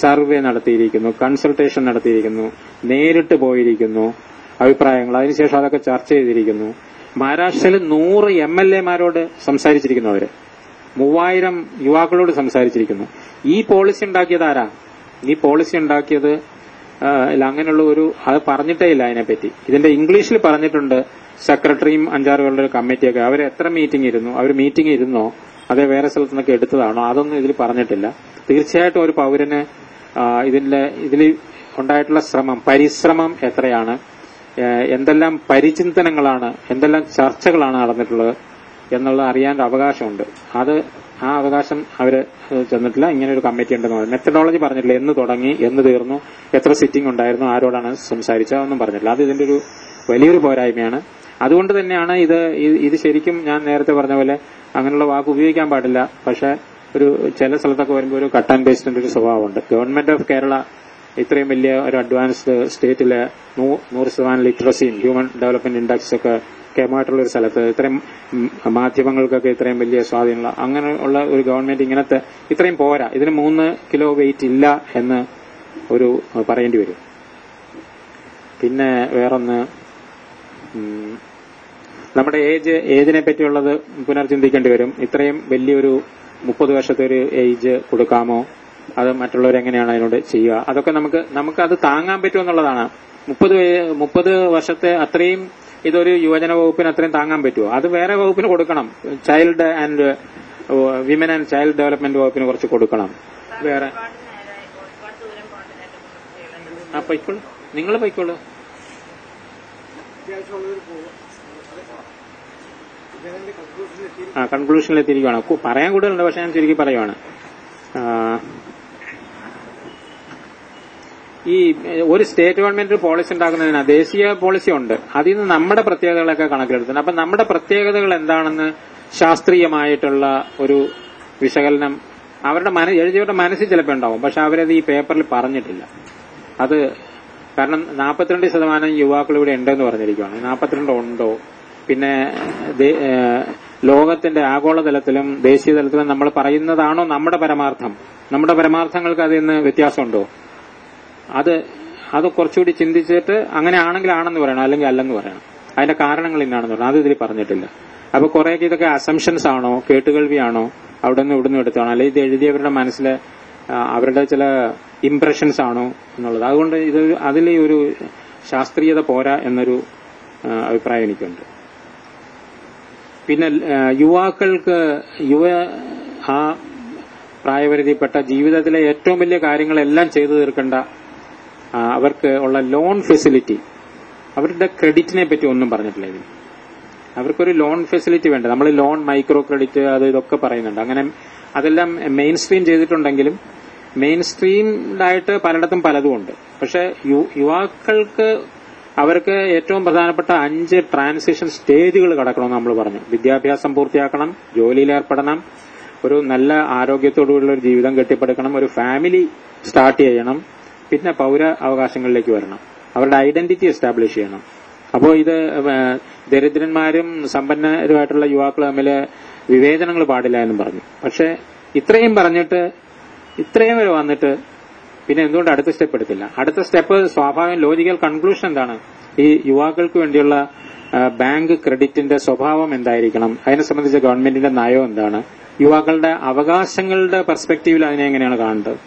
സർവേ നടത്തിയിരിക്കുന്നു, കൺസൾട്ടേഷൻ നടത്തിയിരിക്കുന്നു, നേരിട്ട് പോയിരിക്കുന്നു, അഭിപ്രായങ്ങൾ, അതിനുശേഷം അതൊക്കെ ചർച്ച ചെയ്തിരിക്കുന്നു. മഹാരാഷ്ട്രയിൽ 100 MLA-മാരോട് സംസാരിച്ചിരിക്കുന്നു, അവര് 3000 യുവാക്കളോട് സംസാരിച്ചിരിക്കുന്നു. ഈ പോളിസി ഉണ്ടാക്കിയത് ആരാ? ഈ പോളിസി ഉണ്ടാക്കിയത് അങ്ങനെയുള്ള അത് പറഞ്ഞിട്ടേ ഇല്ല അതിനെപ്പറ്റി. ഇതിന്റെ ഇംഗ്ലീഷിൽ പറഞ്ഞിട്ടുണ്ട്. സെക്രട്ടറിയും 5-6 പേരുടെ ഒരു കമ്മിറ്റിയൊക്കെ, അവർ എത്ര മീറ്റിംഗ് ഇരുന്നോ, അതേ വേറെ സ്ഥലത്തു നിന്നൊക്കെ എടുത്തതാണോ, അതൊന്നും ഇതിൽ പറഞ്ഞിട്ടില്ല. തീർച്ചയായിട്ടും ഒരു പൗരന് ഇതിൽ ഉണ്ടായിട്ടുള്ള പരിശ്രമം എത്രയാണ്, എന്തെല്ലാം പരിചിന്തനങ്ങളാണ്, എന്തെല്ലാം ചർച്ചകളാണ് നടന്നിട്ടുള്ളത് എന്നുള്ളത് അറിയാൻ അവകാശമുണ്ട്. ആ അവകാശം അവര് ചെന്നിട്ടില്ല. ഇങ്ങനെ ഒരു കമ്മിറ്റി ഉണ്ടെന്ന് പറഞ്ഞു. മെത്തഡോളജി പറഞ്ഞിട്ടില്ല, എന്ന് തുടങ്ങി, എന്ന് തീർന്നു, എത്ര സിറ്റിംഗ് ഉണ്ടായിരുന്നു, ആരോടാണ് സംസാരിച്ചത്, അതൊന്നും പറഞ്ഞിട്ടില്ല. അത് ഇതിന്റെ ഒരു വലിയൊരു പോരായ്മയാണ്. അതുകൊണ്ട് തന്നെയാണ് ഇത് ശരിക്കും ഞാൻ നേരത്തെ പറഞ്ഞ പോലെ അങ്ങനെയുള്ള വാക്ക് ഉപയോഗിക്കാൻ പാടില്ല. പക്ഷെ ചില സ്ഥലത്തൊക്കെ വരുമ്പോൾ ഒരു കട്ട് ആൻഡ് പേസ്റ്റിന്റെ ഒരു സ്വഭാവമുണ്ട്. ഗവൺമെന്റ് ഓഫ് കേരള ഇത്രയും വലിയ ഒരു അഡ്വാൻസ്ഡ് സ്റ്റേറ്റിലെ 100% ലിറ്ററസിയും ഹ്യൂമൻ ഡെവലപ്മെന്റ് ഇൻഡെക്സ് ഒക്കെ കേമായിട്ടുള്ള ഒരു സ്ഥലത്ത് ഇത്രയും മാധ്യമങ്ങൾക്കൊക്കെ ഇത്രയും വലിയ സ്വാധീനമുള്ള അങ്ങനെയുള്ള ഒരു ഗവൺമെന്റ് ഇങ്ങനത്തെ ഇത്രയും പോരാ, ഇതിന് 3 കിലോ വെയിറ്റ് ഇല്ല എന്ന് പറയേണ്ടി വരും. പിന്നെ വേറൊന്ന്, നമ്മുടെ ഏജിനെ പറ്റിയുള്ളത് പുനർചിന്തിക്കേണ്ടി വരും. ഇത്രയും വലിയൊരു 30 വർഷത്തെ ഒരു ഏജ് കൊടുക്കാമോ, അത് മറ്റുള്ളവരെങ്ങനെയാണ് അതിനോട് ചെയ്യുക, അതൊക്കെ നമുക്കത് താങ്ങാൻ പറ്റുമെന്നുള്ളതാണ്. 30 വർഷത്തെ അത്രയും ഇതൊരു യുവജന വകുപ്പിന് അത്രയും താങ്ങാൻ പറ്റുമോ? അത് വേറെ വകുപ്പിന് കൊടുക്കണം. Child and women and child development വകുപ്പിന് കുറച്ച് കൊടുക്കണം. വേറെ പൊയ്ക്കോളൂ, നിങ്ങൾ പൊയ്ക്കോളൂ. കൺക്ലൂഷനിലെത്തിയിരിക്കുകയാണ്. പറയാൻ കൂടുതലുണ്ട്, പക്ഷെ ഞാൻ ചുരുക്കി പറയുവാണ്. ഈ ഒരു സ്റ്റേറ്റ് ഗവൺമെന്റ് പോളിസി ഉണ്ടാക്കുന്നതിന് ദേശീയ പോളിസി ഉണ്ട്. അതിൽ നിന്ന് നമ്മുടെ പ്രത്യേകതകളൊക്കെ കണക്കിലെടുത്തുണ്ട്. അപ്പൊ നമ്മുടെ പ്രത്യേകതകൾ എന്താണെന്ന് ശാസ്ത്രീയമായിട്ടുള്ള ഒരു വിശകലനം എഴുതിയവരുടെ മനസ്സിൽ ചിലപ്പോൾ ഉണ്ടാവും. പക്ഷെ അവരത് ഈ പേപ്പറിൽ പറഞ്ഞിട്ടില്ല. അത് കാരണം 42% യുവാക്കൾ ഇവിടെ ഉണ്ടെന്ന് പറഞ്ഞിരിക്കുകയാണ്. 42 ഉണ്ടോ? പിന്നെ ലോകത്തിന്റെ ആഗോളതലത്തിലും ദേശീയ തലത്തിലും നമ്മൾ പറയുന്നതാണോ നമ്മുടെ പരമാർത്ഥം? നമ്മുടെ പരമാർത്ഥങ്ങൾക്ക് അതിൽ നിന്ന് വ്യത്യാസമുണ്ടോ? അത് കുറച്ചുകൂടി ചിന്തിച്ചിട്ട് അങ്ങനെ ആണെങ്കിൽ ആണെന്ന് പറയണം, അല്ലെങ്കിൽ അല്ലെന്ന് പറയണം. അതിന്റെ കാരണങ്ങൾ ഇന്നാണെന്ന് പറയണം. അത് ഇതിൽ പറഞ്ഞിട്ടില്ല. അപ്പൊ കുറേയൊക്കെ ഇതൊക്കെ അസംഷൻസ് ആണോ, കേട്ടുകേൾവിയാണോ, അവിടെ നിന്ന് ഇവിടുന്ന് എടുത്താണോ, അല്ലെങ്കിൽ ഇത് എഴുതിയവരുടെ മനസ്സിലെ അവരുടെ ചില ഇംപ്രഷൻസ് ആണോ എന്നുള്ളത്. അതുകൊണ്ട് അതിൽ ഒരു ശാസ്ത്രീയത പോരാ എന്നൊരു അഭിപ്രായം എനിക്കുണ്ട്. പിന്നെ യുവാക്കൾക്ക് പ്രായപരിധിപ്പെട്ട ജീവിതത്തിലെ ഏറ്റവും വലിയ കാര്യങ്ങളെല്ലാം ചെയ്തു തീർക്കേണ്ട അവർക്ക് ഉള്ള ലോൺ ഫെസിലിറ്റി, അവരുടെ ക്രെഡിറ്റിനെ പറ്റി ഒന്നും പറഞ്ഞിട്ടില്ല ഇതിൽ. അവർക്കൊരു ലോൺ ഫെസിലിറ്റി വേണ്ട. നമ്മൾ ലോൺ, മൈക്രോ ക്രെഡിറ്റ്, അത് ഇതൊക്കെ പറയുന്നുണ്ട്. അങ്ങനെ അതെല്ലാം മെയിൻ സ്ട്രീം ചെയ്തിട്ടുണ്ടെങ്കിലും മെയിൻ സ്ട്രീംഡായിട്ട് പലയിടത്തും പലതും ഉണ്ട്. പക്ഷെ യുവാക്കൾക്ക് അവർക്ക് ഏറ്റവും പ്രധാനപ്പെട്ട 5 ട്രാൻസിഷൻ സ്റ്റേജുകൾ കടക്കണമെന്ന് നമ്മൾ പറഞ്ഞു. വിദ്യാഭ്യാസം പൂർത്തിയാക്കണം, ജോലിയിലേർപ്പെടണം, ഒരു നല്ല ആരോഗ്യത്തോടുള്ള ഒരു ജീവിതം കെട്ടിപ്പടുക്കണം, ഒരു ഫാമിലി സ്റ്റാർട്ട് ചെയ്യണം, പിന്നെ പൗര അവകാശങ്ങളിലേക്ക് വരണം, അവരുടെ ഐഡന്റിറ്റി എസ്റ്റാബ്ലിഷ് ചെയ്യണം. അപ്പോൾ ഇത് ദരിദ്രന്മാരും സമ്പന്നരുമായിട്ടുള്ള യുവാക്കൾ തമ്മിൽ വിവേചനങ്ങൾ പാടില്ല എന്നും പറഞ്ഞു. പക്ഷെ ഇത്രയും പറഞ്ഞിട്ട് ഇത്രയും വരെ വന്നിട്ട് പിന്നെ എന്തുകൊണ്ട് അടുത്ത സ്റ്റെപ്പ് എടുത്തില്ല? അടുത്ത സ്റ്റെപ്പ് സ്വാഭാവികം ലോജിക്കൽ കൺക്ലൂഷൻ എന്താണ്? ഈ യുവാക്കൾക്ക് വേണ്ടിയുള്ള ബാങ്ക് ക്രെഡിറ്റിന്റെ സ്വഭാവം എന്തായിരിക്കണം, അതിനെ സംബന്ധിച്ച ഗവൺമെന്റിന്റെ നയം എന്താണ്, യുവാക്കളുടെ അവകാശങ്ങളുടെ പെർസ്പെക്ടീവിൽ അതിനെ എങ്ങനെയാണ് കാണേണ്ടത്,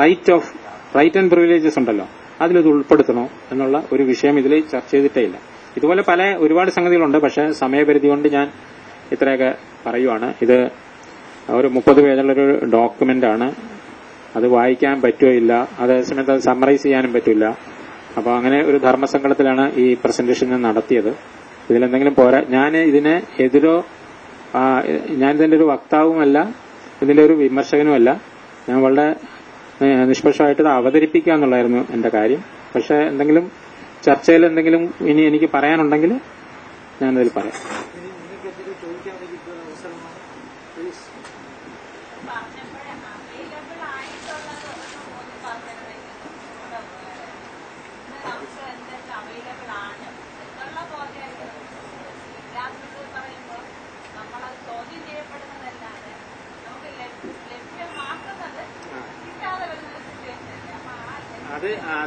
റൈറ്റ് ആൻഡ് പ്രിവിലേജസ് ഉണ്ടല്ലോ, അതിലിത് ഉൾപ്പെടുത്തണോ എന്നുള്ള ഒരു വിഷയം ഇതിൽ ചർച്ച ചെയ്തിട്ടേ ഇല്ല. ഇതുപോലെ ഒരുപാട് സംഗതികളുണ്ട്. പക്ഷെ സമയപരിധി കൊണ്ട് ഞാൻ ഇത്രയൊക്കെ പറയുവാണ്. ഇത് ഒരു 30 പേജുള്ളൊരു ഡോക്യുമെന്റാണ്. അത് വായിക്കാൻ പറ്റുകയോ ഇല്ല, അതേസമയത്ത് അത് സമ്മറൈസ് ചെയ്യാനും പറ്റില്ല. അപ്പോൾ അങ്ങനെ ഒരു ധർമ്മസങ്കടത്തിലാണ് ഈ പ്രസന്റേഷൻ ഞാൻ നടത്തിയത്. ഇതിലെന്തെങ്കിലും പോരാ, ഞാൻ ഇതിന് എതിരോ ഞാൻ ഇതിന്റെ ഒരു വക്താവുമല്ല, ഇതിന്റെ ഒരു വിമർശകനുമല്ല. ഞാൻ വളരെ നിഷ്പക്ഷമായിട്ട് ഇത് അവതരിപ്പിക്കുക എന്നുള്ളതായിരുന്നു എന്റെ കാര്യം. പക്ഷെ എന്തെങ്കിലും ചർച്ചയിൽ എന്തെങ്കിലും ഇനി എനിക്ക് പറയാനുണ്ടെങ്കിൽ ഞാനതിൽ പറയാം.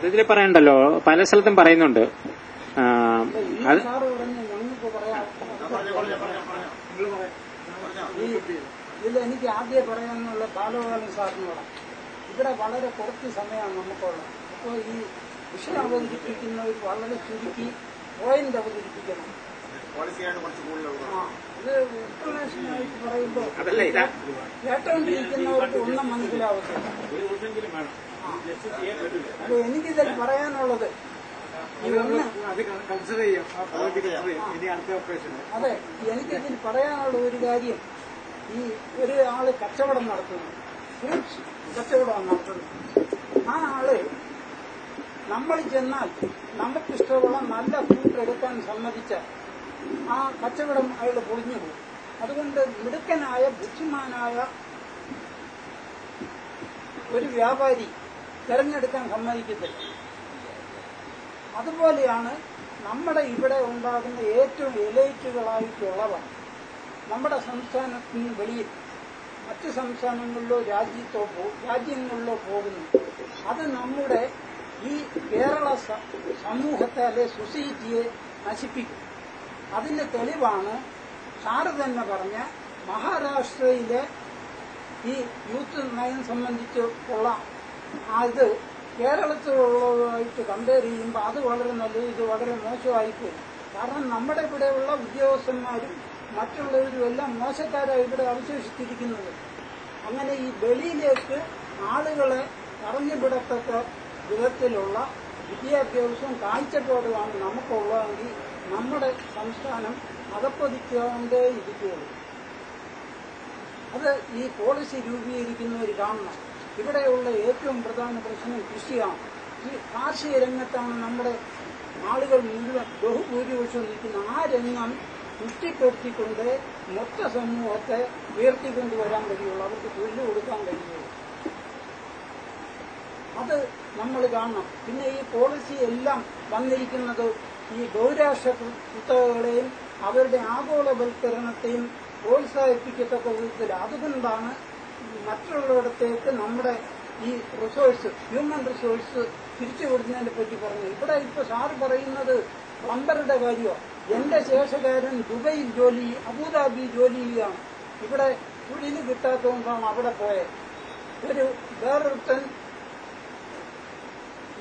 അതിൽ പറയണ്ടല്ലോ, പല സ്ഥലത്തും പറയുന്നുണ്ട്. ഇതിൽ എനിക്ക് ആദ്യം പറയാനുള്ള ബാലഗോപാലൻ സാറിനോടാണ്. ഇവിടെ വളരെ കുറച്ച് സമയമാണ് നമുക്കുള്ളത്. അപ്പോൾ ഈ വിഷയം അവതരിപ്പിക്കുന്നവർ വളരെ ചുരുക്കി പോയിന്റ് അവതരിപ്പിക്കണം. ഇത് എക്സ്പ്ലനേഷനായിട്ട് പറയുമ്പോൾ കേട്ടോണ്ടിരിക്കുന്നവർക്ക് ഒന്നും മനസ്സിലാവത്തില്ല. അത് എനിക്കിതിൽ പറയാനുള്ളത് അതെ, എനിക്കിതിൽ പറയാനുള്ള ഒരു കാര്യം, ഈ ഒരാള് കച്ചവടം നടത്തുന്നു, ഫ്രൂട്ട്സ് കച്ചവടമാണ് നടത്തുന്നത്. ആ ആള് നമ്മൾ ചെന്നാൽ നമുക്കിഷ്ടമുള്ള നല്ല ഫ്രൂട്ട് എടുക്കാൻ സമ്മതിച്ചാൽ ആ കച്ചവടം അയാൾ പൊളിഞ്ഞു പോകും. അതുകൊണ്ട് മിടുക്കനായ ബുദ്ധിമാനായ ഒരു വ്യാപാരി തെരഞ്ഞെടുക്കാൻ സമ്മതിക്കത്തില്ല. അതുപോലെയാണ് നമ്മുടെ ഇവിടെ ഉണ്ടാകുന്ന ഏറ്റവും എലൈറ്റുകളായിട്ടുള്ളവർ നമ്മുടെ സംസ്ഥാനത്തിന് വെളിയിൽ മറ്റ് സംസ്ഥാനങ്ങളിലോ രാജ്യങ്ങളിലോ പോകുന്നു. അത് നമ്മുടെ ഈ കേരള സമൂഹത്തെ അല്ലെ സൊസൈറ്റിയെ നശിപ്പിക്കും. അതിന്റെ തെളിവാണ് സാറ് തന്നെ പറഞ്ഞ മഹാരാഷ്ട്രയിലെ ഈ യൂത്ത് നയം സംബന്ധിച്ച് ഉള്ള അത് കേരളത്തിലുള്ളതായിട്ട് കമ്പയർ ചെയ്യുമ്പോൾ അത് വളരെ നല്ലത്, ഇത് വളരെ മോശമായിപ്പോയി. കാരണം നമ്മുടെ ഇവിടെയുള്ള ഉദ്യോഗസ്ഥന്മാരും മറ്റുള്ളവരും എല്ലാം മോശക്കാരായി ഇവിടെ അവശേഷിച്ചിരിക്കുന്നത്. അങ്ങനെ ഈ വെളിയിലേക്ക് ആളുകളെ പറഞ്ഞുവിടത്തക്ക വിധത്തിലുള്ള വിദ്യാഭ്യാസവും കാഴ്ചപ്പാടുമാണ് നമുക്കുള്ളതെങ്കിൽ നമ്മുടെ സംസ്ഥാനം അതപ്പതിക്കാണ്ടേ ഇരിക്കുകയുള്ളൂ. അത് ഈ പോളിസി രൂപീകരിക്കുന്നവർ കാണണം. ഇവിടെയുള്ള ഏറ്റവും പ്രധാന പ്രശ്നം കൃഷിയാണ്. ഈ കാർഷിക രംഗത്താണ് നമ്മുടെ ആളുകൾ മുഴുവൻ ബഹുഭൂരിപക്ഷം നിൽക്കുന്നത്. ആ രംഗം പുഷ്ടിപ്പെടുത്തിക്കൊണ്ട് മൊത്ത സമൂഹത്തെ ഉയർത്തിക്കൊണ്ടുവരാൻ കഴിയുള്ളൂ, അവർക്ക് തൊഴിൽ കൊടുക്കാൻ കഴിയുള്ളൂ. അത് നമ്മൾ കാണണം. പിന്നെ ഈ പോളിസി എല്ലാം വന്നിരിക്കുന്നത് ഈ ബഹുരാഷ്ട്ര കുത്തകകളെയും അവരുടെ ആഗോളവൽക്കരണത്തെയും പ്രോത്സാഹിപ്പിക്കത്തക്ക വിധത്തിൽ. അതുകൊണ്ടാണ് മറ്റുള്ളിടത്തേക്ക് നമ്മുടെ ഈ റിസോഴ്സ്, ഹ്യൂമൻ റിസോഴ്സ് തിരിച്ചുവിടുന്നതിനെ പറ്റി പറഞ്ഞു. ഇവിടെ ഇപ്പൊ സാറ് പറയുന്നത് പ്ലംബറുടെ കാര്യമോ, എന്റെ ശേഷകാരൻ ദുബൈയിൽ അബുദാബി ജോലി ചെയ്യുകയാണ്. ഇവിടെ തൊഴിൽ കിട്ടാത്തതുകൊണ്ടാണ് അവിടെ പോയത്. വേറൊരുത്തൻ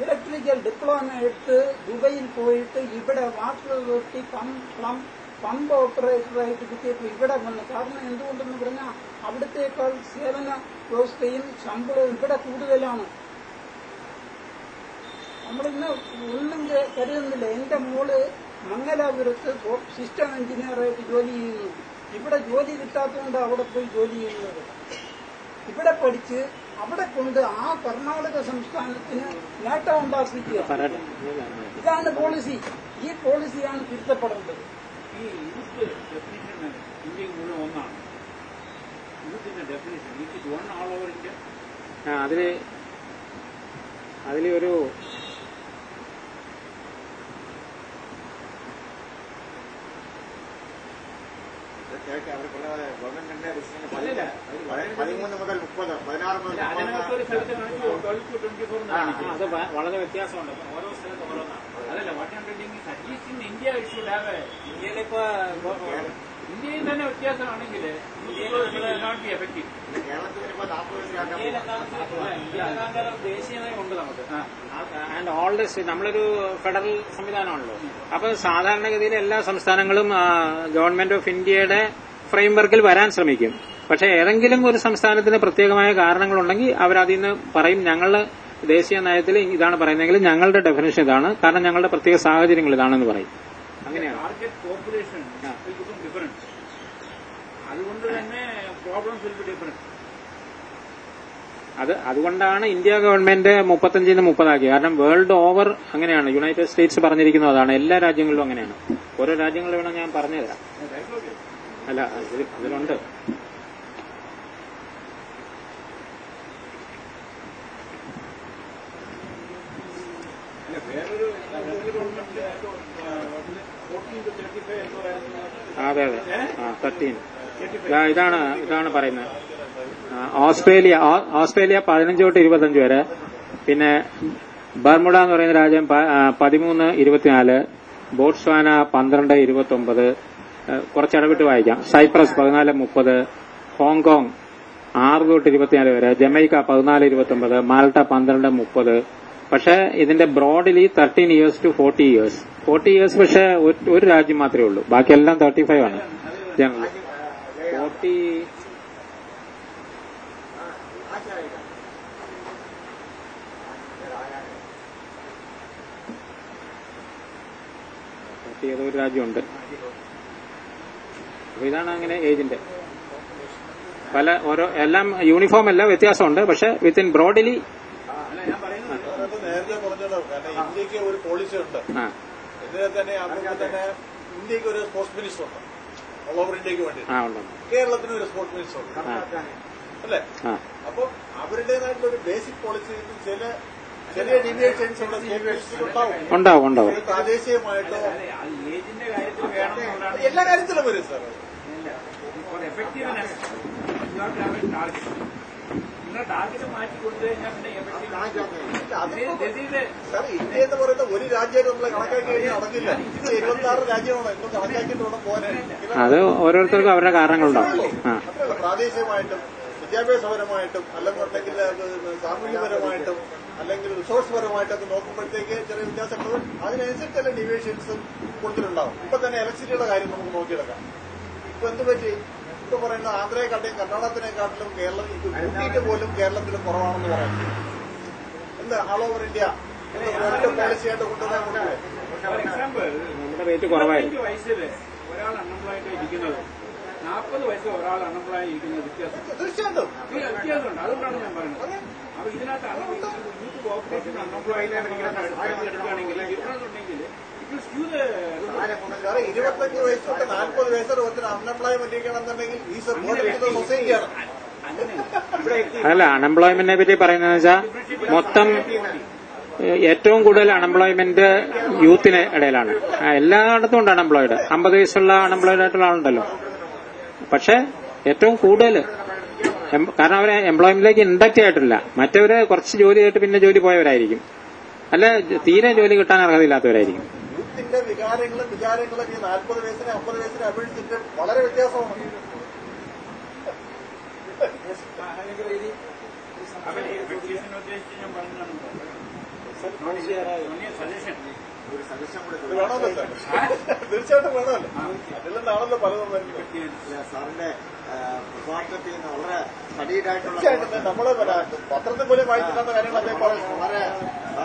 ഇലക്ട്രിക്കൽ ഡിപ്ലോമ എടുത്ത് ദുബൈയിൽ പോയിട്ട് ഇവിടെ വാട്ടർ അതോറിറ്റി പമ്പ് ഓപ്പറേറ്ററായിട്ട് കിട്ടിയപ്പോൾ ഇവിടെ വന്നു. കാരണം എന്തുകൊണ്ടെന്ന് പറഞ്ഞാൽ അവിടത്തേക്കാൾ സേവന വ്യവസ്ഥയും ശമ്പളവും ഇവിടെ കൂടുതലാണ്. നമ്മളിന്ന് ഒന്നും കരുതുന്നില്ല. എന്റെ മോള് മംഗലാപുരത്ത് സിസ്റ്റം എഞ്ചിനീയറായിട്ട് ജോലി ചെയ്യുന്നു. ഇവിടെ ജോലി കിട്ടാത്തതുകൊണ്ട് അവിടെ പോയി ജോലി ചെയ്യുന്നത്. ഇവിടെ പഠിച്ച് അവിടെ കൊണ്ട് ആ കർണാടക സംസ്ഥാനത്തിന് നേട്ടം ഉണ്ടാക്കിക്കുക. ഇതാണ് പോളിസി. ഈ പോളിസിയാണ് തിരുത്തപ്പെടേണ്ടത്. ഈ യൂത്ത് ഡെഫിനിഷൻ ഇന്ത്യക്ക് മുഴുവൻ ഒന്നാണ്. യൂത്തിന്റെ definition it is one all over India. അതിലൊരു ഗവൺമെന്റിന്റെ 13 മുതൽ 30, 16 മുതൽ അതിനകത്ത് ഒരു സ്ഥലത്ത് കാണിച്ചു 12 to 24 അത് വളരെ വ്യത്യാസമുണ്ട്. ഓരോ സ്ഥലത്ത് ഓരോന്നാണ്. അതല്ല what I am telling is at least in India it should have. ഇന്ത്യയിൽ തന്നെ വ്യത്യാസമാണെങ്കിൽ നോട്ട് ബി എഫക്റ്റീവ്. കേരളത്തിൽ വരുമ്പോൾ 40 വയസ്സിലാക്കാൻ ദേശീയമായി ഉണ്ട് നമുക്ക്. ആൻഡ് ഓൾ ദിസ് നമ്മളൊരു ഫെഡറൽ സംവിധാനമാണല്ലോ. അപ്പൊ സാധാരണഗതിയിൽ എല്ലാ സംസ്ഥാനങ്ങളും ഗവൺമെന്റ് ഓഫ് ഇന്ത്യയുടെ ഫ്രെയിംവർക്കിൽ വരാൻ ശ്രമിക്കും. പക്ഷെ ഏതെങ്കിലും ഒരു സംസ്ഥാനത്തിന് പ്രത്യേകമായ കാരണങ്ങളുണ്ടെങ്കിൽ അവരതിൽ നിന്ന് പറയും ഞങ്ങളുടെ ദേശീയ നയത്തിൽ ഇതാണ് പറയുന്നതെങ്കിൽ ഞങ്ങളുടെ ഡെഫിനേഷൻ ഇതാണ്, കാരണം ഞങ്ങളുടെ പ്രത്യേക സാഹചര്യങ്ങൾ ഇതാണെന്ന് പറയും. അങ്ങനെയാണ്. അതുകൊണ്ട് തന്നെ പ്രോബ്ലംസ് വിൽ ബി ഡിഫറൻറ്റ്. അതുകൊണ്ടാണ് ഇന്ത്യ ഗവൺമെന്റ് 35 30 കാരണം വേൾഡ് ഓവർ അങ്ങനെയാണ്. യുണൈറ്റഡ് സ്റ്റേറ്റ്സ് പറഞ്ഞിരിക്കുന്നത് അതാണ്. എല്ലാ രാജ്യങ്ങളിലും അങ്ങനെയാണ്. ഓരോ രാജ്യങ്ങളിൽ വേണം ഞാൻ പറഞ്ഞുതരാം. അല്ല ഇതിലുണ്ട്. അതെ 13. ഇതാണ് പറയുന്നത്. ഓസ്ട്രേലിയ 15 തൊട്ട് 25 വരെ. പിന്നെ ബർമുഡ എന്ന് പറയുന്ന രാജ്യം 13 24, ബോട്സ്വാന 12 29, കുറച്ചിടവിട്ട് വായിക്കാം. സൈപ്രസ് 14 30, ഹോങ്കോങ് 6 തൊട്ട് 24 വരെ, ജമൈക്ക 14 29, മാൾട്ട 12 30. പക്ഷെ ഇതിന്റെ ബ്രോഡിലി 13 years to 40 years. 40 years പക്ഷെ ഒരു രാജ്യം മാത്രമേ ഉള്ളൂ. ബാക്കിയെല്ലാം 35 ആണ്. ജനറൽ 40 ഏതൊരു രാജ്യമുണ്ട്. അപ്പൊ ഇതാണ് അങ്ങനെ ഏജിന്റെ എല്ലാം യൂണിഫോം അല്ല, വ്യത്യാസമുണ്ട്. പക്ഷെ വിത്തിൻ ബ്രോഡിലി നേരത്തെ പറഞ്ഞല്ലോ. കാരണം ഇന്ത്യക്ക് ഒരു പോളിസി ഉണ്ട്. ഇതിനെ തന്നെ ഇന്ത്യക്ക് ഒരു സ്പോർട്സ് മിനിസ്റ്റർ ഉണ്ട്. ഓൾ ഓവർ ഇന്ത്യക്ക് വേണ്ടി. കേരളത്തിന് ഒരു സ്പോർട്സ് മിനിസ്റ്റർ ഉണ്ട് അല്ലേ? അപ്പൊ അവരുടേതായിട്ടുള്ള ഒരു ബേസിക് പോളിസി ചെറിയ ഡീവിയേഷൻസ് ഉള്ള ഉണ്ടാവും. പ്രാദേശികമായിട്ടോ എല്ലാ കാര്യത്തിലും വരും സാർ. സാർ ഇന്ത്യ എന്ന് പറയുന്ന ഒരു രാജ്യമായിട്ട് നമ്മളെ കണക്കാക്കി കഴിഞ്ഞാൽ നടക്കില്ല. 26 രാജ്യമാണ് ഇപ്പൊ കണക്കാക്കിയിട്ട് വേണം പോകാൻ. അത് ഓരോരുത്തർക്കും അവരുടെ കാരണങ്ങളുണ്ടാവും. പ്രാദേശികമായിട്ടും വിദ്യാഭ്യാസപരമായിട്ടും അല്ലെന്നുണ്ടെങ്കിൽ സാമൂഹികപരമായിട്ടും അല്ലെങ്കിൽ റിസോഴ്സ് പരമായിട്ടൊക്കെ നോക്കുമ്പോഴത്തേക്ക് ചെറിയ വ്യത്യാസങ്ങൾ അതിനനുസരിച്ചുള്ള ഡീവിയേഷൻസും കൊടുത്തിട്ടുണ്ടാവും. ഇപ്പൊ തന്നെ ഇലക്ട്രിസിറ്റിയുടെ കാര്യം നമുക്ക് നോക്കിയെടുക്കാം. ഇപ്പൊ എന്ത് പറ്റി? ഇപ്പൊ പറയുന്ന ആന്ധ്രയെക്കാട്ടിയും കർണാടകത്തിനെക്കാട്ടിലും കേരളം കൂട്ടിയിട്ട് പോലും കേരളത്തിൽ കുറവാണെന്ന് പറയുന്നത്. എന്താ ഓൾ ഓവർ ഇന്ത്യ പോളിസിയായിട്ട് കൊണ്ടുവരാൻ കൊണ്ടുപോയി. ഫോർ എക്സാമ്പിൾ 25 വയസ്സിൽ ഒരാൾ അൺഎംപ്ലോയിഡ് ഇരിക്കുന്നത് 40 വയസ്സിൽ ഒരാൾ അൺഎംപ്ലോയിഡ് ഇരിക്കുന്നത് തീർച്ചയായിട്ടും വ്യത്യാസമുണ്ട്. അതുകൊണ്ടാണ് ഞാൻ പറയുന്നത്. അപ്പൊ ഇതിനകത്ത് യൂത്ത് പോപ്പുലേഷൻ അൺഎംപ്ലോയിഡ് എടുക്കുകയാണെങ്കിൽ ഡിഫറൻസ് ഉണ്ടെങ്കിൽ 25 വയസ്സ് തൊട്ട് 40 വയസ്സ് ഒരുത്തരം അൺഎംപ്ലോയ്മെന്റ് ഇരിക്കണമെന്നുണ്ടെങ്കിൽ ഈ സൊസൈറ്റിയാണ്. അല്ല, അൺഎംപ്ലോയ്മെന്റിനെ പറ്റി പറയുന്നതെന്ന് വെച്ചാൽ മൊത്തം ഏറ്റവും കൂടുതൽ അൺഎംപ്ലോയ്മെന്റ് യൂത്തിന് ഇടയിലാണ്. എല്ലായിടത്തും ഉണ്ട് അൺഎംപ്ലോയിഡ്. 50 വയസ്സുള്ള അൺഎംപ്ലോയിഡ് ആയിട്ടുള്ള ആളുണ്ടല്ലോ. പക്ഷെ ഏറ്റവും കൂടുതൽ കാരണം അവരെ എംപ്ലോയ്മെന്റിലേക്ക് ഇൻഡക്റ്റ് ആയിട്ടില്ല. മറ്റവര് കുറച്ച് ജോലി ചെയ്തിട്ട് പിന്നെ ജോലി പോയവരായിരിക്കും. അല്ല, തീരെ ജോലി കിട്ടാൻ അർഹതയില്ലാത്തവരായിരിക്കും. യൂത്തിന്റെ വികാരങ്ങളും 40 വയസ്സിനെ 50 വയസ്സിനെ അപേക്ഷിച്ചിട്ട് വളരെ വ്യത്യാസമാണ്. വേണമല്ലോ സാർ, തീർച്ചയായിട്ടും വേണമല്ലോ. അതിലെന്താണല്ലോ പലതും വരുന്നത്. സാറിന്റെ പ്രഭാഷണത്തിൽ നിന്ന് വളരെ സ്റ്റഡീഡ് ആയിട്ടുള്ള നമ്മള് പത്രത്തിൽ പോലും വായിച്ചില്ലാത്ത കാര്യങ്ങളൊക്കെ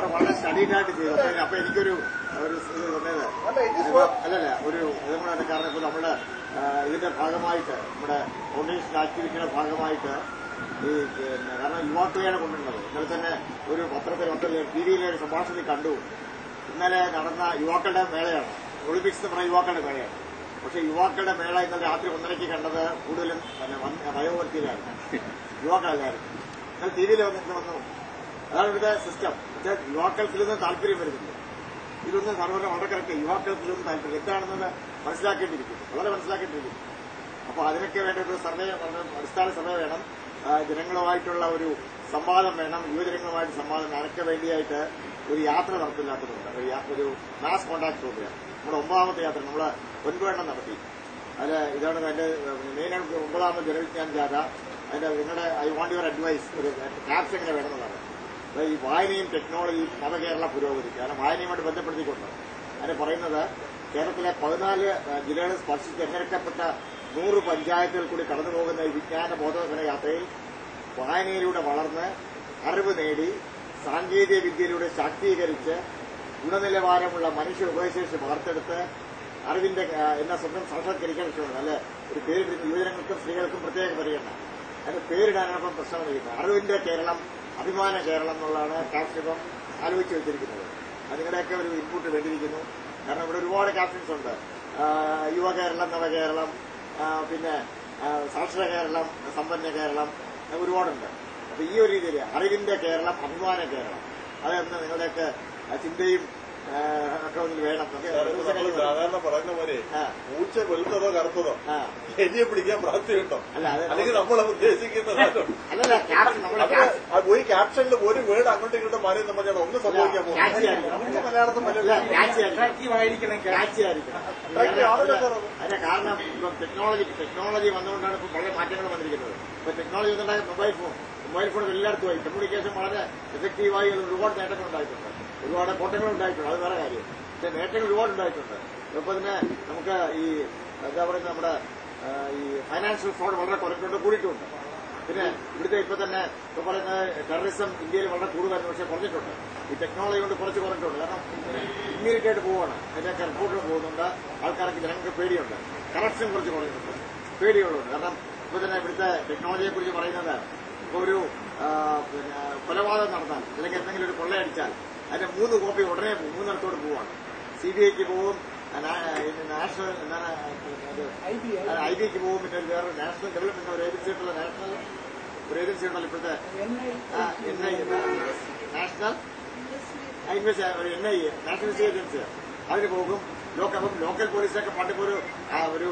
വളരെ സ്റ്റഡീഡ് ആയിട്ട് ചെയ്തു. അപ്പൊ എനിക്കൊരു അല്ലല്ല ഒരു ഇതുകൂടെ കാരണം ഇപ്പൊ നമ്മള് ഇതിന്റെ ഭാഗമായിട്ട് നമ്മുടെ ഫൗണ്ടേഷൻ ആക്ടിവിറ്റിയുടെ ഭാഗമായിട്ട് ഈ കാരണം യുവാക്കളെയാണ് കൊണ്ടുവരുന്നത്. ഇന്നലെ തന്നെ ഒരു പത്രത്തിൽ ടിവിയിലെ ഒരു സംഭാഷണത്തിൽ കണ്ടു. ഇന്നലെ നടന്ന യുവാക്കളുടെ മേളയാണ്, ഒളിമ്പിക്സ് എന്ന് പറഞ്ഞ യുവാക്കളുടെ മേളയാണ്. പക്ഷെ യുവാക്കളുടെ മേള ഇന്നലെ രാത്രി 1:30 കണ്ടത് കൂടുതലും വയോവർത്തിയിലാണ്, യുവാക്കളല്ലായിരുന്നു. എന്നാൽ ടിവിയിൽ വന്നു. അതാണ് ഇവിടുത്തെ സിസ്റ്റം. യുവാക്കൾക്ക് ഇതൊന്നും താല്പര്യം വരുന്നില്ല. ഇതൊന്നും സർവ്വ വളരെ കറക്റ്റ്. യുവാക്കൾക്ക് ഇതൊന്നും താല്പര്യം എന്താണെന്നത് മനസ്സിലാക്കേണ്ടിയിരിക്കുന്നു, വളരെ മനസ്സിലാക്കേണ്ടിയിരിക്കുന്നു. അപ്പോൾ അതിനൊക്കെ വേണ്ട ഒരു സർവേ, അടിസ്ഥാന സർവേ വേണം, ജനങ്ങളുമായിട്ടുള്ള ഒരു സംവാദം വേണം, യുവജനങ്ങളുമായിട്ട് സംവാദം. അതൊക്കെ വേണ്ടിയായിട്ട് ഒരു യാത്ര നടത്തില്ലാത്തതുണ്ട്, ഒരു മാസ് കോൺടാക്ട് പ്രോഗ്രാം. നമ്മുടെ 9ാമത്തെ യാത്ര നമ്മൾ 9 എണ്ണം നടത്തി. അതിൽ ഇതാണ് അതിന്റെ മെയിനായിട്ട് 9ാമത് ജനവിജ്ഞാൻ ജാഥ. അതിന്റെ നിങ്ങളുടെ ഐ വാണ്ട് യുവർ അഡ്വൈസ് ഒരു ക്യാപ്സ് എങ്ങനെ വേണമെന്നതാണ്. ഈ വായനയും ടെക്നോളജിയും നവകേരള പുരോഗതി, കാരണം വായനയുമായിട്ട് ബന്ധപ്പെടുത്തിക്കൊണ്ട് അതിന് പറയുന്നത് കേരളത്തിലെ 14 ജില്ലകളിൽ സ്പർശിച്ച് തെരഞ്ഞെടുക്കപ്പെട്ട 100 പഞ്ചായത്തുകൾ കൂടി കടന്നുപോകുന്ന ഈ വിജ്ഞാന ബോധവൽക്കരണ യാത്രയിൽ വായനയിലൂടെ വളർന്ന് അറിവ് നേടി സാങ്കേതിക വിദ്യയിലൂടെ ശാക്തീകരിച്ച് ഗുണനിലവാരമുള്ള മനുഷ്യ ഉപശേഷി വളർത്തെടുത്ത് അറിവിന്റെ എന്ന സ്വന്തം സാക്ഷാത്കരിക്കാൻ ശ്രമിക്കുന്നത്. അല്ലെ ഒരു പേരിടുന്ന യുവജനങ്ങൾക്കും സ്ത്രീകൾക്കും പ്രത്യേക പരിഗണന. അതിന് പേരിടാനാണ് പ്രശ്നം വഹിക്കുന്നത്. അറിവിന്റെ കേരളം, അഭിമാന കേരളം എന്നുള്ളതാണ് ക്യാപ്ഷൻ ആലോചിച്ച് വെച്ചിരിക്കുന്നത്. അതിനിടെയൊക്കെ ഒരു ഇൻപുട്ട് വേണ്ടിയിരിക്കുന്നു. കാരണം ഇവിടെ ഒരുപാട് ക്യാപ്ഷൻസ് ഉണ്ട്. യുവകേരളം, നവകേരളം, പിന്നെ സാക്ഷര കേരളം, സമ്പന്ന കേരളം, ഒരുപാടുണ്ട്. അപ്പൊ ഈ ഒരു രീതിയിൽ അറിവിന്റെ കേരളം, അഭിമാന കേരളം, അതെന്ന് നിങ്ങളുടെയൊക്കെ ചിന്തയും ഒക്കെ ഒന്നിൽ വേണം. സാധാരണ പറയുന്ന പോലെ പൂച്ച വെളുത്തതോ കറുത്തതോ എലിയെ പിടിക്കാൻ പ്രാപ്തിയുണ്ടോ? അല്ലെങ്കിൽ നമ്മൾ ഉദ്ദേശിക്കുന്നത് ഒരു ക്യാപ്ഷനിൽ ഒരു വേർഡ് അങ്ങോട്ടും ഇങ്ങോട്ടും മാറി നമ്മൾ ഒന്നും സംഭവിക്കാൻ പോകും. മലയാളത്തിൽ അതിന്റെ കാരണം ഇപ്പം ടെക്നോളജി വന്നുകൊണ്ടാണ് ഇപ്പം വളരെ മാറ്റങ്ങൾ വന്നിരിക്കുന്നത്. ഇപ്പൊ ടെക്നോളജി വന്നുണ്ടായ മൊബൈൽ ഫോൺ എല്ലായിടത്തുമായി കമ്മ്യൂണിക്കേഷൻ വളരെ എഫക്റ്റീവായി ഒരുപാട് നേട്ടങ്ങൾ ഉണ്ടായിട്ടുണ്ട്, ഒരുപാട് കോട്ടങ്ങൾ ഉണ്ടായിട്ടുണ്ട്. അത് വേറെ കാര്യം. പക്ഷെ നേട്ടങ്ങൾ ഒരുപാട് ഉണ്ടായിട്ടുണ്ട്. ഇപ്പൊ തന്നെ നമുക്ക് ഈ എന്താ പറയുക, നമ്മുടെ ഈ ഫൈനാൻഷ്യൽ ഫ്രോഡ് വളരെ കൂടിയിട്ടുണ്ട്. പിന്നെ ഇവിടുത്തെ ഇപ്പൊ തന്നെ ഇപ്പൊ പറയുന്നത് ടെററിസം ഇന്ത്യയിൽ വളരെ കൂടുതലായിരുന്നു, പക്ഷെ കുറഞ്ഞിട്ടുണ്ട്. ഈ ടെക്നോളജി കൊണ്ട് കുറച്ച് കുറഞ്ഞിട്ടുണ്ട്. കാരണം ഇമ്മീഡിയറ്റ് ആയിട്ട് പോവാണ്, അതിന്റെയൊക്കെ റിപ്പോർട്ടുകൾ പോകുന്നുണ്ട്. ആൾക്കാർക്ക് ജനങ്ങൾക്ക് പേടിയുണ്ട്. കറപ്ഷൻ കുറച്ച് കുറഞ്ഞിട്ടുണ്ട്, പേടികളുണ്ട്. കാരണം ഇപ്പൊ തന്നെ ഇവിടുത്തെ ടെക്നോളജിയെ കുറിച്ച് പറയുന്നത് ഇപ്പൊ ഒരു കൊലപാതകം നടത്താൻ അല്ലെങ്കിൽ എന്തെങ്കിലും ഒരു കൊള്ളയടിച്ചാൽ അതിന്റെ 3 കോപ്പി ഉടനെ 3 പോവാണ്. CBIക്ക് പോവും, നാഷണൽ എന്താണ് IBക്ക് പോവും, പിന്നെ വേറെ നാഷണൽ ഡെവലപ്മെന്റ് ഒരു ഏജൻസി ഉണ്ടല്ലോ, ഒരു ഏജൻസി ഉണ്ടല്ലോ ഇപ്പോഴത്തെ national NIA, national investigation agency, അതിന് പോകും. ലോക്കൽ പോലീസൊക്കെ പണ്ടിപ്പോ ഒരു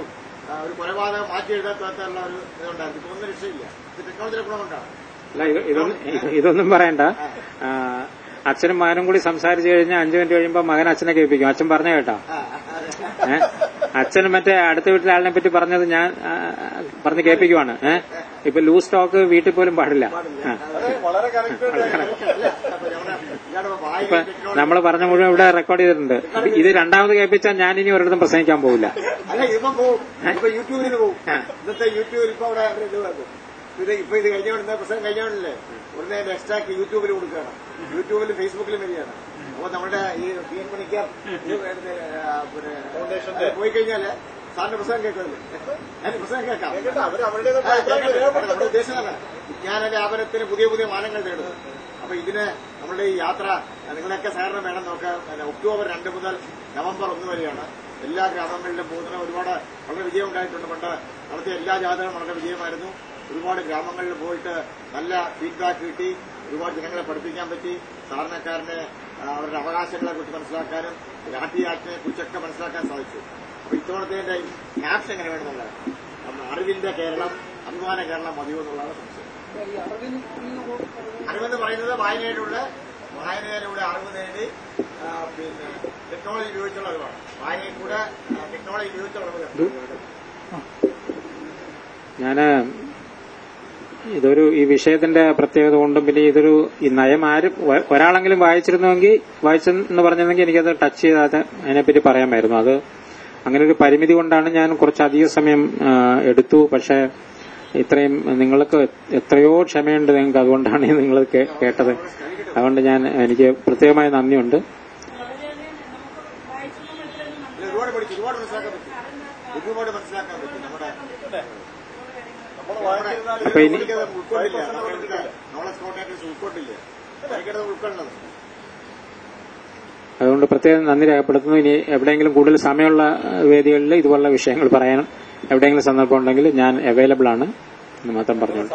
കൊലപാതകം മാറ്റി എഴുതാത്തുള്ള ഒരു ഇതുണ്ടായിരുന്നു. ഇപ്പൊ ഒന്നും രക്ഷയില്ല. ഇത് ടെക്നോളജിയുടെ ഗുണം കൊണ്ടാണ്. അല്ല, ഇതൊന്നും പറയണ്ട. അച്ഛനും മകനും കൂടി സംസാരിച്ചു കഴിഞ്ഞാൽ 5 മിനിറ്റ് കഴിയുമ്പോ മകൻ അച്ഛനെ കേൾപ്പിക്കും. അച്ഛൻ പറഞ്ഞ കേട്ടോ, അച്ഛൻ മറ്റേ അടുത്ത വീട്ടിലെ ആളിനെ പറ്റി പറഞ്ഞത് ഞാൻ പറഞ്ഞ് കേൾപ്പിക്കുവാണ്. ഇപ്പൊ ലൂസ് ടോക്ക് വീട്ടിൽ പോലും പാടില്ല. ഇപ്പൊ നമ്മൾ പറഞ്ഞ മുഴുവൻ ഇവിടെ റെക്കോർഡ് ചെയ്തിട്ടുണ്ട്. ഇത് 2ാമത് കേൾപ്പിച്ചാൽ ഞാൻ ഇനി ഒരിടത്തും പ്രസംഗിക്കാൻ പോവില്ല. യൂട്യൂബിൽ പോകും. ഇന്നത്തെ യൂട്യൂബിൽ ഇപ്പൊ ഇത് കഴിഞ്ഞോണ്ട് പ്രസംഗം കഴിഞ്ഞോണ്ടല്ലേ ഉടനെ എക്സ്ട്രാക്ട് യൂട്യൂബിൽ കൊടുക്കുകയാണ്, യൂട്യൂബിലും ഫേസ്ബുക്കിലും വരികയാണ്. അപ്പൊ നമ്മുടെ ഈ PN പണിക്കർ പിന്നെ പോയി കഴിഞ്ഞാല് സാറിന്റെ പ്രസംഗം കേൾക്കുമല്ലോ, അതിന് പ്രസംഗം കേൾക്കാം. നമ്മുടെ ഉദ്ദേശമാണ് വിജ്ഞാന വ്യാപനത്തിന് പുതിയ പുതിയ മാനങ്ങൾ തേടുന്നു. അപ്പൊ ഇതിന് നമ്മളുടെ ഈ യാത്ര നിങ്ങളെയൊക്കെ സഹകരണം വേണം. നോക്കാം, ഒക്ടോബർ 2 മുതൽ നവംബർ 1 വരെയാണ്. എല്ലാ ഗ്രാമങ്ങളിലും പോകുന്ന ഒരുപാട് വളരെ വിജയം ഉണ്ടായിട്ടുണ്ട്. പണ്ട് നടത്തിയ എല്ലാ ജാഥകളും വളരെ വിജയമായിരുന്നു. ഒരുപാട് ഗ്രാമങ്ങളിൽ പോയിട്ട് നല്ല ഫീഡ്ബാക്ക് കിട്ടി, ഒരുപാട് ജനങ്ങളെ പഠിപ്പിക്കാൻ പറ്റി. സാധാരണക്കാരന് അവരുടെ അവകാശങ്ങളെ കുറിച്ച് മനസ്സിലാക്കാനും രാഷ്ട്രീയ ആക്ടിനെ കുറിച്ചൊക്കെ മനസ്സിലാക്കാൻ സാധിച്ചു. അപ്പൊ ഇത്തവണത്തെ ക്യാപ്ഷൻ എങ്ങനെ വേണമെന്നുള്ളത് അറിവിന്റെ കേരളം, അഭിമാന കേരളം മതിയോ എന്നുള്ളതാണ് സംശയം. അറിവെന്ന് പറയുന്നത് വായനയിലൂടെ അറിവ് നേടി പിന്നെ ടെക്നോളജി ഉപയോഗിച്ചുള്ള അറിവാണ്. വായനയിൽ കൂടെ ടെക്നോളജി ഉപയോഗിച്ചുള്ള അറിവ്. ഞാന് ഇതൊരു ഈ വിഷയത്തിന്റെ പ്രത്യേകത കൊണ്ടും പിന്നെ ഇതൊരു ഈ നയം ആരും ഒരാളെങ്കിലും വായിച്ചെന്ന് പറഞ്ഞിരുന്നെങ്കിൽ എനിക്കത് ടച്ച് ചെയ്താതെ അതിനെപ്പറ്റി പറയാമായിരുന്നു. അത് അങ്ങനെ ഒരു പരിമിതി കൊണ്ടാണ് ഞാൻ കുറച്ചധികം സമയം എടുത്തു. പക്ഷെ ഇത്രയും നിങ്ങൾക്ക് എത്രയോ ക്ഷമയുണ്ട് നിങ്ങൾക്ക്, അതുകൊണ്ടാണ് നിങ്ങൾ കേട്ടത്. അതുകൊണ്ട് എനിക്ക് പ്രത്യേകമായ നന്ദിയുണ്ട്. ഒരുപാട് പഠിച്ചു, ഒരുപാട് മനസ്സിലാക്കാൻ പറ്റും, ഒരുപാട് മനസ്സിലാക്കാൻ പറ്റും. നമ്മുടെ അപ്പൊ ഇനി ഉൾക്കൊണ്ടില്ല, നോളജ് കോൺടാക്ടേഴ്സ് ഉൾക്കൊണ്ടില്ല, ഉൾക്കൊള്ളത്. അതുകൊണ്ട് പ്രത്യേകം നന്ദി രേഖപ്പെടുത്തുന്നു. ഇനി എവിടെയെങ്കിലും കൂടുതൽ സമയമുള്ള വേദികളിൽ ഇതുപോലുള്ള വിഷയങ്ങൾ പറയാനും എവിടെയെങ്കിലും സന്ദർഭം ഉണ്ടെങ്കിൽ ഞാൻ അവൈലബിൾ ആണ് എന്ന് മാത്രം പറഞ്ഞോളൂ.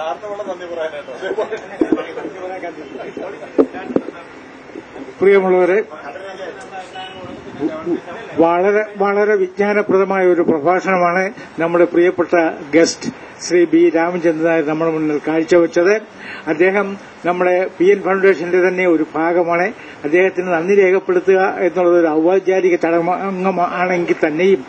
പ്രിയമുള്ളവരെ, വളരെ വളരെ വിജ്ഞാനപ്രദമായ ഒരു പ്രഭാഷണമാണ് നമ്മുടെ പ്രിയപ്പെട്ട ഗസ്റ്റ് ശ്രീ ബി രാമചന്ദ്രൻ നായർ നമ്മുടെ മുന്നിൽ കാഴ്ചവെച്ചത്. അദ്ദേഹം നമ്മുടെ PN ഫൗണ്ടേഷന്റെ തന്നെ ഒരു ഭാഗമാണ്. അദ്ദേഹത്തിന് നന്ദി രേഖപ്പെടുത്തുക എന്നുള്ളത് ഒരു ഔപചാരിക ചടങ്ങാണെങ്കിൽ തന്നെയും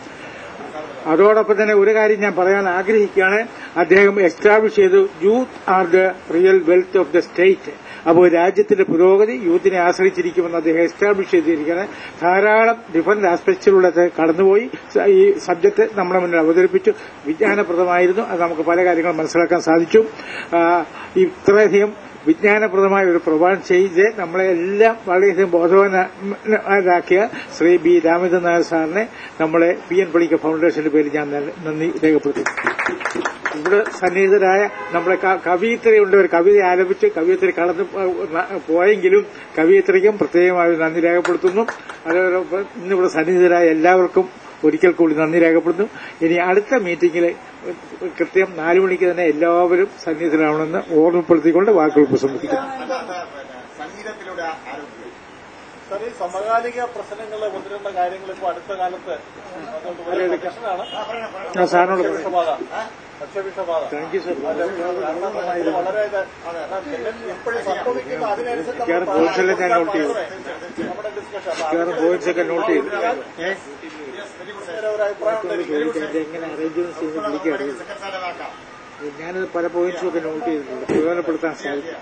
അതോടൊപ്പം തന്നെ ഒരു കാര്യം ഞാൻ പറയാൻ ആഗ്രഹിക്കുകയാണ്. അദ്ദേഹം എസ്റ്റാബ്ലിഷ് ചെയ്തു youth are the real wealth of the state. അപ്പോൾ രാജ്യത്തിന്റെ പുരോഗതി യൂത്തിനെ ആശ്രയിച്ചിരിക്കുമെന്ന് അദ്ദേഹം എസ്റ്റാബ്ലിഷ് ചെയ്തിരിക്കുകയാണ്. ധാരാളം ഡിഫറന്റ് ആസ്പെക്ട്സിലൂടെ കടന്നുപോയി ഈ സബ്ജക്ട് നമ്മുടെ മുന്നിൽ അവതരിപ്പിച്ചു. വിജ്ഞാനപ്രദമായിരുന്നു. അത് നമുക്ക് പല കാര്യങ്ങളും മനസ്സിലാക്കാൻ സാധിച്ചു. ഇത്രയധികം വിജ്ഞാനപ്രദമായ ഒരു പ്രഭാഷണം ചെയ്ത് നമ്മളെ എല്ലാം വളരെയധികം ബോധവാനാക്കിയ ശ്രീ ബി രാമചന്ദ്രൻ നായർ സാറിനെ നമ്മളെ PN പണിക്കർ ഫൗണ്ടേഷന്റെ പേരിൽ ഞാൻ നന്ദി രേഖപ്പെടുത്തുന്നു. ഇവിടെ സന്നിഹിതരായ നമ്മളെ കവിയത്രിയുണ്ട്. ഒരു കവിത ആലപിച്ച് കവിയത്രി കടന്നു പോയെങ്കിലും കവിയത്രിക്കും പ്രത്യേകമായി നന്ദി രേഖപ്പെടുത്തുന്നു. അതോടൊപ്പം ഇന്നിവിടെ സന്നിഹിതരായ എല്ലാവർക്കും ഒരിക്കൽ കൂടി നന്ദി രേഖപ്പെടുന്നു. ഇനി അടുത്ത മീറ്റിംഗിൽ കൃത്യം 4 മണിക്ക് തന്നെ എല്ലാവരും സന്നിഹിതരാവണമെന്ന് ഓർമ്മപ്പെടുത്തിക്കൊണ്ട് വാക്കുകൾ ഉപസംഹരിക്കുന്നു. സംഗീതത്തിലൂടെ സാർ, ഈ സമകാലിക പ്രശ്നങ്ങളെ കൊണ്ടുവരുന്ന കാര്യങ്ങൾ ഇപ്പോൾ അടുത്ത കാലത്ത് സാറിനോട് ഭക്ഷ്യവിഷബാധ താങ്ക് യു സർ. വളരെ എപ്പോഴും സംഭവിക്കുന്ന അതിനനുസരിച്ച് ഞാൻ നോട്ട് ചെയ്തു. നമ്മുടെ ഡിസ്കഷൻ പോയിന്റ്സൊക്കെ നോട്ട് ചെയ്തു. ഒരു അഭിപ്രായം എങ്ങനെ അറേഞ്ച്മെന്റ് ചെയ്യുന്ന വിളിക്കുകയാണ്. ഞാനത് പല പോയിന്റ്സും ഒക്കെ നോട്ട് ചെയ്തിട്ടുണ്ട്. പ്രയോജനപ്പെടുത്താൻ സാധിക്കും.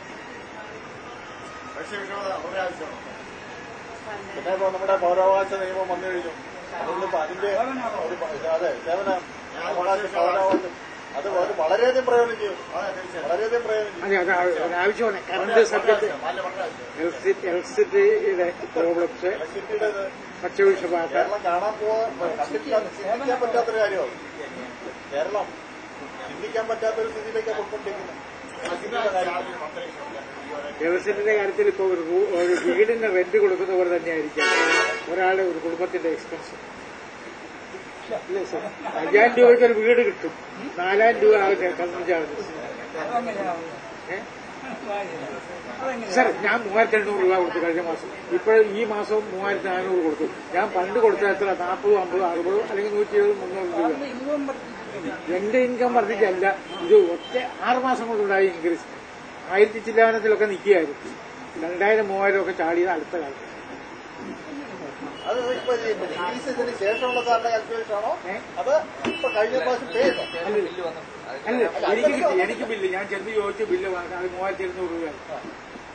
പിന്നെ ഇപ്പോൾ നമ്മുടെ പൗരാവകാശ നിയമം വന്നു കഴിഞ്ഞു. അതുകൊണ്ട് ഇപ്പൊ അതിന്റെ അതെ സേവന പൗരാവകാശം അത് വളരെയധികം പ്രയോജനം ചെയ്യും. വളരെയധികം പ്രയോജനം ചെയ്യും. അതെ, ആവശ്യമാണ്. കറണ്ട് സബ്ജക്ട് ഇലക്ട്രിസിറ്റിയുടെ പ്രോബ്ലംസ്, ഭക്ഷ്യവിഷബാധ കേരളം കാണാൻ ചിന്തിക്കാൻ പറ്റാത്തൊരു കാര്യമാണ്. കേരളം ചിന്തിക്കാൻ പറ്റാത്തൊരു സ്ഥിതിയിലേക്ക് പൊയ്ക്കൊണ്ടിരിക്കുന്നത്. ഇലക്ട്രിസിറ്റിയുടെ കാര്യത്തിൽ ഇപ്പോൾ ഒരു വീടിന് റെന്റ് കൊടുക്കുന്ന പോലെ തന്നെയായിരിക്കും ഒരാളുടെ ഒരു കുടുംബത്തിന്റെ എക്സ്പെൻസ്. ഇല്ല സാർ, 5000 രൂപയ്ക്ക് ഒരു വീട് കിട്ടും, 4000 രൂപ ആകട്ടെ കറണ്ട് ചാർജ്. സാർ, ഞാൻ 3800 രൂപ കൊടുത്തു കഴിഞ്ഞ മാസം. ഇപ്പോൾ ഈ മാസവും 3400 കൊടുത്തു. ഞാൻ പണ്ട് കൊടുത്ത എത്ര 40, 50, 60 അല്ലെങ്കിൽ 170, 300 രൂപ. എന്റെ ഇൻകം വർദ്ധിച്ചല്ല, ഇത് ഒറ്റ 6 മാസം കൊണ്ടുണ്ടായ ഇൻക്രീസ്. 1000 ചില്ലാനത്തിലൊക്കെ നിൽക്കുകയായിരുന്നു. 2000, 3000 ഒക്കെ ചാടിയത് അടുത്ത കാലത്ത്. അത് ഇപ്പൊ ഇംഗ്ലീഷിന് ശേഷമുള്ള സാറിന്റെ കാൽക്കുലേഷൻ ആണോ അത് ഇപ്പൊ കഴിഞ്ഞ പ്രാവശ്യം പേ ചെയ്തോ? അല്ല, എനിക്ക് കിട്ടി. എനിക്ക് ബില്ല് ഞാൻ ചെന്ന് ചോദിച്ചു ബില്ല് വാങ്ങാൻ. അത് 3200 രൂപയാണ്.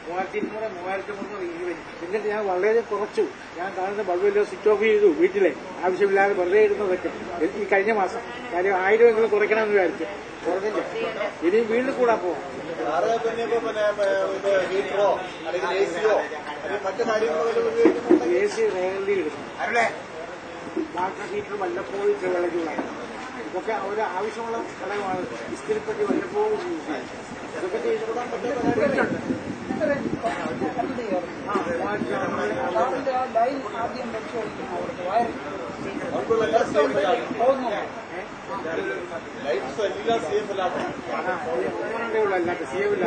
3200, 3320. എന്നിട്ട് ഞാൻ വളരെ കുറച്ചു. ഞാൻ കാണുന്ന ബൾബെല്ലാം സ്വിച്ച് ഓഫ് ചെയ്തു വീട്ടിലെ. ആവശ്യമില്ലാതെ വെറുതെ ഇടുന്നതൊക്കെ ഈ കഴിഞ്ഞ മാസം. കാര്യം 1000 എങ്കിലും കുറയ്ക്കണമെന്ന് വിചാരിച്ചു. കുറഞ്ഞില്ല. ഇനിയും വീണ്ടും കൂടാൻ പോവാം. സാറ് പിന്നെ ഇപ്പൊ ഇത് ഹീറ്ററോ അല്ലെങ്കിൽ AC-യോ അല്ലെങ്കിൽ മറ്റു കാര്യങ്ങളോ ഉപയോഗിക്കുന്നുണ്ടെങ്കിൽ AC റേർലി ഇടുന്നു. വാട്ടർ ഹീറ്റർ വല്ലപ്പോഴും വിളഞ്ഞുള്ളതാണ്. ഇതൊക്കെ ഒരു ആവശ്യമുള്ള ഘടകമാണ്. ഇസ്തിരിപ്പെട്ടി വല്ലപ്പോഴും യൂസ് ചെയ്യും. ഇതൊക്കെ ചെയ്തുകൂടാൻ പറ്റുന്ന കാര്യങ്ങളുണ്ട്. ലൈൻ ആദ്യം പരിശോധിക്കണം. അവർക്ക് വയറിംഗ് ലൈറ്റ്സ് എല്ലാം സേഫിലാണ്. അല്ലാത്ത സേവില്ല.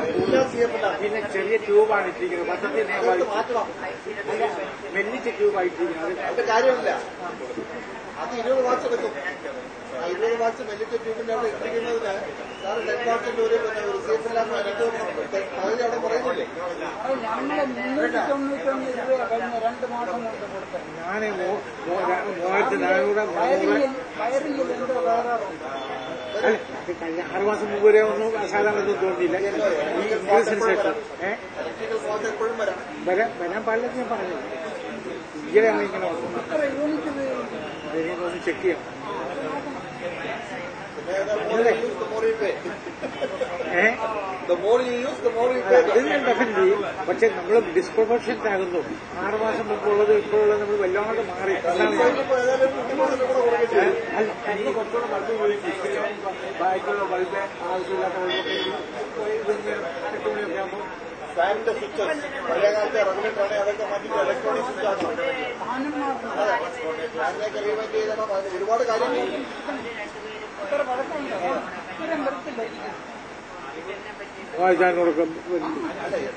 പിന്നെ ചെറിയ ട്യൂബാണ് ഇട്ടിരിക്കുന്നത്. പത്രത്തിൽ മാറ്റണം. മെല്ലിച്ച ട്യൂബായിട്ടിരിക്കുന്നത്. അതിന്റെ കാര്യമില്ല. അത് 20 വാട്ട്സ് എടുക്കും. 20 വാട്ട്സ് മെല്ലിച്ച ട്യൂബിന്റെ അവിടെ ഇട്ടിരിക്കുന്നതിന് സാറ് 10 വാട്ട്സിന്റെ ഒരു സേഫില്ലാന്ന് പകുതി അവിടെ പറയുന്നില്ലേ? ഞങ്ങള് 399 രൂപ കഴിഞ്ഞ 2 മാസം കൊണ്ട് കൊടുത്തത്. ഞാൻ 3400 വയറിംഗിൽ എന്തോ വേറാറുണ്ട്. കഴിഞ്ഞ 6 മാസം മുമ്പ് വരെ ഒന്നും അസാധാരണ ഒന്നും തോന്നിയില്ല. ഈ ഇൻക്രീസിന് ശേഷം ഇലക്ട്രിക്കൽ ഫോൾട്ട് എപ്പോഴും വരാം. വരാൻ പാടില്ലെന്ന് ഞാൻ പറഞ്ഞു. ഇങ്ങനെയാണ് ഇങ്ങനെ എത്ര യൂണിറ്റ് അതിനൊന്ന് ചെക്ക് ചെയ്യാം. ഡെഫിനറ്റ്ലി. പക്ഷെ നമ്മൾ ഡിസ്പ്രൊപ്പോർഷൻറ്റ് ആകുന്നു. 6 മാസം മുമ്പുള്ളത് ഇപ്പോഴുള്ളത് നമ്മൾ വല്ലാണ്ട് മാറി. അന്ന് കുറച്ചുകൂടെ ബൾബ് ഉപയോഗിച്ചു. ബാക്കിയുള്ള ബൾബ് ആവശ്യമില്ലാത്ത ബൾബൊക്കെ ആകുമ്പോൾ ഫാനിന്റെ സ്വിച്ചസ് പഴയ കാലത്തെ റെഗുലേറ്റർ ആണെങ്കിൽ അതൊക്കെ മാറ്റിയിട്ട് ഇലക്ട്രോണിക് സ്വിച്ച് ആക്കണം. ഫാനിലേക്ക് റീമൈൻഡ് ചെയ്യണം. അതിന് ഒരുപാട് കാര്യങ്ങളുണ്ട്.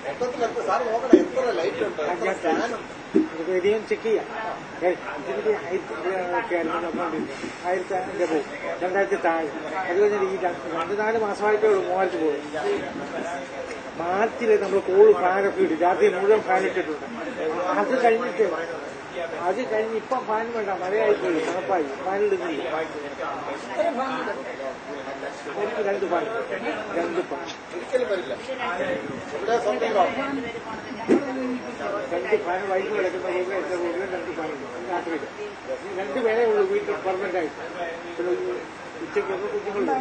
മൊത്തത്തിൽ സാർ നോക്കണം എത്ര ലൈറ്റ് ഉണ്ട്, എത്ര ഫാനുണ്ട്. ചെക്ക് ചെയ്യാം. ഇതിന്റെ ഒക്കെ ആയിരുന്നു നമ്മളുണ്ട് 1000 പോകും, 2000 താഴെ. അത് കഴിഞ്ഞാൽ ഈ 2-4 മാസമായിട്ടേ ഉള്ളൂ 3000 പോകും. മാർച്ചില് നമ്മൾ കോള് ഫാനൊക്കെ ഇടും. രാത്രി മുഴുവൻ ഫാൻ ഇട്ടിട്ടുണ്ട്. അത് കഴിഞ്ഞിട്ട് ഇപ്പം ഫാൻ വേണ്ട, മഴയായിപ്പോയി, തണുപ്പായി, ഫാനിടുന്നില്ല. 2 ഫാൻ ഒരിക്കലും വരില്ല. ഇവിടെ സ്വന്തം 2 ഫാൻ വൈകി കിടക്കുന്ന റൂമിൽ എന്റെ റൂമിൽ 2 ഫാനുണ്ട്. രാത്രിയിൽ 2 പേരേ ഉള്ളൂ വീട്ടിൽ പെർമനന്റ് ആയിട്ട്. പിന്നെ ഉച്ചയ്ക്കൊക്കെ കുഞ്ഞുങ്ങളുണ്ട്.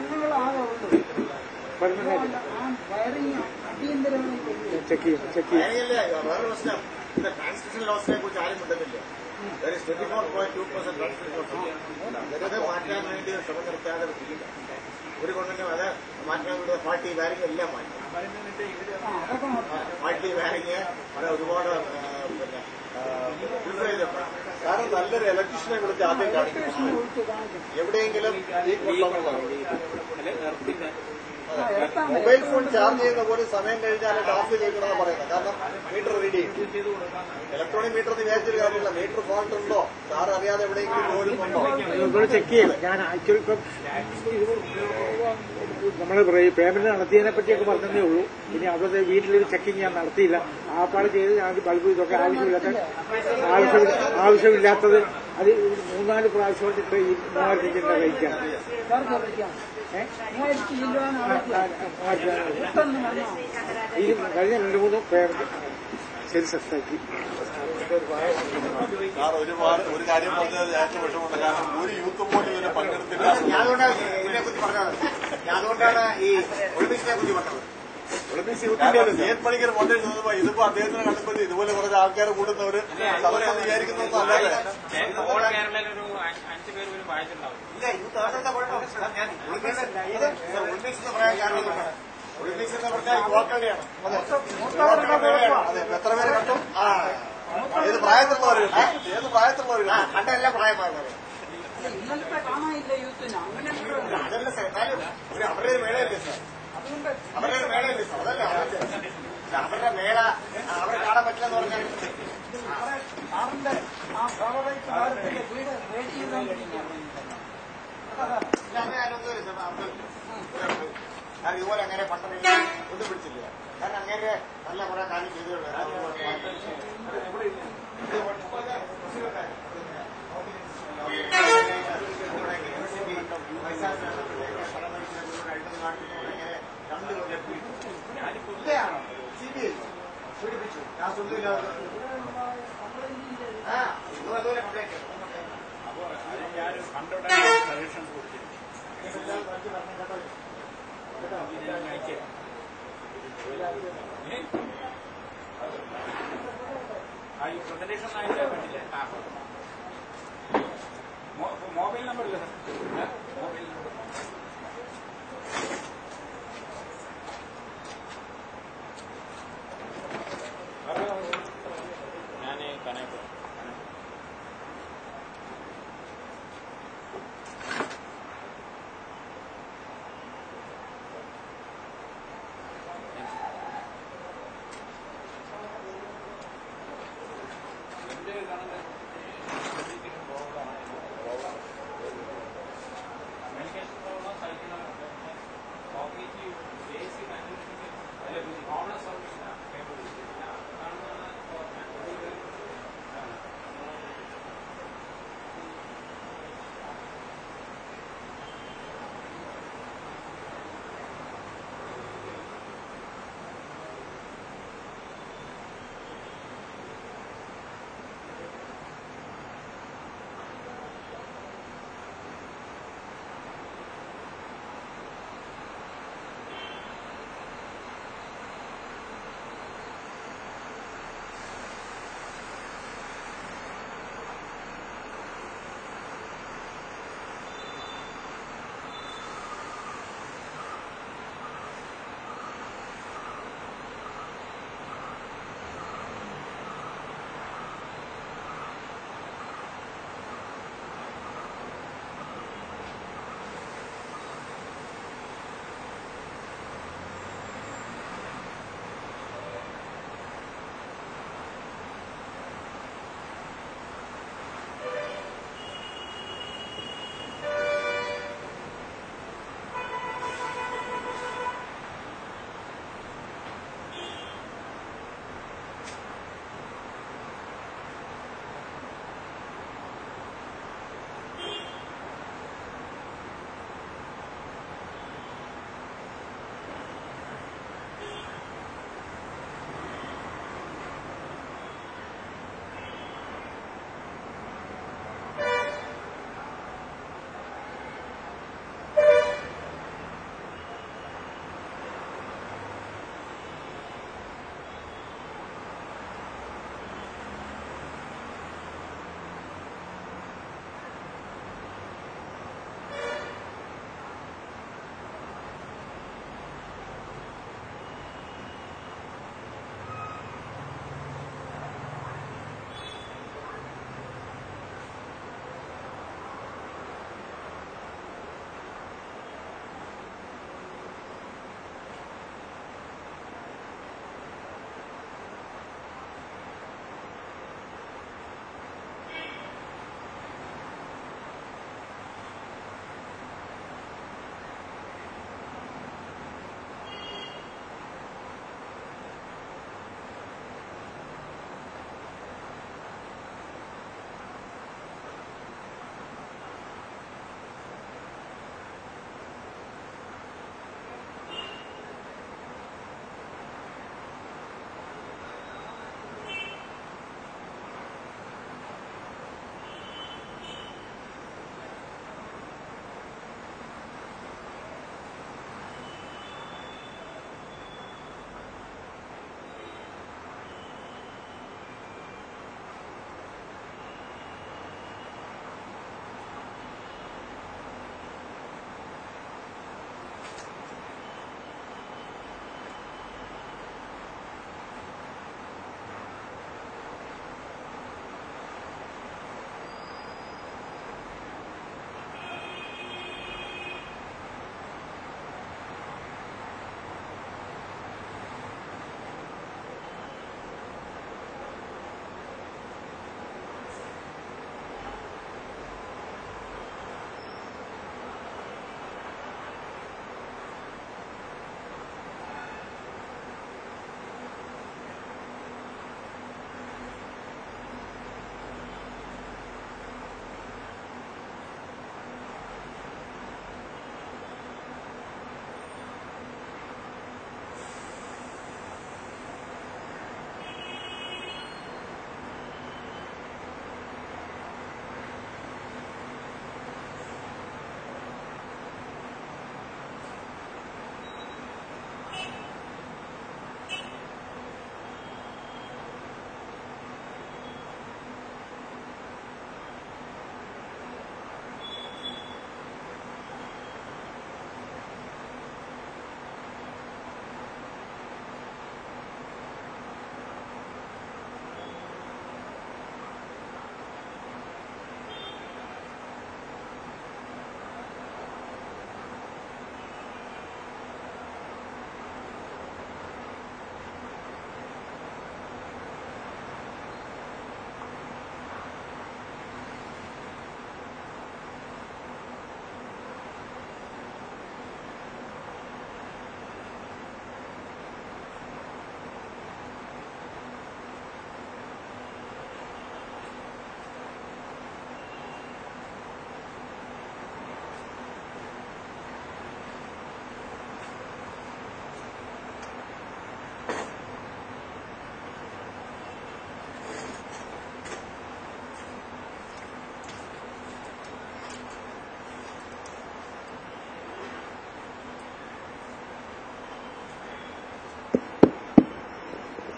പെർമനന്റ് ആയിട്ട് ചെക്ക് ചെയ്യും. വേറെ പ്രശ്നം, ട്രാൻസ്മിഷൻ ലോസിനെ കുറിച്ച് ആരും ഉണ്ടെന്നില്ല. 24.2% ട്രാൻസ്മിഷൻ ലോസ്. അത് മാറ്റാൻ വേണ്ടി ശ്രമം നിർത്താതെ പറ്റില്ല. ഒരു കൊണ്ടുതന്നെ അത് മാറ്റാൻ വേണ്ടി ഫാൾട്ടി വാരിങ് എല്ലാം മാറ്റി. ഫാൾട്ടി വാരിങ് അത് ഒരുപാട് കാരണം നല്ലൊരു ഇലക്ട്രീഷ്യനെ വിളിച്ച് ആദ്യം കാണിക്കുന്നു. എവിടെയെങ്കിലും മൊബൈൽ ഫോൺ ചാർജ് ചെയ്യുന്ന പോലെ സമയം കഴിഞ്ഞാൽ ഓഫ് ചെയ്യണമെന്ന് പറയുന്നത്. കാരണം മീറ്റർ റീഡ് ചെയ്യും. ഇലക്ട്രോണിക് മീറ്റർ എന്ന് വിചാരിച്ചൊരു കാര്യമില്ല. മീറ്റർ ഫോൾട്ട് ഉണ്ടോ, സാർ അറിയാതെ എവിടെയെങ്കിലും പോലുണ്ടോ ചെക്ക് ചെയ്യും. ഞാൻ ആക്ച്വലി ഇപ്പം നമ്മൾ പേയ്മെന്റ് നടത്തിയതിനെ പറ്റിയൊക്കെ പറഞ്ഞതേ ഉള്ളൂ. ഇനി അവരുടെ വീട്ടിലൊരു ചെക്കിങ് ഞാൻ നടത്തിയില്ല. ആപ്പാട് ചെയ്ത് ഞങ്ങൾക്ക് ബൾബ് ഇതൊക്കെ ആവശ്യമില്ലാത്തത് അത് 3-4 പ്രാവശ്യം ഈ 3000 രൂപ കഴിക്കാം. ഈ കഴിഞ്ഞ 2-3 പേയ്മെന്റ് ശരി സെറ്റാക്കി. സാർ ഒരു കാര്യം പറഞ്ഞത് ഞങ്ങൾക്ക് വിഷമമുണ്ട്. കാരണം ഒരു യൂത്ത് പോലും ഇതിനെ പങ്കെടുത്തില്ല. ഇതിനെക്കുറിച്ച് പറഞ്ഞത് അതുകൊണ്ടാണ് ഈ ഒളിമ്പിക്സിനെ കുറിച്ച് പറഞ്ഞത്. ഒളിമ്പിക്സ് യൂത്തിന്റെ സിഎൻ പണിക്കർ മൊത്തം ചോദിച്ചപ്പോ ഇതിപ്പോ അദ്ദേഹത്തിന് കണ്ടപ്പോൾ ഇതുപോലെ കുറച്ച് ആൾക്കാർ കൂടുന്നവര് സമരം വിചാരിക്കുന്നൊന്നും അല്ലാതെ കേരളത്തിൽ ഒരു 5 പേര് പോലും വായിച്ചിട്ടുണ്ടാവും. ഇല്ല, യൂത്ത് ആകേണ്ട കുഴപ്പം ഞാൻ ഒളിമ്പിക്സ് എന്ന് പറയാൻ കാരണം ഒളിമ്പിക്സ് എന്ന് പറഞ്ഞാൽ യുവാക്കളുടെയാണ്. അതെ, എത്ര പേര് കണ്ടും ഏത് പ്രായത്തിലുള്ളവർ കണ്ടെല്ലാം പ്രായമാകുന്നത്. ഇന്നലത്തെ കാണാനില്ല യൂത്തിന്. അങ്ങനെ അതല്ല സാർ, എന്നാലും അവരുടെ മേളയല്ലേ സാർ, അവരുടെ മേളയല്ലേ സാർ, അതല്ല അവരുടെ മേള അവരെ കാണാൻ പറ്റില്ലെന്ന് പറഞ്ഞാൽ സാറിന്റെ ആ ഫേവറേറ്റ് താരത്തിന്റെ വീട് റേറ്റ് ചെയ്തുകൊണ്ടിരിക്കുകയാണ്. ഞാൻ ഇതുപോലെ അങ്ങനെ പണ്ടം ഒന്നും പിടിച്ചില്ല. കാരണം അങ്ങനെ നല്ല കുറെ കാര്യം ചെയ്തിട്ടുണ്ട്. പീഡിപ്പിച്ചു. ഞാൻ സ്വന്തമില്ലാതെ അതുപോലെ കംപ്ലൈന്റ്. അപ്പോൾ ഞാനൊരു 100 സജഷൻസ് കൊടുത്തിരുന്നു. ഈ പ്രസന്റേഷൻ ആയിട്ട് പറ്റില്ലേ? മൊബൈൽ നമ്പർ ഇല്ല സാർ, മൊബൈൽ നമ്പർ ഞാൻ കണക്ട്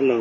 ഹലോ